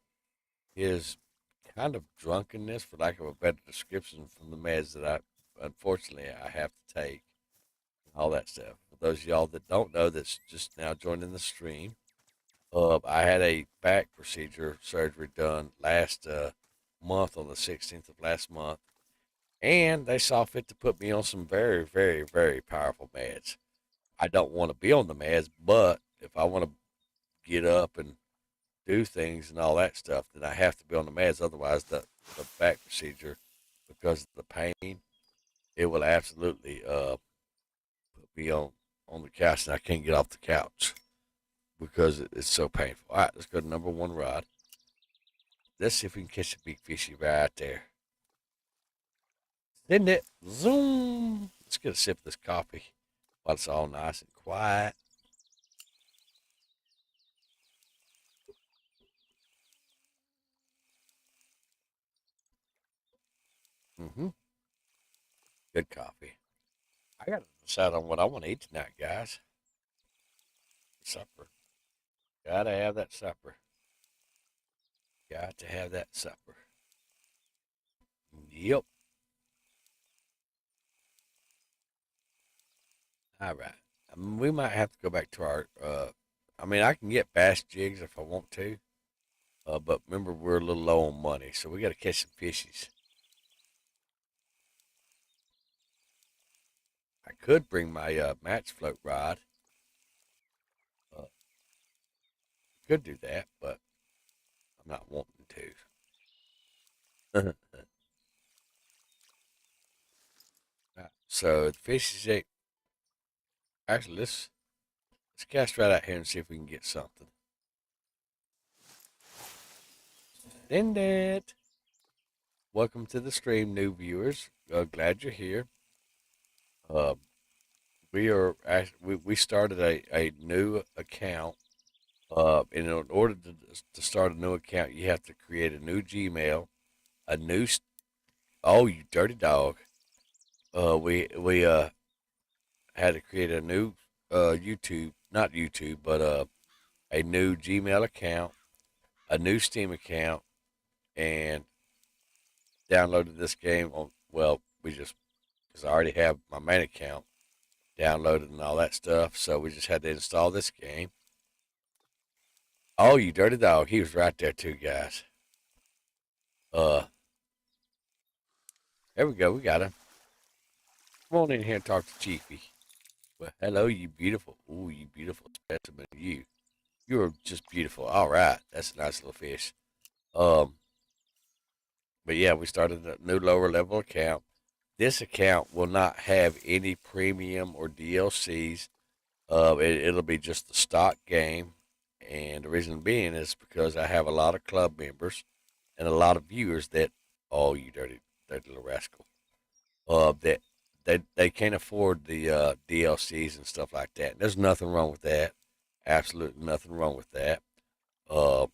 S1: his kind of drunkenness, for lack of a better description, from the meds that unfortunately, I have to take, all that stuff. For those of y'all that don't know, that's just now joining the stream, I had a back procedure surgery done last month on the 16th of last month, and they saw fit to put me on some very, very, very powerful meds. I don't want to be on the meds, but if I want to get up and do things and all that stuff, then I have to be on the meds. Otherwise, the back procedure, because of the pain, it will absolutely put me on the couch, and I can't get off the couch because it's so painful. All right, let's go to number one rod. Let's see if we can catch a big fishy right there. Send it. Zoom. Let's get a sip of this coffee while it's all nice and quiet. Mm-hmm. Good coffee. I got to decide on what I want to eat tonight, guys. Supper. Gotta have that supper. Got to have that supper. Yep. All right. We might have to go back to our. I mean, I can get bass jigs if I want to, but remember we're a little low on money, so we got to catch some fishies. I could bring my match float rod. Uh, could do that, but I'm not wanting to. Right, so the fishies ate. Actually, let's cast right out here and see if we can get something. Send it. Welcome to the stream, new viewers. Glad you're here. Uh, we started a new account. And in order to start a new account, you have to create a new Gmail, a new. Oh, you dirty dog! We had to create a new YouTube, not YouTube, but a new Gmail account, a new Steam account, and downloaded this game on. Well, we just because I already have my main account downloaded and all that stuff, so we just had to install this game. Oh, you dirty dog! He was right there too, guys. Uh, there we go. We got him. Come on in here and talk to Chiefy. Well, hello, you beautiful. Ooh, you beautiful specimen. You are just beautiful. All right, that's a nice little fish. Um, but yeah, we started a new lower level account. This account will not have any premium or DLCs. It'll be just the stock game, and the reason being is because I have a lot of club members and a lot of viewers that, oh, you dirty little rascal, that they can't afford the DLCs and stuff like that. And there's nothing wrong with that. Absolutely nothing wrong with that. Uh,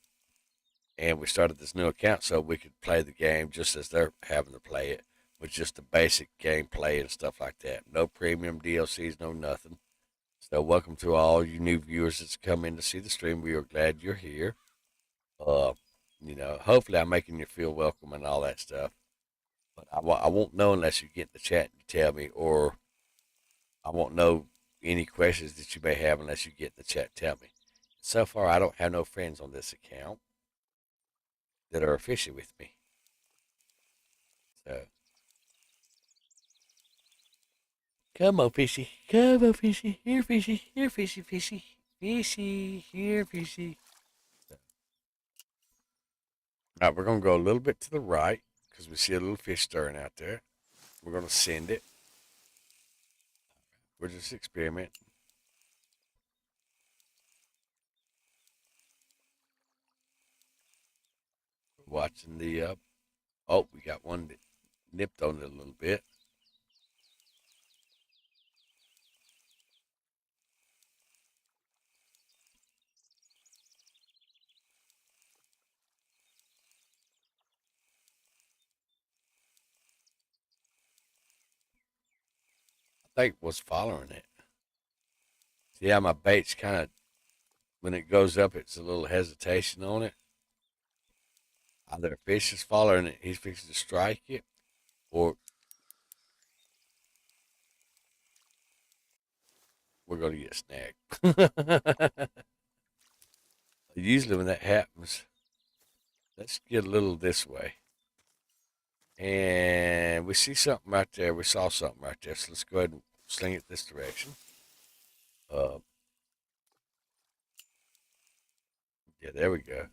S1: and we started this new account so we could play the game just as they're having to play it, with just the basic gameplay and stuff like that. No premium DLCs, no nothing. So welcome to all you new viewers that's come in to see the stream. We are glad you're here. Uh, hopefully I'm making you feel welcome and all that stuff. But I won't know unless you get in the chat and tell me, or I won't know any questions that you may have unless you get in the chat and tell me. So far, I don't have no friends on this account that are fishing with me. So come on, fishy. Come on, fishy. Here, fishy. Here, fishy, fishy. Fishy. Here, fishy. So, all right, we're going to go a little bit to the right because we see a little fish stirring out there. We're going to send it. We're just experimenting. We're watching the, oh, we got one that nipped on it a little bit. I think was following it. See how my bait's kind of, when it goes up, it's a little hesitation on it. Either a fish is following it, he's fixing to strike it, or we're going to get snagged. Usually when that happens, let's get a little this way. And we see something right there. We saw something right there. So let's go ahead and sling it this direction. Uh, yeah, there we go.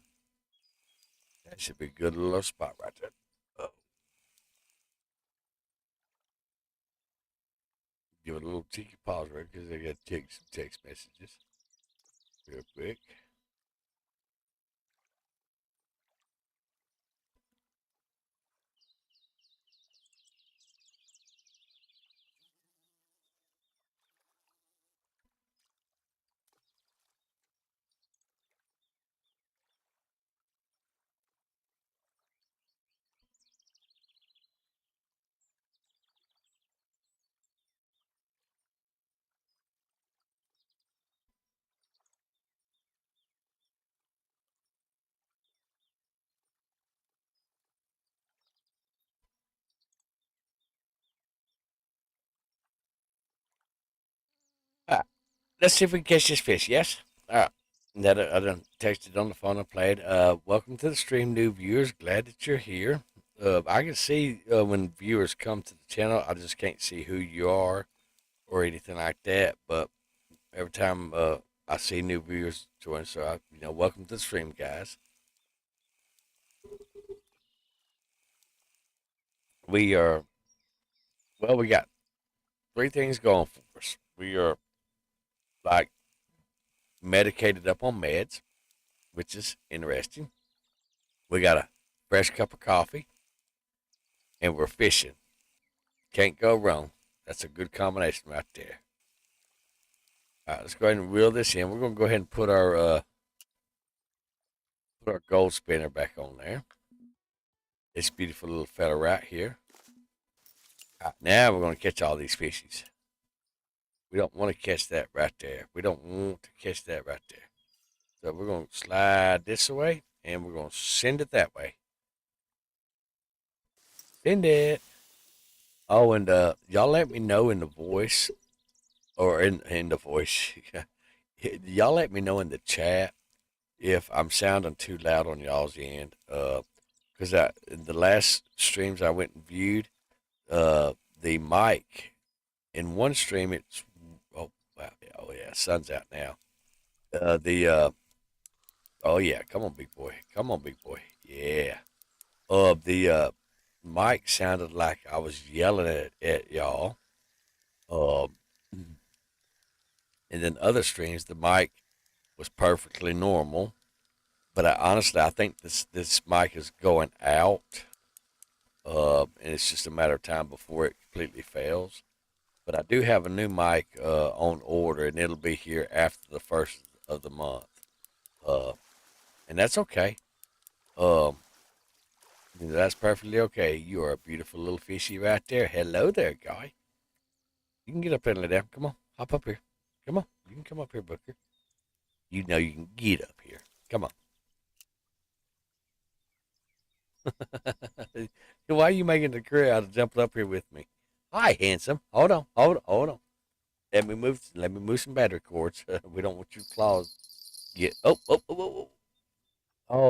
S1: That should be a good little spot right there. Give it a little cheeky pause right because I got to take some text messages real quick. All right, let's see if we can catch this fish. Yes? All right. Now that I done texted on the phone and played. Welcome to the stream, new viewers. Glad that you're here. I can see when viewers come to the channel. I just can't see who you are or anything like that. But every time I see new viewers join, so welcome to the stream, guys. We are well. We got three things going for us. We are like medicated up on meds, which is interesting. We got a fresh cup of coffee, and we're fishing. Can't go wrong. That's a good combination right there. All right, let's go ahead and reel this in. We're gonna go ahead and put our gold spinner back on there. This beautiful little fella right here. All right, now we're gonna catch all these fishies. We don't want to catch that right there. We don't want to catch that right there. So we're gonna slide this away, and we're gonna send it that way. Send it. Oh, and y'all let me know in the voice or in the voice. Y'all let me know in the chat if I'm sounding too loud on y'all's end. Because in the last streams I went and viewed, the mic in one stream it's oh yeah, sun's out now. The oh yeah, come on big boy, come on big boy, yeah. The mic sounded like I was yelling at y'all. Um, and then other streams the mic was perfectly normal. But I think this mic is going out, and it's just a matter of time before it completely fails. But I do have a new mic on order, and it'll be here after the first of the month, uh, and that's okay. Um, that's perfectly okay. You are a beautiful little fishy right there. Hello there, guy. You can get up there and lay down. Come on, hop up here. Come on, you can come up here, Booker. You know you can get up here. Come on. Why are you making the career out of jumping up here with me? Hi, handsome. Hold on. Let me move some battery cords. We don't want your claws get. Oh,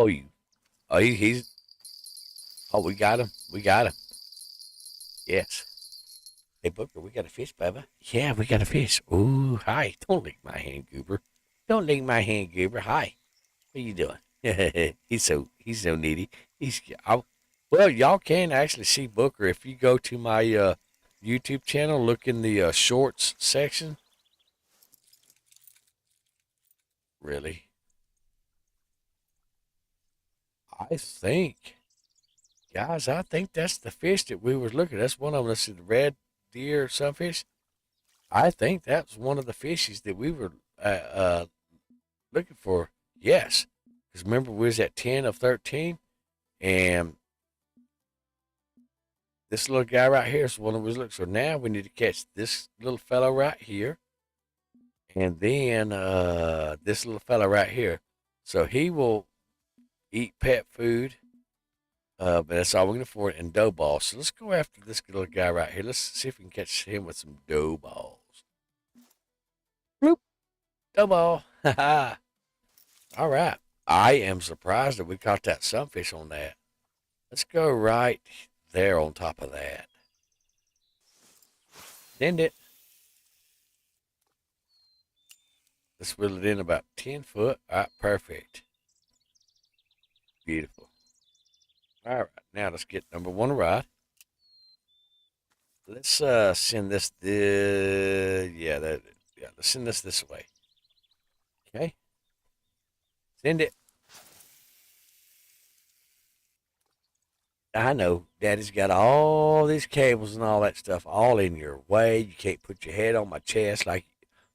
S1: you. Oh, he's. Oh, we got him. We got him. Yes. Hey, Booker, we got a fish, Bubba. Yeah, we got a fish. Ooh, hi. Don't lick my hand, Goober. Don't lick my hand, Goober. Hi. What you doing? he's so needy. Well, y'all can actually see Booker if you go to my YouTube channel. Look in the shorts section. Really, I think, guys, I think that's the fish that we was looking. That's one of them. Let's see, the red deer sunfish. I think that's one of the fishes that we were looking for. Yes, because remember we was at 10 of 13, and this little guy right here is one of his looks. So now we need to catch this little fellow right here, and then this little fellow right here. So he will eat pet food But that's all we're going to afford, and dough balls. So let's go after this little guy right here. Let's see if we can catch him with some dough balls. Bloop. Dough ball. Ha ha. All right. I am surprised that we caught that sunfish on that. Let's go right there on top of that. Send it. Let's reel it in about 10 foot. All right, perfect. Beautiful. All right, now let's get number one rod. Let's send this, yeah, let's send this way. Okay, send it. I know Daddy's got all these cables and all that stuff all in your way. You can't put your head on my chest like,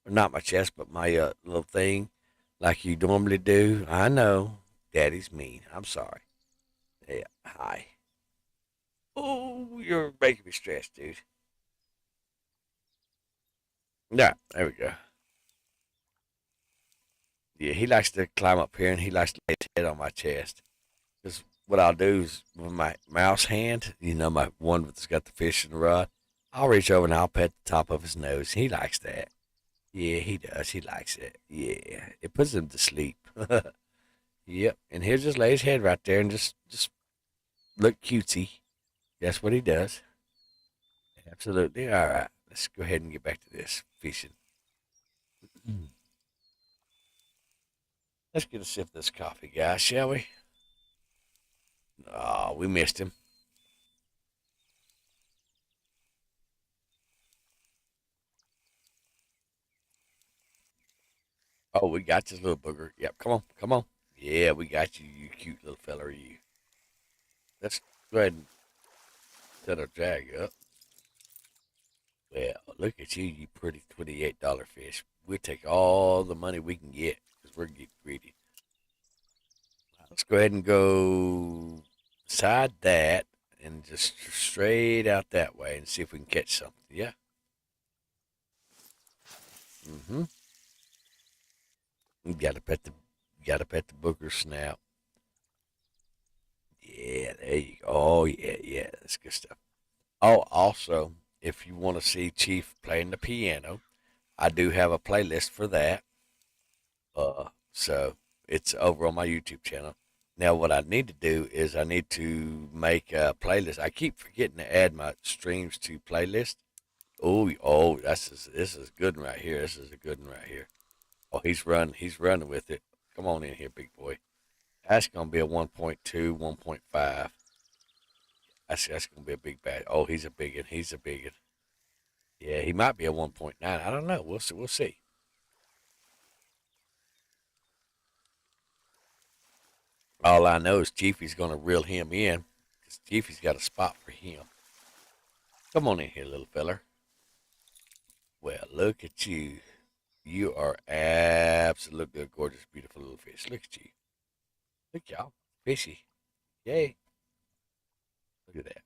S1: or not my chest, but my little thing like you normally do. I know Daddy's mean. I'm sorry. Yeah, hi. Oh, you're making me stressed, dude. Yeah, there we go. Yeah, he likes to climb up here and he likes to lay his head on my chest. Because what I'll do is with my mouse hand, my one that's got the fish in the rod, I'll reach over and I'll pet the top of his nose. He likes that. Yeah, he does. He likes it. Yeah, it puts him to sleep. Yep, and he'll just lay his head right there and just look cutesy. That's what he does. Absolutely. All right, let's go ahead and get back to this fishing. Let's get a sip of this coffee, guys, shall we? Oh, we missed him. Oh, we got this little booger. Yep, come on, come on. Yeah, we got you, you cute little fella, you. Let's go ahead and set our drag up. Well, look at you, you pretty $28 fish. We'll take all the money we can get because we're getting greedy. Let's go ahead and go beside that and just straight out that way and see if we can catch something. Yeah. Mm-hmm. You gotta pet the booger snout. Yeah, there you go. Oh yeah, yeah, that's good stuff. Oh, also, if you want to see Chief playing the piano, I do have a playlist for that. So it's over on my YouTube channel. Now, what I need to do is I need to make a playlist. I keep forgetting to add my streams to playlist. Oh, this is a good one right here. This is a good one right here. Oh, he's running with it. Come on in here, big boy. That's gonna be a 1.2, 1.5. That's gonna be a big bad. Oh, he's a big one. He's a big one. Yeah, he might be a 1.9. I don't know. We'll see. We'll see. All I know is Chiefy's gonna reel him in because Chiefy's got a spot for him. Come on in here, little feller. Well, look at you. You are absolutely a gorgeous, beautiful little fish. Look at you. Look, y'all. Fishy. Yay. Look at that.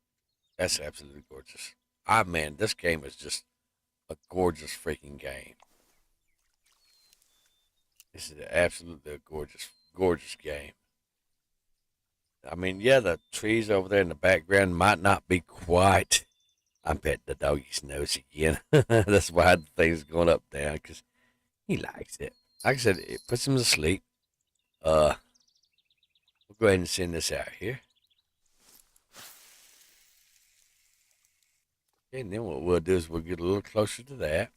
S1: That's absolutely gorgeous. Man, this game is just a gorgeous freaking game. This is absolutely a gorgeous, gorgeous game. I mean, yeah, the trees over there in the background might not be quite. I'm petting the doggy's nose again. That's why the thing's going up down because he likes it. Like I said, it puts him to sleep. We'll go ahead and send this out here. And then what we'll do is we'll get a little closer to that.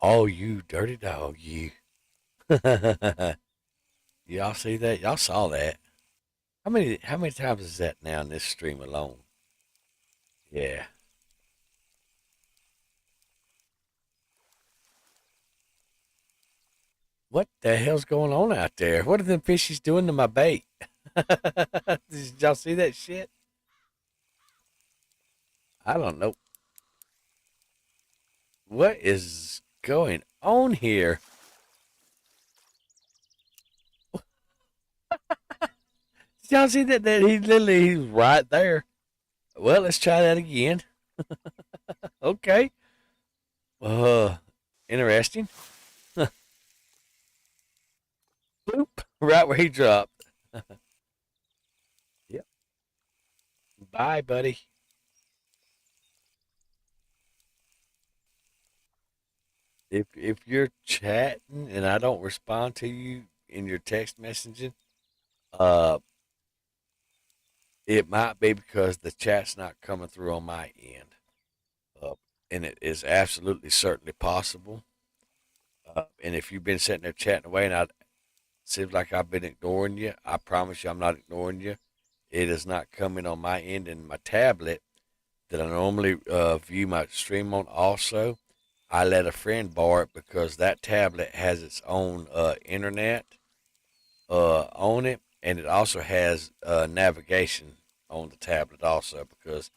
S1: Oh, you dirty dog, you. Y'all see that? Y'all saw that. How many times is that now in this stream alone? Yeah. What the hell's going on out there? What are them fishies doing to my bait? Did y'all see that shit? I don't know. What is going on here? Did y'all see that he's right there. Well, let's try that again. Okay. Uh interesting. Boop, right where he dropped. Yep. Bye, buddy. If you're chatting and I don't respond to you in your text messaging, uh, it might be because the chat's not coming through on my end. Uh, and it is absolutely certainly possible. And if you've been sitting there chatting away and it seems like I've been ignoring you, I promise you I'm not ignoring you. It is not coming on my end in my tablet that I normally view my stream on. Also, I let a friend borrow it because that tablet has its own internet on it, and it also has navigation on the tablet also because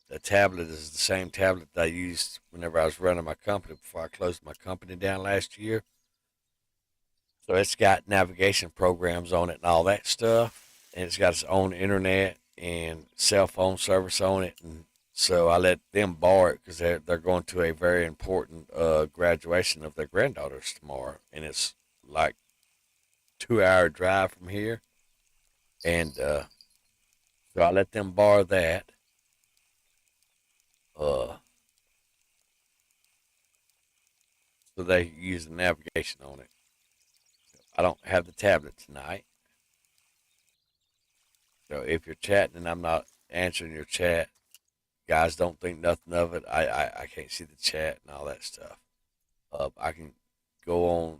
S1: the tablet is the same tablet that I used whenever I was running my company before I closed my company down last year. So it's got navigation programs on it and all that stuff, and it's got its own internet and cell phone service on it. And so I let them borrow it because they're going to a very important graduation of their granddaughters tomorrow, and it's like 2 hour drive from here. And so I let them borrow that. Uh, so they use the navigation on it. I don't have the tablet tonight. So if you're chatting and I'm not answering your chat, guys, don't think nothing of it. I can't see the chat and all that stuff. I can go on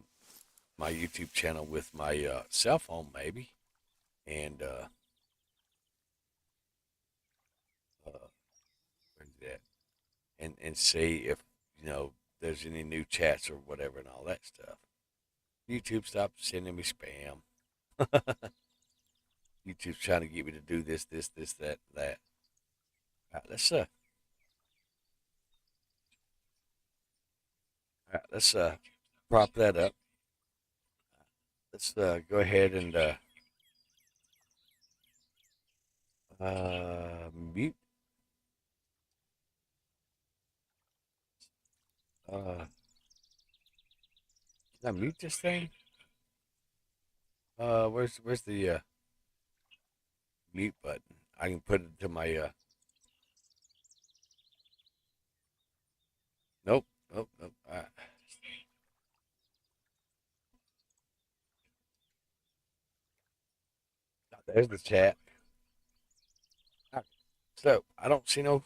S1: my YouTube channel with my cell phone maybe and uh, that and see if there's any new chats or whatever and all that stuff. YouTube stopped sending me spam. YouTube's trying to get me to do this, that, that. All right, let's prop that up. Let's go ahead and mute. Can I mute this thing? Where's the mute button? I can put it to my nope, nope, nope. There's the chat. So I don't see no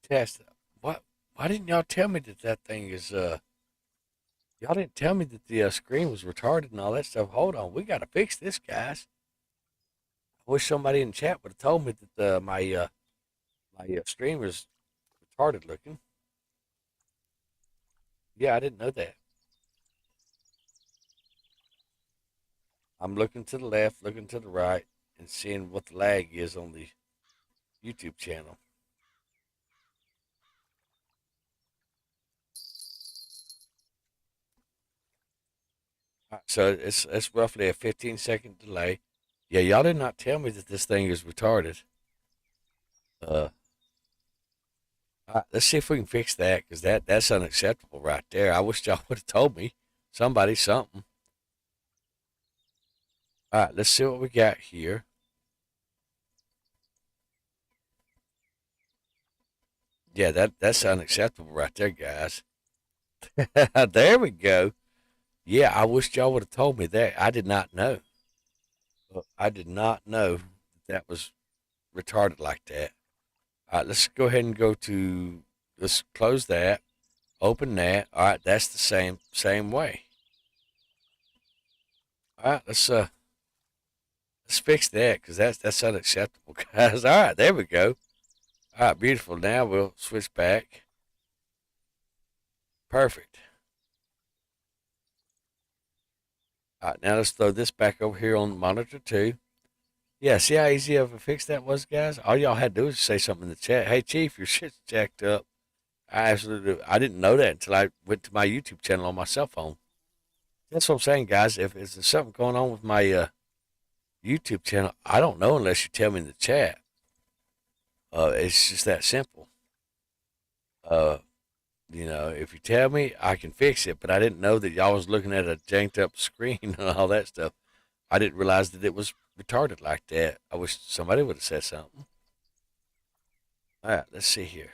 S1: test. What? Why didn't y'all tell me that that thing is Y'all didn't tell me that the screen was retarded and all that stuff. Hold on, we got to fix this, guys. I wish somebody in chat would have told me that my stream was retarded looking. Yeah, I didn't know that. I'm looking to the left, looking to the right, and seeing what the lag is on the YouTube channel. So it's roughly a 15-second delay. Yeah, y'all did not tell me that this thing is retarded. Uh, let's see if we can fix that because that's unacceptable right there. I wish y'all would have told me somebody something. All right, let's see what we got here. Yeah, that's unacceptable right there, guys. There we go. Yeah, I wish y'all would have told me that. I did not know. I did not know that was retarded like that. All right, let's go ahead and let's close that, open that. All right, that's the same way. All right, let's fix that because that's unacceptable, guys. All right, there we go. All right, beautiful. Now we'll switch back. Perfect. All right, now let's throw this back over here on monitor two. Yeah, see how easy of a fix that was, guys? All y'all had to do was say something in the chat. Hey, Chief, your shit's jacked up. I didn't know that until I went to my YouTube channel on my cell phone. That's what I'm saying, guys. If there's something going on with my YouTube channel, I don't know unless you tell me in the chat. It's just that simple. Uh, if you tell me, I can fix it. But I didn't know that y'all was looking at a janked up screen and all that stuff. I didn't realize that it was retarded like that. I wish somebody would have said something. All right, let's see here.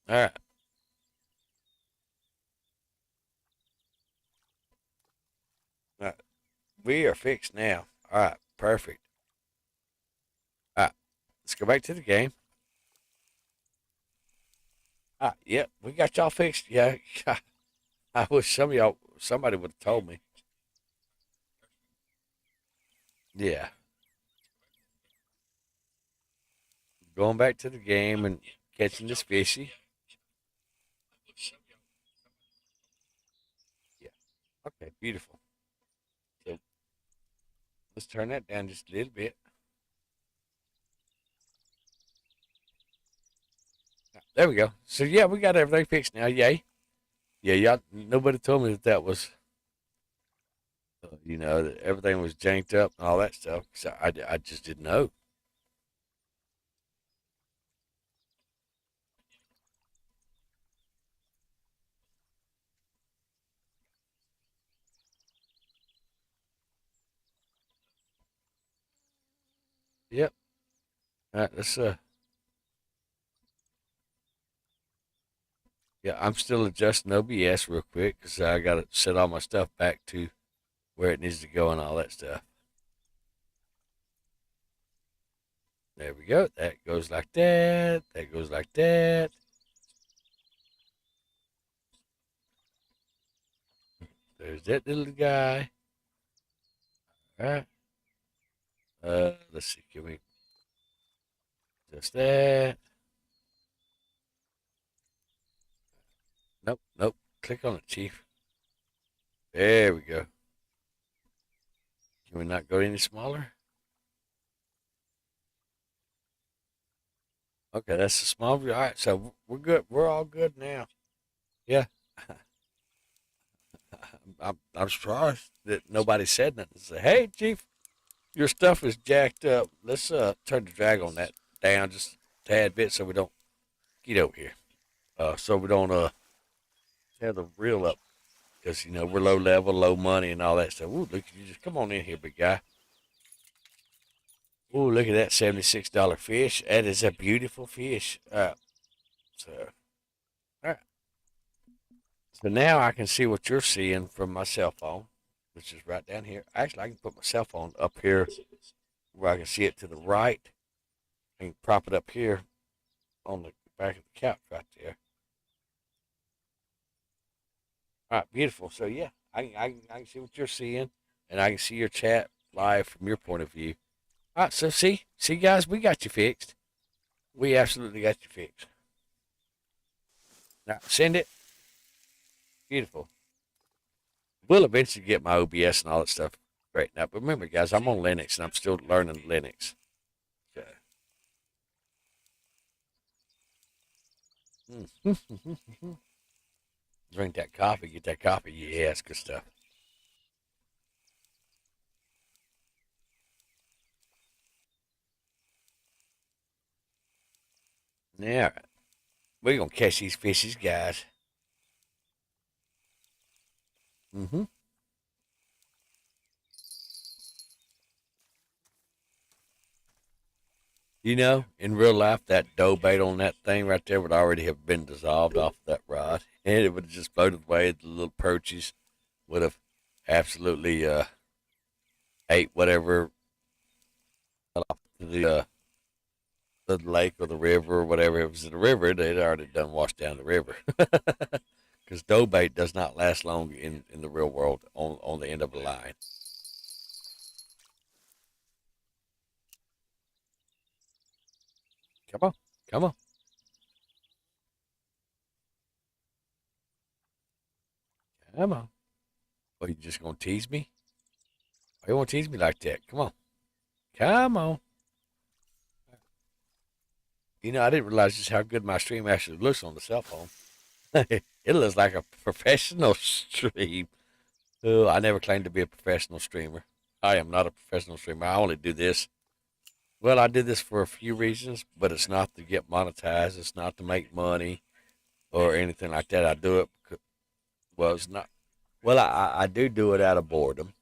S1: All right, all right, we are fixed now. All right, perfect. All right, let's go back to the game. All right, yep, we got y'all fixed. Yeah, I wish somebody would have told me. Yeah, going back to the game and catching this fishy. Yeah. Okay, beautiful. So let's turn that down just a little bit. There we go. So yeah, we got everything fixed now. Yay. Yeah, y'all. Nobody told me that was, that everything was janked up and all that stuff. So I just didn't know. Yep. All right. Yeah, I'm still adjusting OBS real quick because I got to set all my stuff back to where it needs to go and all that stuff. There we go. That goes like that. That goes like that. There's that little guy. All right. Let's see. Can we just that? Nope. Nope. Click on it, Chief. There we go. Can we not go any smaller? Okay, that's a small view. All right, so we're good. We're all good now. Yeah. I'm surprised that nobody said nothing. Say, hey, Chief, your stuff is jacked up. Let's turn the drag on that down just a tad bit so we don't get over here. So we don't have the reel up because we're low level, low money, and all that stuff. Ooh, look, you just come on in here, big guy. Ooh, look at that $76 fish. That is a beautiful fish. So all right. So now I can see what you're seeing from my cell phone, which is right down here. Actually, I can put my cell phone up here where I can see it to the right. I can prop it up here on the back of the couch right there. All right, beautiful. So yeah, I can see what you're seeing, and I can see your chat live from your point of view. All right, so see guys, we got you fixed. We absolutely got you fixed. Now send it. Beautiful. We'll eventually get my OBS and all that stuff straightened out. But remember, guys, I'm on Linux and I'm still learning Linux. Okay. Drink that coffee, get that coffee. Yeah, it's good stuff. Yeah, all right. We're gonna catch these fishes, guys. Mm-hmm. In real life, that dough bait on that thing right there would already have been dissolved off of that rod, and it would have just floated away. The little perches would have absolutely ate whatever off to the lake or the river or whatever. If it was in the river, they'd already done washed down the river. Because dough bait does not last long in the real world on the end of a line. Come on, come on, come on. Are you just gonna tease me? Why you want to tease me like that? Come on, come on. I didn't realize just how good my stream actually looks on the cell phone. It looks like a professional stream. Oh, I never claimed to be a professional streamer. I am not a professional streamer. I only do this Well, I did this for a few reasons, but it's not to get monetized. It's not to make money or anything like that. I do it because, well, it's not. Well, I do it out of boredom,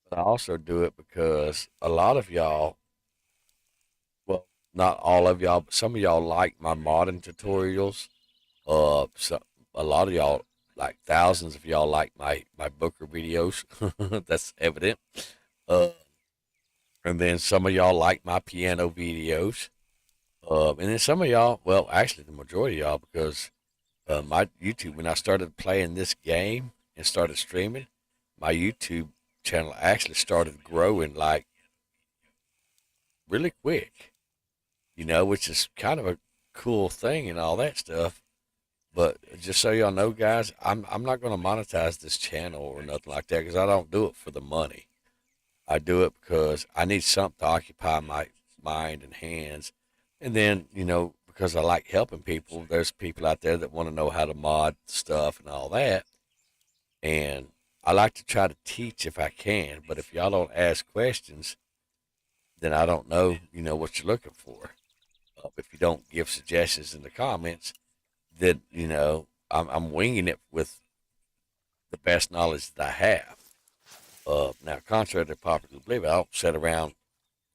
S1: but I also do it because a lot of y'all, well, not all of y'all, but some of y'all like my modding tutorials. So a lot of y'all, like thousands of y'all, like my Booker videos. That's evident. Uh, and then some of y'all like my piano videos. And then some of y'all, well, actually the majority of y'all, because my YouTube, when I started playing this game and started streaming, my YouTube channel actually started growing like really quick, which is kind of a cool thing and all that stuff. But just so y'all know, guys, I'm not going to monetize this channel or nothing like that because I don't do it for the money. I do it because I need something to occupy my mind and hands. And then, because I like helping people, there's people out there that want to know how to mod stuff and all that. And I like to try to teach if I can. But if y'all don't ask questions, then I don't know, what you're looking for. If you don't give suggestions in the comments, then, I'm winging it with the best knowledge that I have. Now, contrary to popular belief, I don't sit around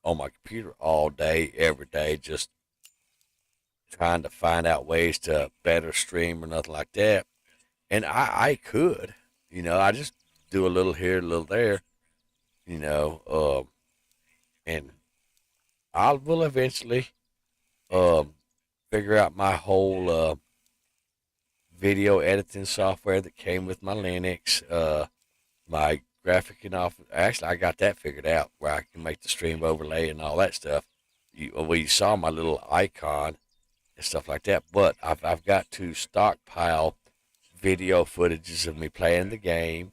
S1: on my computer all day, every day, just trying to find out ways to better stream or nothing like that. And I could, I just do a little here, a little there, you know, and I will eventually um, figure out my whole video editing software that came with my Linux, my graphic and off. Actually, I got that figured out where I can make the stream overlay and all that stuff. You saw my little icon and stuff like that. But I've got to stockpile video footages of me playing the game,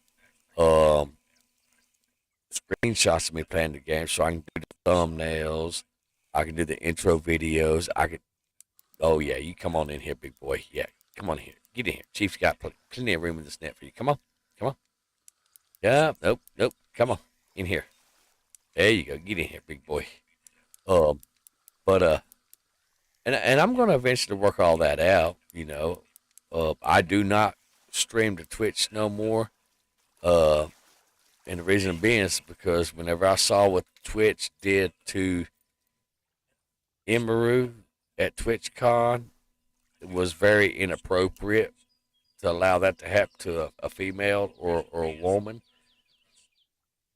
S1: um, screenshots of me playing the game, so I can do the thumbnails, I can do the intro videos. I could. Oh yeah, you come on in here, big boy. Yeah, come on here. Get in here. Chief's got plenty of room in this net for you. Come on, come on. Yeah, nope, nope. Come on, in here. There you go. Get in here, big boy. Um, but and I'm gonna eventually work all that out. I do not stream to Twitch no more. Uh, and the reason being is because whenever I saw what Twitch did to Imaru at TwitchCon, it was very inappropriate to allow that to happen to a female or a woman.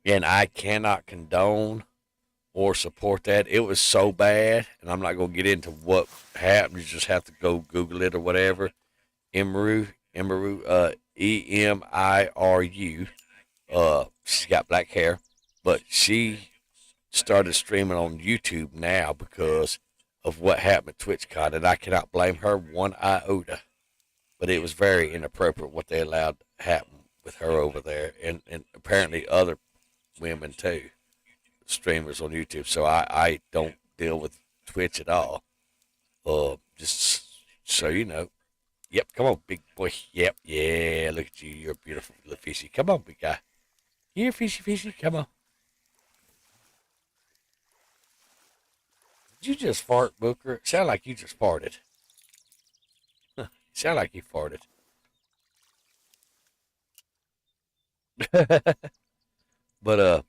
S1: And I cannot condone or support that. It was so bad, and I'm not going to get into what happened. You just have to go Google it or whatever. Emiru. She's got black hair, but she started streaming on YouTube now because of what happened at TwitchCon, and I cannot blame her one iota. But it was very inappropriate what they allowed to happen with her over there, and apparently other women too, streamers on YouTube. So I don't deal with Twitch at all. Just so you know. Yep, come on, big boy. Yep, yeah, look at you. You're a beautiful little fishy. Come on, big guy. Here, fishy, fishy. Come on. Did you just fart, Booker? Sound like you just farted. Sound like you farted. But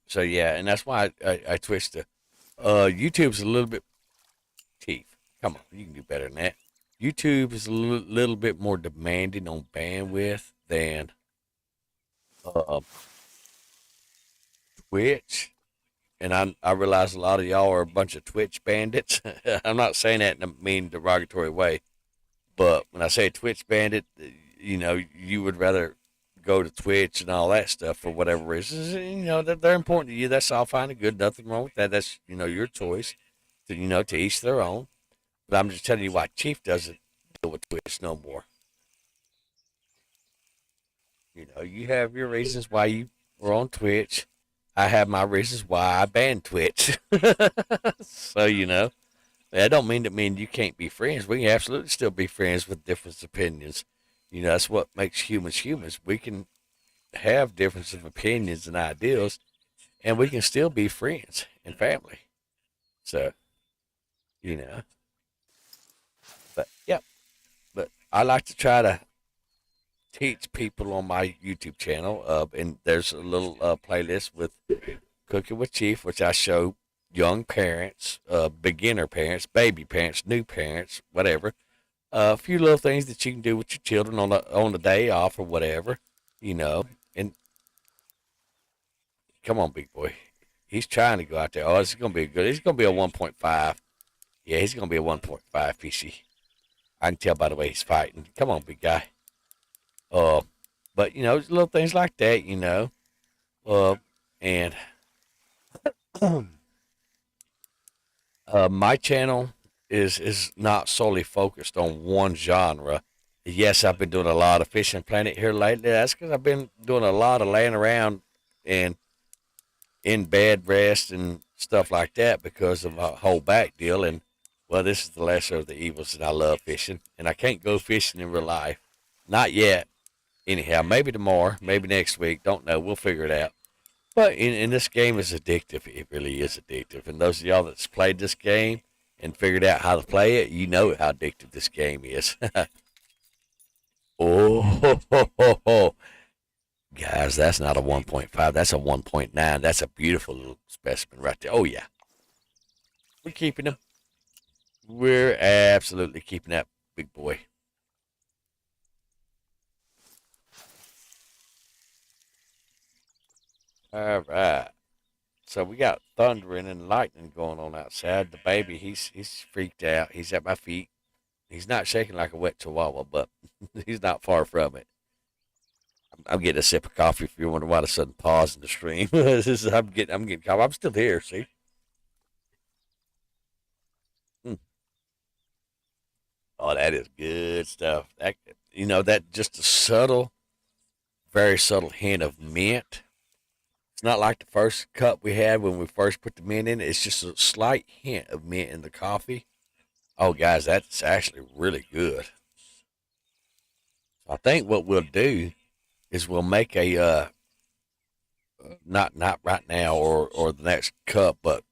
S1: so yeah, and that's why I twitched the YouTube's a little bit teeth. Come on, you can do better than that. YouTube is a little bit more demanding on bandwidth than uh, Twitch. And I realize a lot of y'all are a bunch of Twitch bandits. I'm not saying that in a mean derogatory way, but when I say Twitch bandit, you would rather go to Twitch and all that stuff for whatever reasons. They're important to you. That's all fine and good. Nothing wrong with that. That's your choice. To each their own. But I'm just telling you why Chief doesn't deal with Twitch no more. You have your reasons why you were on Twitch. I have my reasons why I banned Twitch. So that don't mean that you can't be friends. We can absolutely still be friends with different opinions. That's what makes humans humans. We can have difference of opinions and ideals, and we can still be friends and family. So, you know, but yeah, but I like to try to teach people on my YouTube channel. And there's a little playlist with Cooking with Chief, which I show young parents, beginner parents, baby parents, new parents, whatever. A few little things that you can do with your children on the day off or whatever, you know. And come on, big boy, he's trying to go out there. Oh, it's gonna be good. He's gonna be a 1.5. Yeah, he's gonna be a 1.5 fishy. I can tell by the way he's fighting. Come on, big guy. Uh, but little things like that, and my channel is not solely focused on one genre. Yes, I've been doing a lot of fishing planet here lately. That's because I've been doing a lot of laying around and in bed rest and stuff like that because of my whole back deal. And well, this is the lesser of the evils, and I love fishing. And I can't go fishing in real life, not yet. Anyhow, maybe tomorrow, maybe next week. Don't know. We'll figure it out. But in this game is addictive. It really is addictive. And those of y'all that's played this game and figured out how to play it, you know how addictive this game is. Oh, ho, ho, ho, ho. Guys, that's not a 1.5. That's a 1.9. That's a beautiful little specimen right there. Oh, yeah. We're keeping him. We're absolutely keeping that big boy. All right. So we got thundering and lightning going on outside. The baby, he's freaked out. He's at my feet. He's not shaking like a wet chihuahua, but he's not far from it. I'm getting a sip of coffee. If you wonder why the sudden pause in the stream, I'm getting coffee. I'm still here. See, mm. Oh, that is good stuff. That just a subtle, very subtle hint of mint. It's not like the first cup we had when we first put the mint in. It's just a slight hint of mint in the coffee. Oh, guys, that's actually really good. I think what we'll do is we'll make a not right now or the next cup, but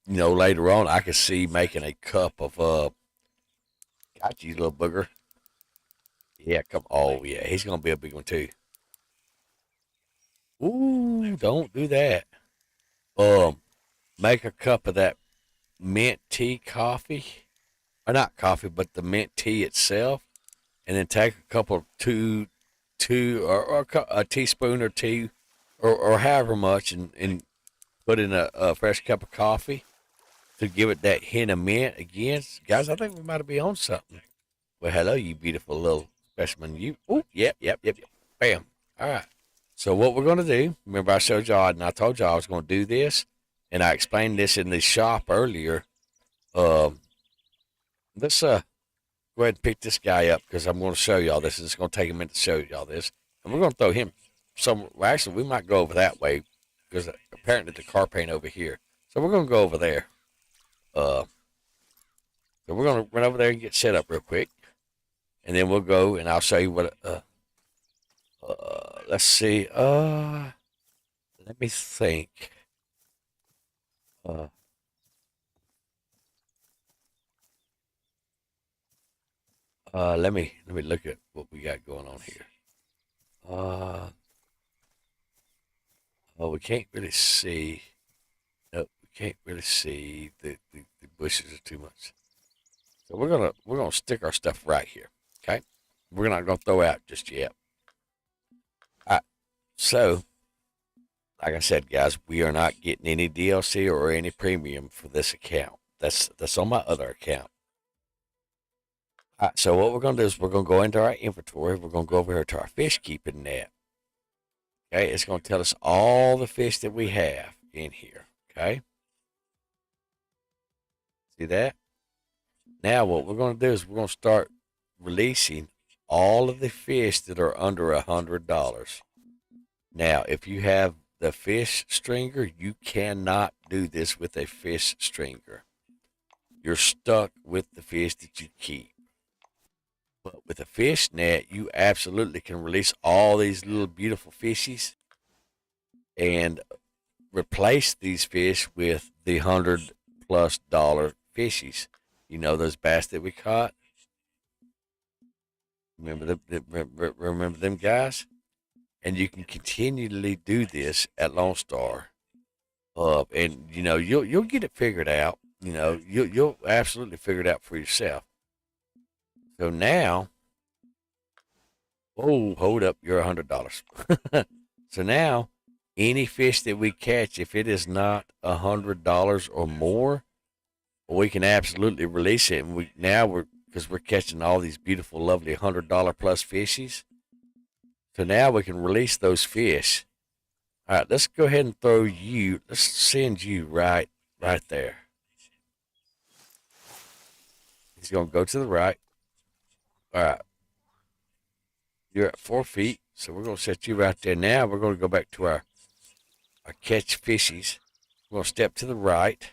S1: later on I could see making a cup of got you little booger. Yeah, come. Oh yeah, he's gonna be a big one too. Ooh, don't do that. Um, make a cup of that mint tea coffee, or not coffee, but the mint tea itself, and then take a couple two or a teaspoon or two, or however much, and put in a fresh cup of coffee to give it that hint of mint again. Guys, I think we might be on something. Well, hello, you beautiful little specimen. You. Oh, yep. Bam. All right. So what we're gonna do? Remember, I showed y'all and I told y'all I was gonna do this, and I explained this in the shop earlier. Um, let's go ahead and pick this guy up because I'm going to show y'all this. It's going to take a minute to show y'all this. And we're going to throw him some. Well, actually, we might go over that way because apparently the car paint over here. So we're going to go over there. So we're going to run over there and get set up real quick. And then we'll go and I'll show you what. Let's see. Let me think. Uh, let me look at what we got going on here. Oh, we can't really see. Nope, we can't really see. The bushes are too much. So we're gonna stick our stuff right here. Okay, we're not gonna throw out just yet. All right. So, like I said, guys, we are not getting any DLC or any premium for this account. That's on my other account. All right, so what we're gonna do is we're gonna go into our inventory. We're gonna go over here to our fish keeping net. Okay, it's gonna tell us all the fish that we have in here. Okay, see that? Now what we're gonna do is we're gonna start releasing all of the fish that are under $100. Now, if you have the fish stringer, you cannot do this with a fish stringer. You're stuck with the fish that you keep. But with a fish net, you absolutely can release all these little beautiful fishies and replace these fish with the 100 plus dollar fishies. You know those bass that we caught? Remember them guys? And you can continually do this at Lone Star. And you'll get it figured out. You'll absolutely figure it out for yourself. So now, oh, hold up, you're $100. So now, any fish that we catch, if it is not $100 or more, we can absolutely release it. And we're because we're catching all these beautiful, lovely $100 plus fishies. So now we can release those fish. All right, let's go ahead and throw you. Let's send you right there. He's gonna go to the right. All right, you're at 4 feet, so we're gonna set you right there. Now we're gonna go back to our catch fishies. We're gonna step to the right.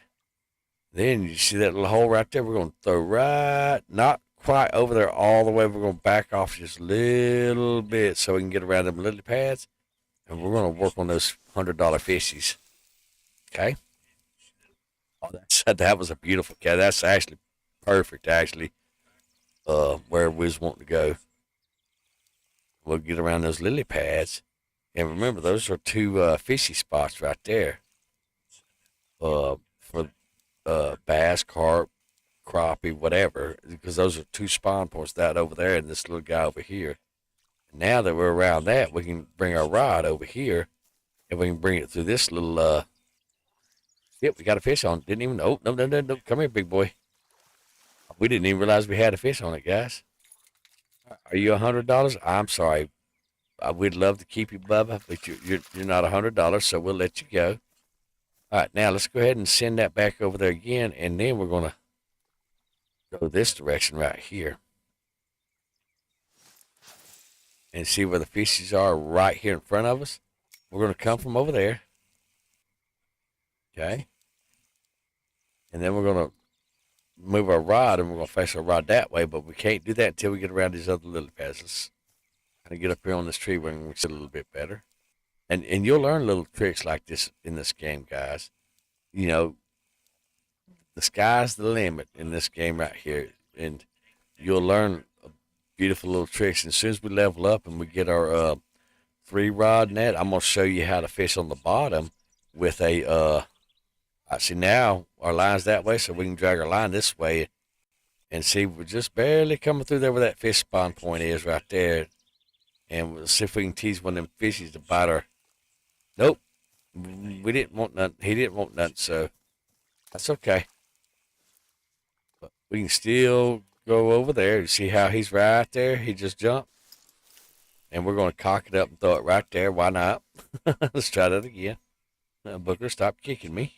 S1: Then you see that little hole right there? We're going to throw right, not quite over there all the way. We're going to back off just a little bit so we can get around them lily pads. And we're going to work on those $100 fishies. Okay? Oh, that was a beautiful cat. That's actually perfect, actually, where we was wanting to go. We'll get around those lily pads. And remember, those are two fishy spots right there for bass, carp, crappie, whatever, because those are two spawn points, that over there and this little guy over here. And now that we're around that, we can bring our rod over here and we can bring it through this little, yep, we got a fish on. Didn't even know. No, no, no, no. Come here, big boy. We didn't even realize we had a fish on it, guys. Are you $100? I'm sorry. We'd love to keep you, Bubba, but you're not $100, so we'll let you go. All right, now let's go ahead and send that back over there again, and then we're going to go this direction right here. And see where the fishes are right here in front of us. We're going to come from over there. Okay. And then we're going to move our rod, and we're going to face our rod that way, but we can't do that until we get around these other lily pads. Let's kind of get up here on this tree where we can see a little bit better. And you'll learn little tricks like this in this game, guys. The sky's the limit in this game right here. And you'll learn beautiful little tricks. And as soon as we level up and we get our 3-rod net, I'm going to show you how to fish on the bottom with a, I see now our line's that way, so we can drag our line this way and see we're just barely coming through there where that fish spawn point is right there. And we'll see if we can tease one of them fishies to bite our, nope, we didn't want none, he didn't want none, so that's okay. But we can still go over there. You see how he's right there? He just jumped. And we're going to cock it up and throw it right there. Why not? Let's try that again. Booker, stop kicking me.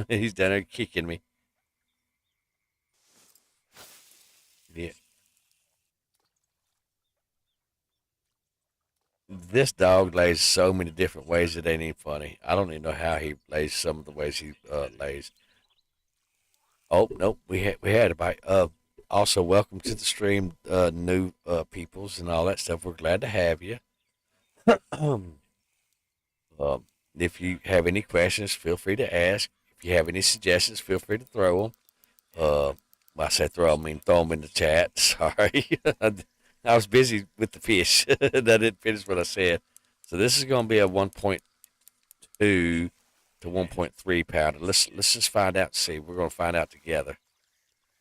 S1: He's down there kicking me. Yeah. This dog lays so many different ways it ain't even funny. I don't even know how he lays some of the ways he lays. Oh, nope. We had a bite. Also, welcome to the stream, new peoples and all that stuff. We're glad to have you. um, if you have any questions, feel free to ask. If you have any suggestions, feel free to throw them. I say throw them, I mean throw them in the chat. Sorry. I was busy with the fish. I didn't finish what I said. So this is going to be a 1.2 to 1.3 pounder. Let's just find out and see. We're going to find out together.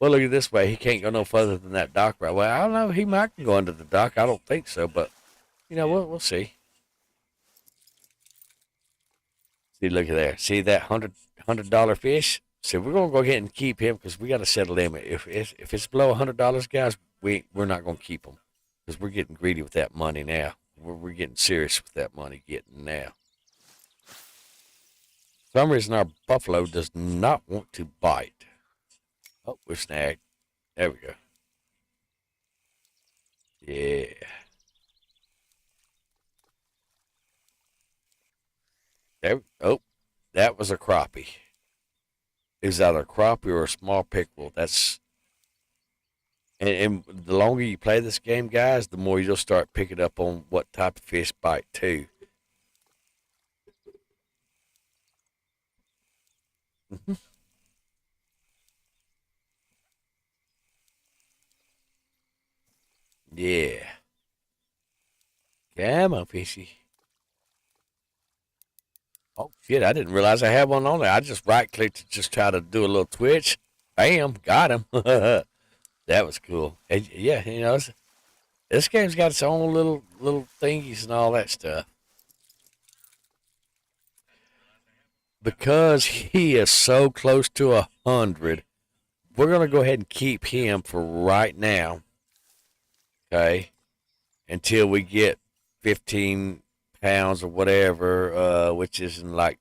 S1: Well, look at it this way. He can't go no further than that dock right. Well, I don't know. He might go under the dock. I don't think so, but we'll see. See, look at there. See that $100 fish? So we're gonna go ahead and keep him because we got to set a limit. If it's below $100, guys, we're not gonna keep him because we're getting greedy with that money now. We're getting serious with that money getting now. For some reason, our buffalo does not want to bite. Oh, we're snagged. There we go. Yeah. There. Oh, that was a crappie. Is that a crappie or a small pickerel? And the longer you play this game, guys, the more you'll start picking up on what type of fish bite too. Come on, fishy. Oh shit! I didn't realize I had one on there. I just right clicked to just try to do a little twitch. Bam, got him. That was cool. And yeah, this game's got its own little thingies and all that stuff. Because he is so close to 100, we're gonna go ahead and keep him for right now. Okay, until we get 15 pounds or whatever, which is in like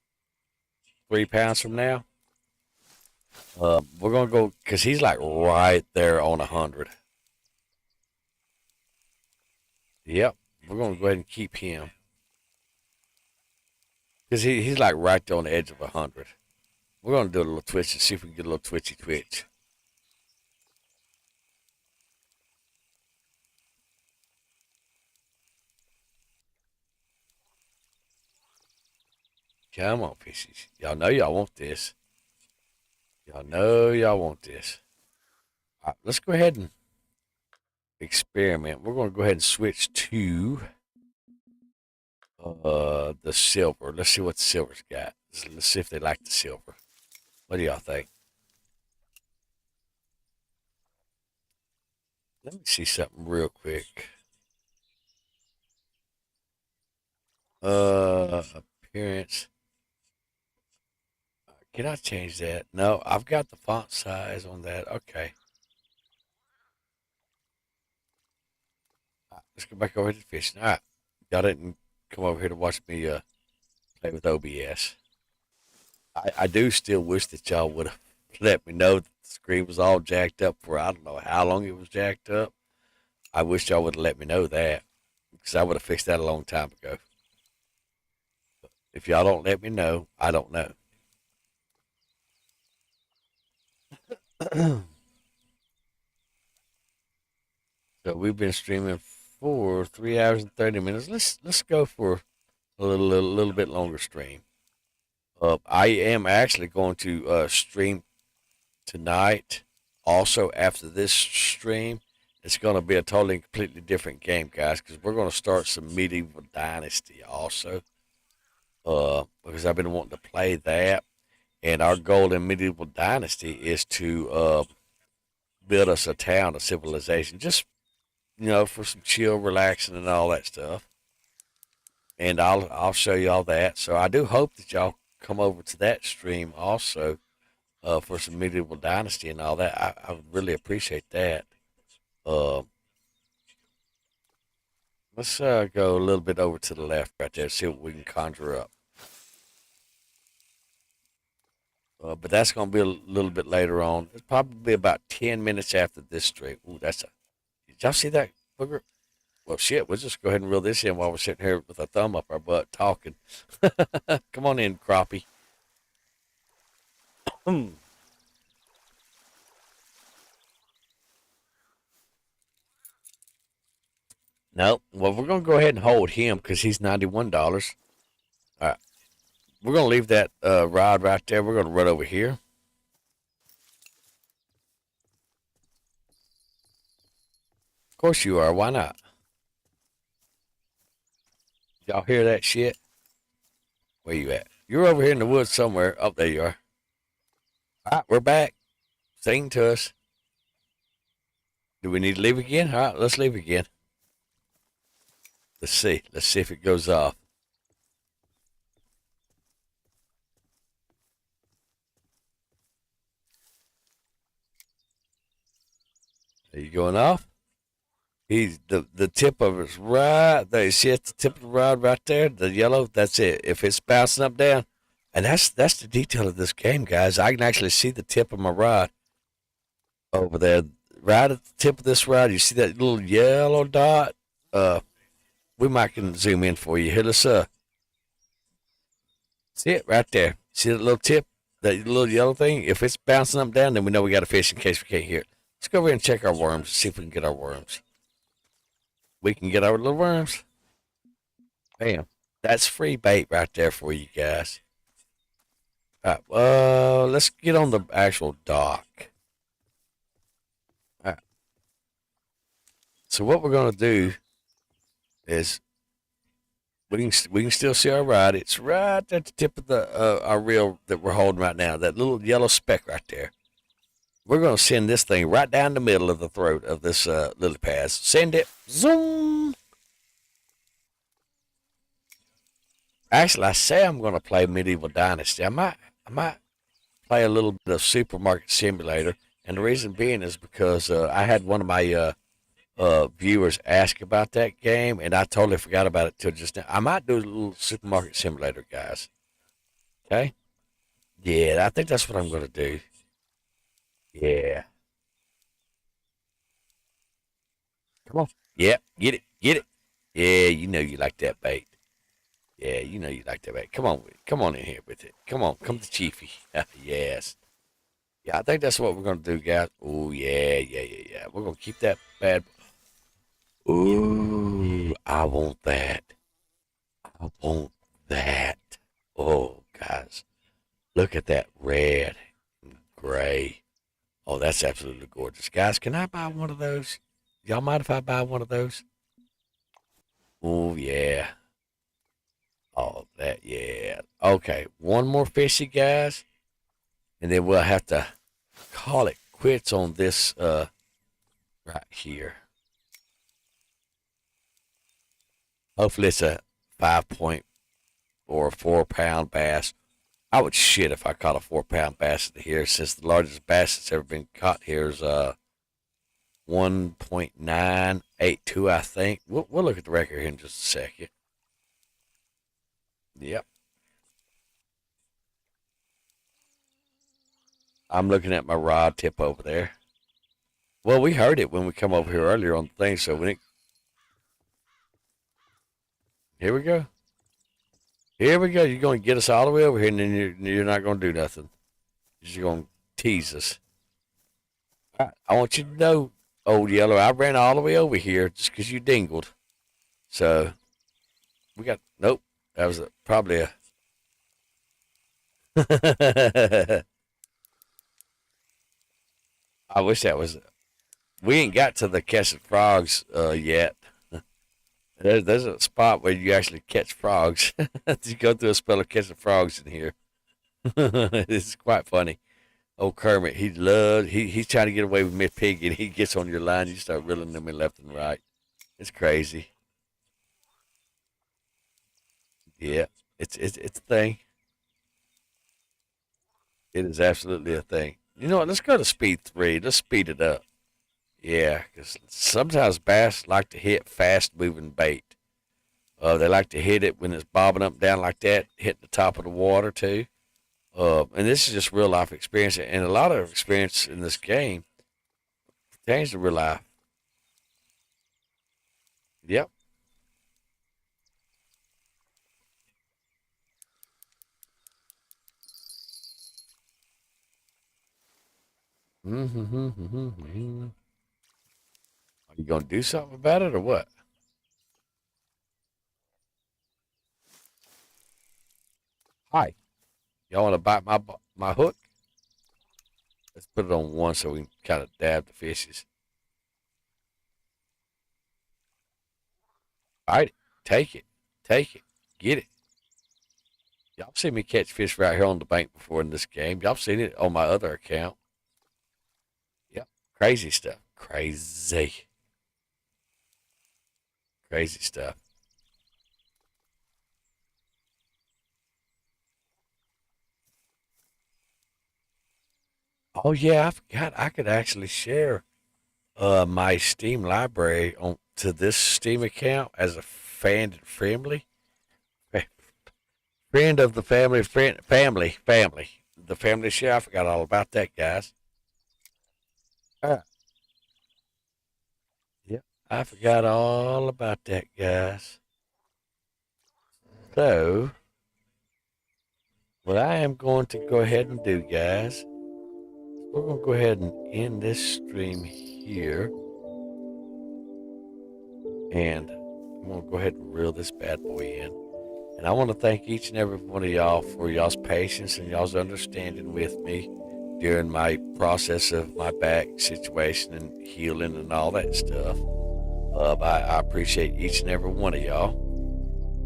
S1: 3 pounds from now. We're gonna go because he's like right there on 100. Yep, we're gonna go ahead and keep him because he's like right there on the edge of 100. We're gonna do a little twitch and see if we can get a little twitchy twitch. Come on, fishies. Y'all know y'all want this. Y'all know y'all want this. All right, let's go ahead and experiment. We're gonna go ahead and switch to the silver. Let's see what the silver's got. Let's see if they like the silver. What do y'all think? Let me see something real quick. Appearance. Can I change that? No, I've got the font size on that. Okay. All right, let's go back over to fishing. All right. Y'all didn't come over here to watch me play with OBS. I do still wish that y'all would have let me know that the screen was all jacked up for I don't know how long it was jacked up. I wish y'all would have let me know that because I would have fixed that a long time ago. If y'all don't let me know, I don't know. So we've been streaming for 3 hours and 30 minutes. Let's go for a little bit longer stream. I am actually going to stream tonight. Also, after this stream, it's going to be a totally completely different game, guys, because we're going to start some Medieval Dynasty also. Because I've been wanting to play that, and our goal in Medieval Dynasty is to build us a town, a civilization, just for some chill, relaxing, and all that stuff. And I'll show you all that. So I do hope that y'all come over to that stream also for some Medieval Dynasty and all that. I would really appreciate that. Uh, let's go a little bit over to the left right there, see what we can conjure up. But that's going to be a little bit later on. It's probably about 10 minutes after this stream. Ooh, did y'all see that booger? Well, shit, we'll just go ahead and reel this in while we're sitting here with a thumb up our butt talking. Come on in, crappie. No, well, we're going to go ahead and hold him because he's $91. All right. We're going to leave that rod right there. We're going to run over here. Of course you are. Why not? Y'all hear that shit? Where you at? You're over here in the woods somewhere. Oh, there you are. All right, we're back. Sing to us. Do we need to leave again? All right, let's leave again. Let's see. Let's see if it goes off. Are you going off? He's the tip of it's right there. You see at the tip of the rod right there, the yellow. That's it. If it's bouncing up down, and that's the detail of this game, guys. I can actually see the tip of my rod over there, right at the tip of this rod. You see that little yellow dot? We might can zoom in for you. Here, let's see it right there. See that little tip, that little yellow thing? If it's bouncing up down, then we know we got a fish in case we can't hear it. Let's go over and check our worms. See if we can get our worms. We can get our little worms. Bam. That's free bait right there for you guys. All right, let's get on the actual dock. All right. So what we're going to do is we can still see our rod. It's right at the tip of the our reel that we're holding right now. That little yellow speck right there. We're gonna send this thing right down the middle of the throat of this lily pad. Send it. Zoom. Actually, I say I'm gonna play Medieval Dynasty. I might play a little bit of Supermarket Simulator, and the reason being is because I had one of my viewers ask about that game, and I totally forgot about it till just now. I might do a little Supermarket Simulator, guys. Okay? Yeah, I think that's what I'm gonna do. Yeah. Come on. Yeah, get it. Yeah, you know you like that bait. Yeah, you know you like that bait. Come on in here with it. Come on, come to Chiefy. Yes. Yeah, I think that's what we're gonna do, guys. Oh yeah. We're gonna keep that bad. Ooh, I want that. I want that. Oh, guys, look at that red and gray. Oh, that's absolutely gorgeous. Guys, can I buy one of those? Y'all mind if I buy one of those? Oh, yeah. Oh, that, yeah. Okay, one more fishy, guys, and then we'll have to call it quits on this right here. Hopefully it's a 5 point or a 4 pound bass. I would shit if I caught a 4 pound bass here, since the largest bass that's ever been caught here is 1.982, I think. We'll look at the record here in just a second. Yep. I'm looking at my rod tip over there. Well, we heard it when we come over here earlier on the thing, so here we go. Here we go. You're going to get us all the way over here, and then you're not going to do nothing. You're going to tease us. All right, I want you to know, Old Yeller, I ran all the way over here just because you dingled. So, we got, nope. That was probably a. I wish that was. We ain't got to the catching frogs yet. There's a spot where you actually catch frogs. You go through a spell of catching frogs in here. It's quite funny. Old Kermit, he's trying to get away with Miss Piggy, and he gets on your line. You start reeling them in left and right. It's crazy. Yeah, it's a thing. It is absolutely a thing. You know what? Let's go to speed 3. Let's speed it up. Yeah, because sometimes bass like to hit fast moving bait. They like to hit it when it's bobbing up and down like that, hit the top of the water too. And this is just real life experience, and a lot of experience in this game pertains to real life. Yep. Mm-hmm. Are you gonna do something about it or what? Hi. Y'all want to bite my hook? Let's put it on one so we can kind of dab the fishes. Bite it. Take it. Take it. Get it. Y'all seen me catch fish right here on the bank before in this game. Y'all seen it on my other account. Yep. Crazy stuff. Crazy. Crazy stuff. Oh yeah, I forgot I could actually share my Steam library on to this Steam account as a friend of the family. The family share. I forgot all about that, guys. Uh, yep, I forgot all about that, guys. So, what I am going to go ahead and do, guys, we're going to go ahead and end this stream here. And I'm going to go ahead and reel this bad boy in. And I want to thank each and every one of y'all for y'all's patience and y'all's understanding with me during my process of my back situation and healing and all that stuff. I appreciate each and every one of y'all.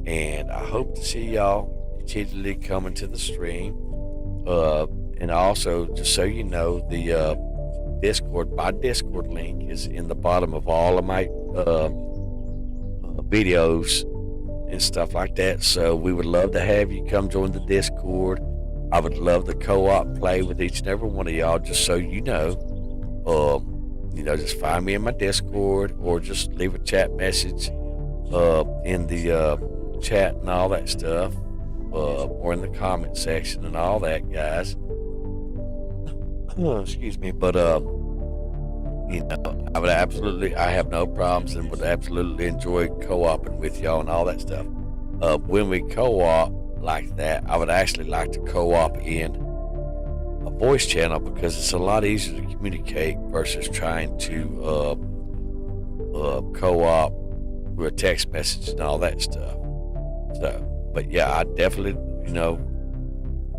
S1: And I hope to see y'all continually coming to the stream. And also, just so you know, the my Discord link is in the bottom of all of my videos and stuff like that. So we would love to have you come join the Discord. I would love to co-op play with each and every one of y'all. Just so you know, just find me in my Discord or just leave a chat message in the chat and all that stuff, or in the comment section and all that, guys. Excuse me, but I have no problems and would absolutely enjoy co-oping with y'all and all that stuff. When we co-op like that, I would actually like to co-op in a voice channel because it's a lot easier to communicate versus trying to co-op through a text message and all that stuff. So, but yeah, I definitely,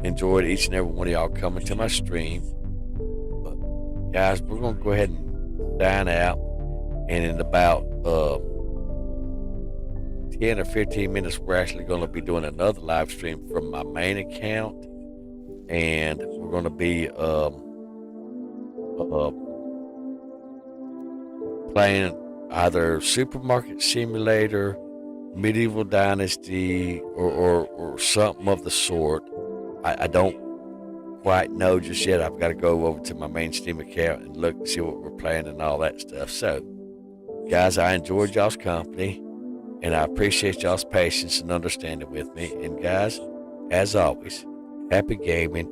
S1: enjoyed each and every one of y'all coming to my stream. But guys, we're gonna go ahead and sign out, and in about 10 or 15 minutes, we're actually going to be doing another live stream from my main account, and we're going to be playing either Supermarket Simulator, Medieval Dynasty, or something of the sort. I don't quite know just yet. I've got to go over to my main Steam account and look and see what we're playing and all that stuff. So, guys, I enjoyed y'all's company, and I appreciate y'all's patience and understanding with me. And guys, as always, happy gaming.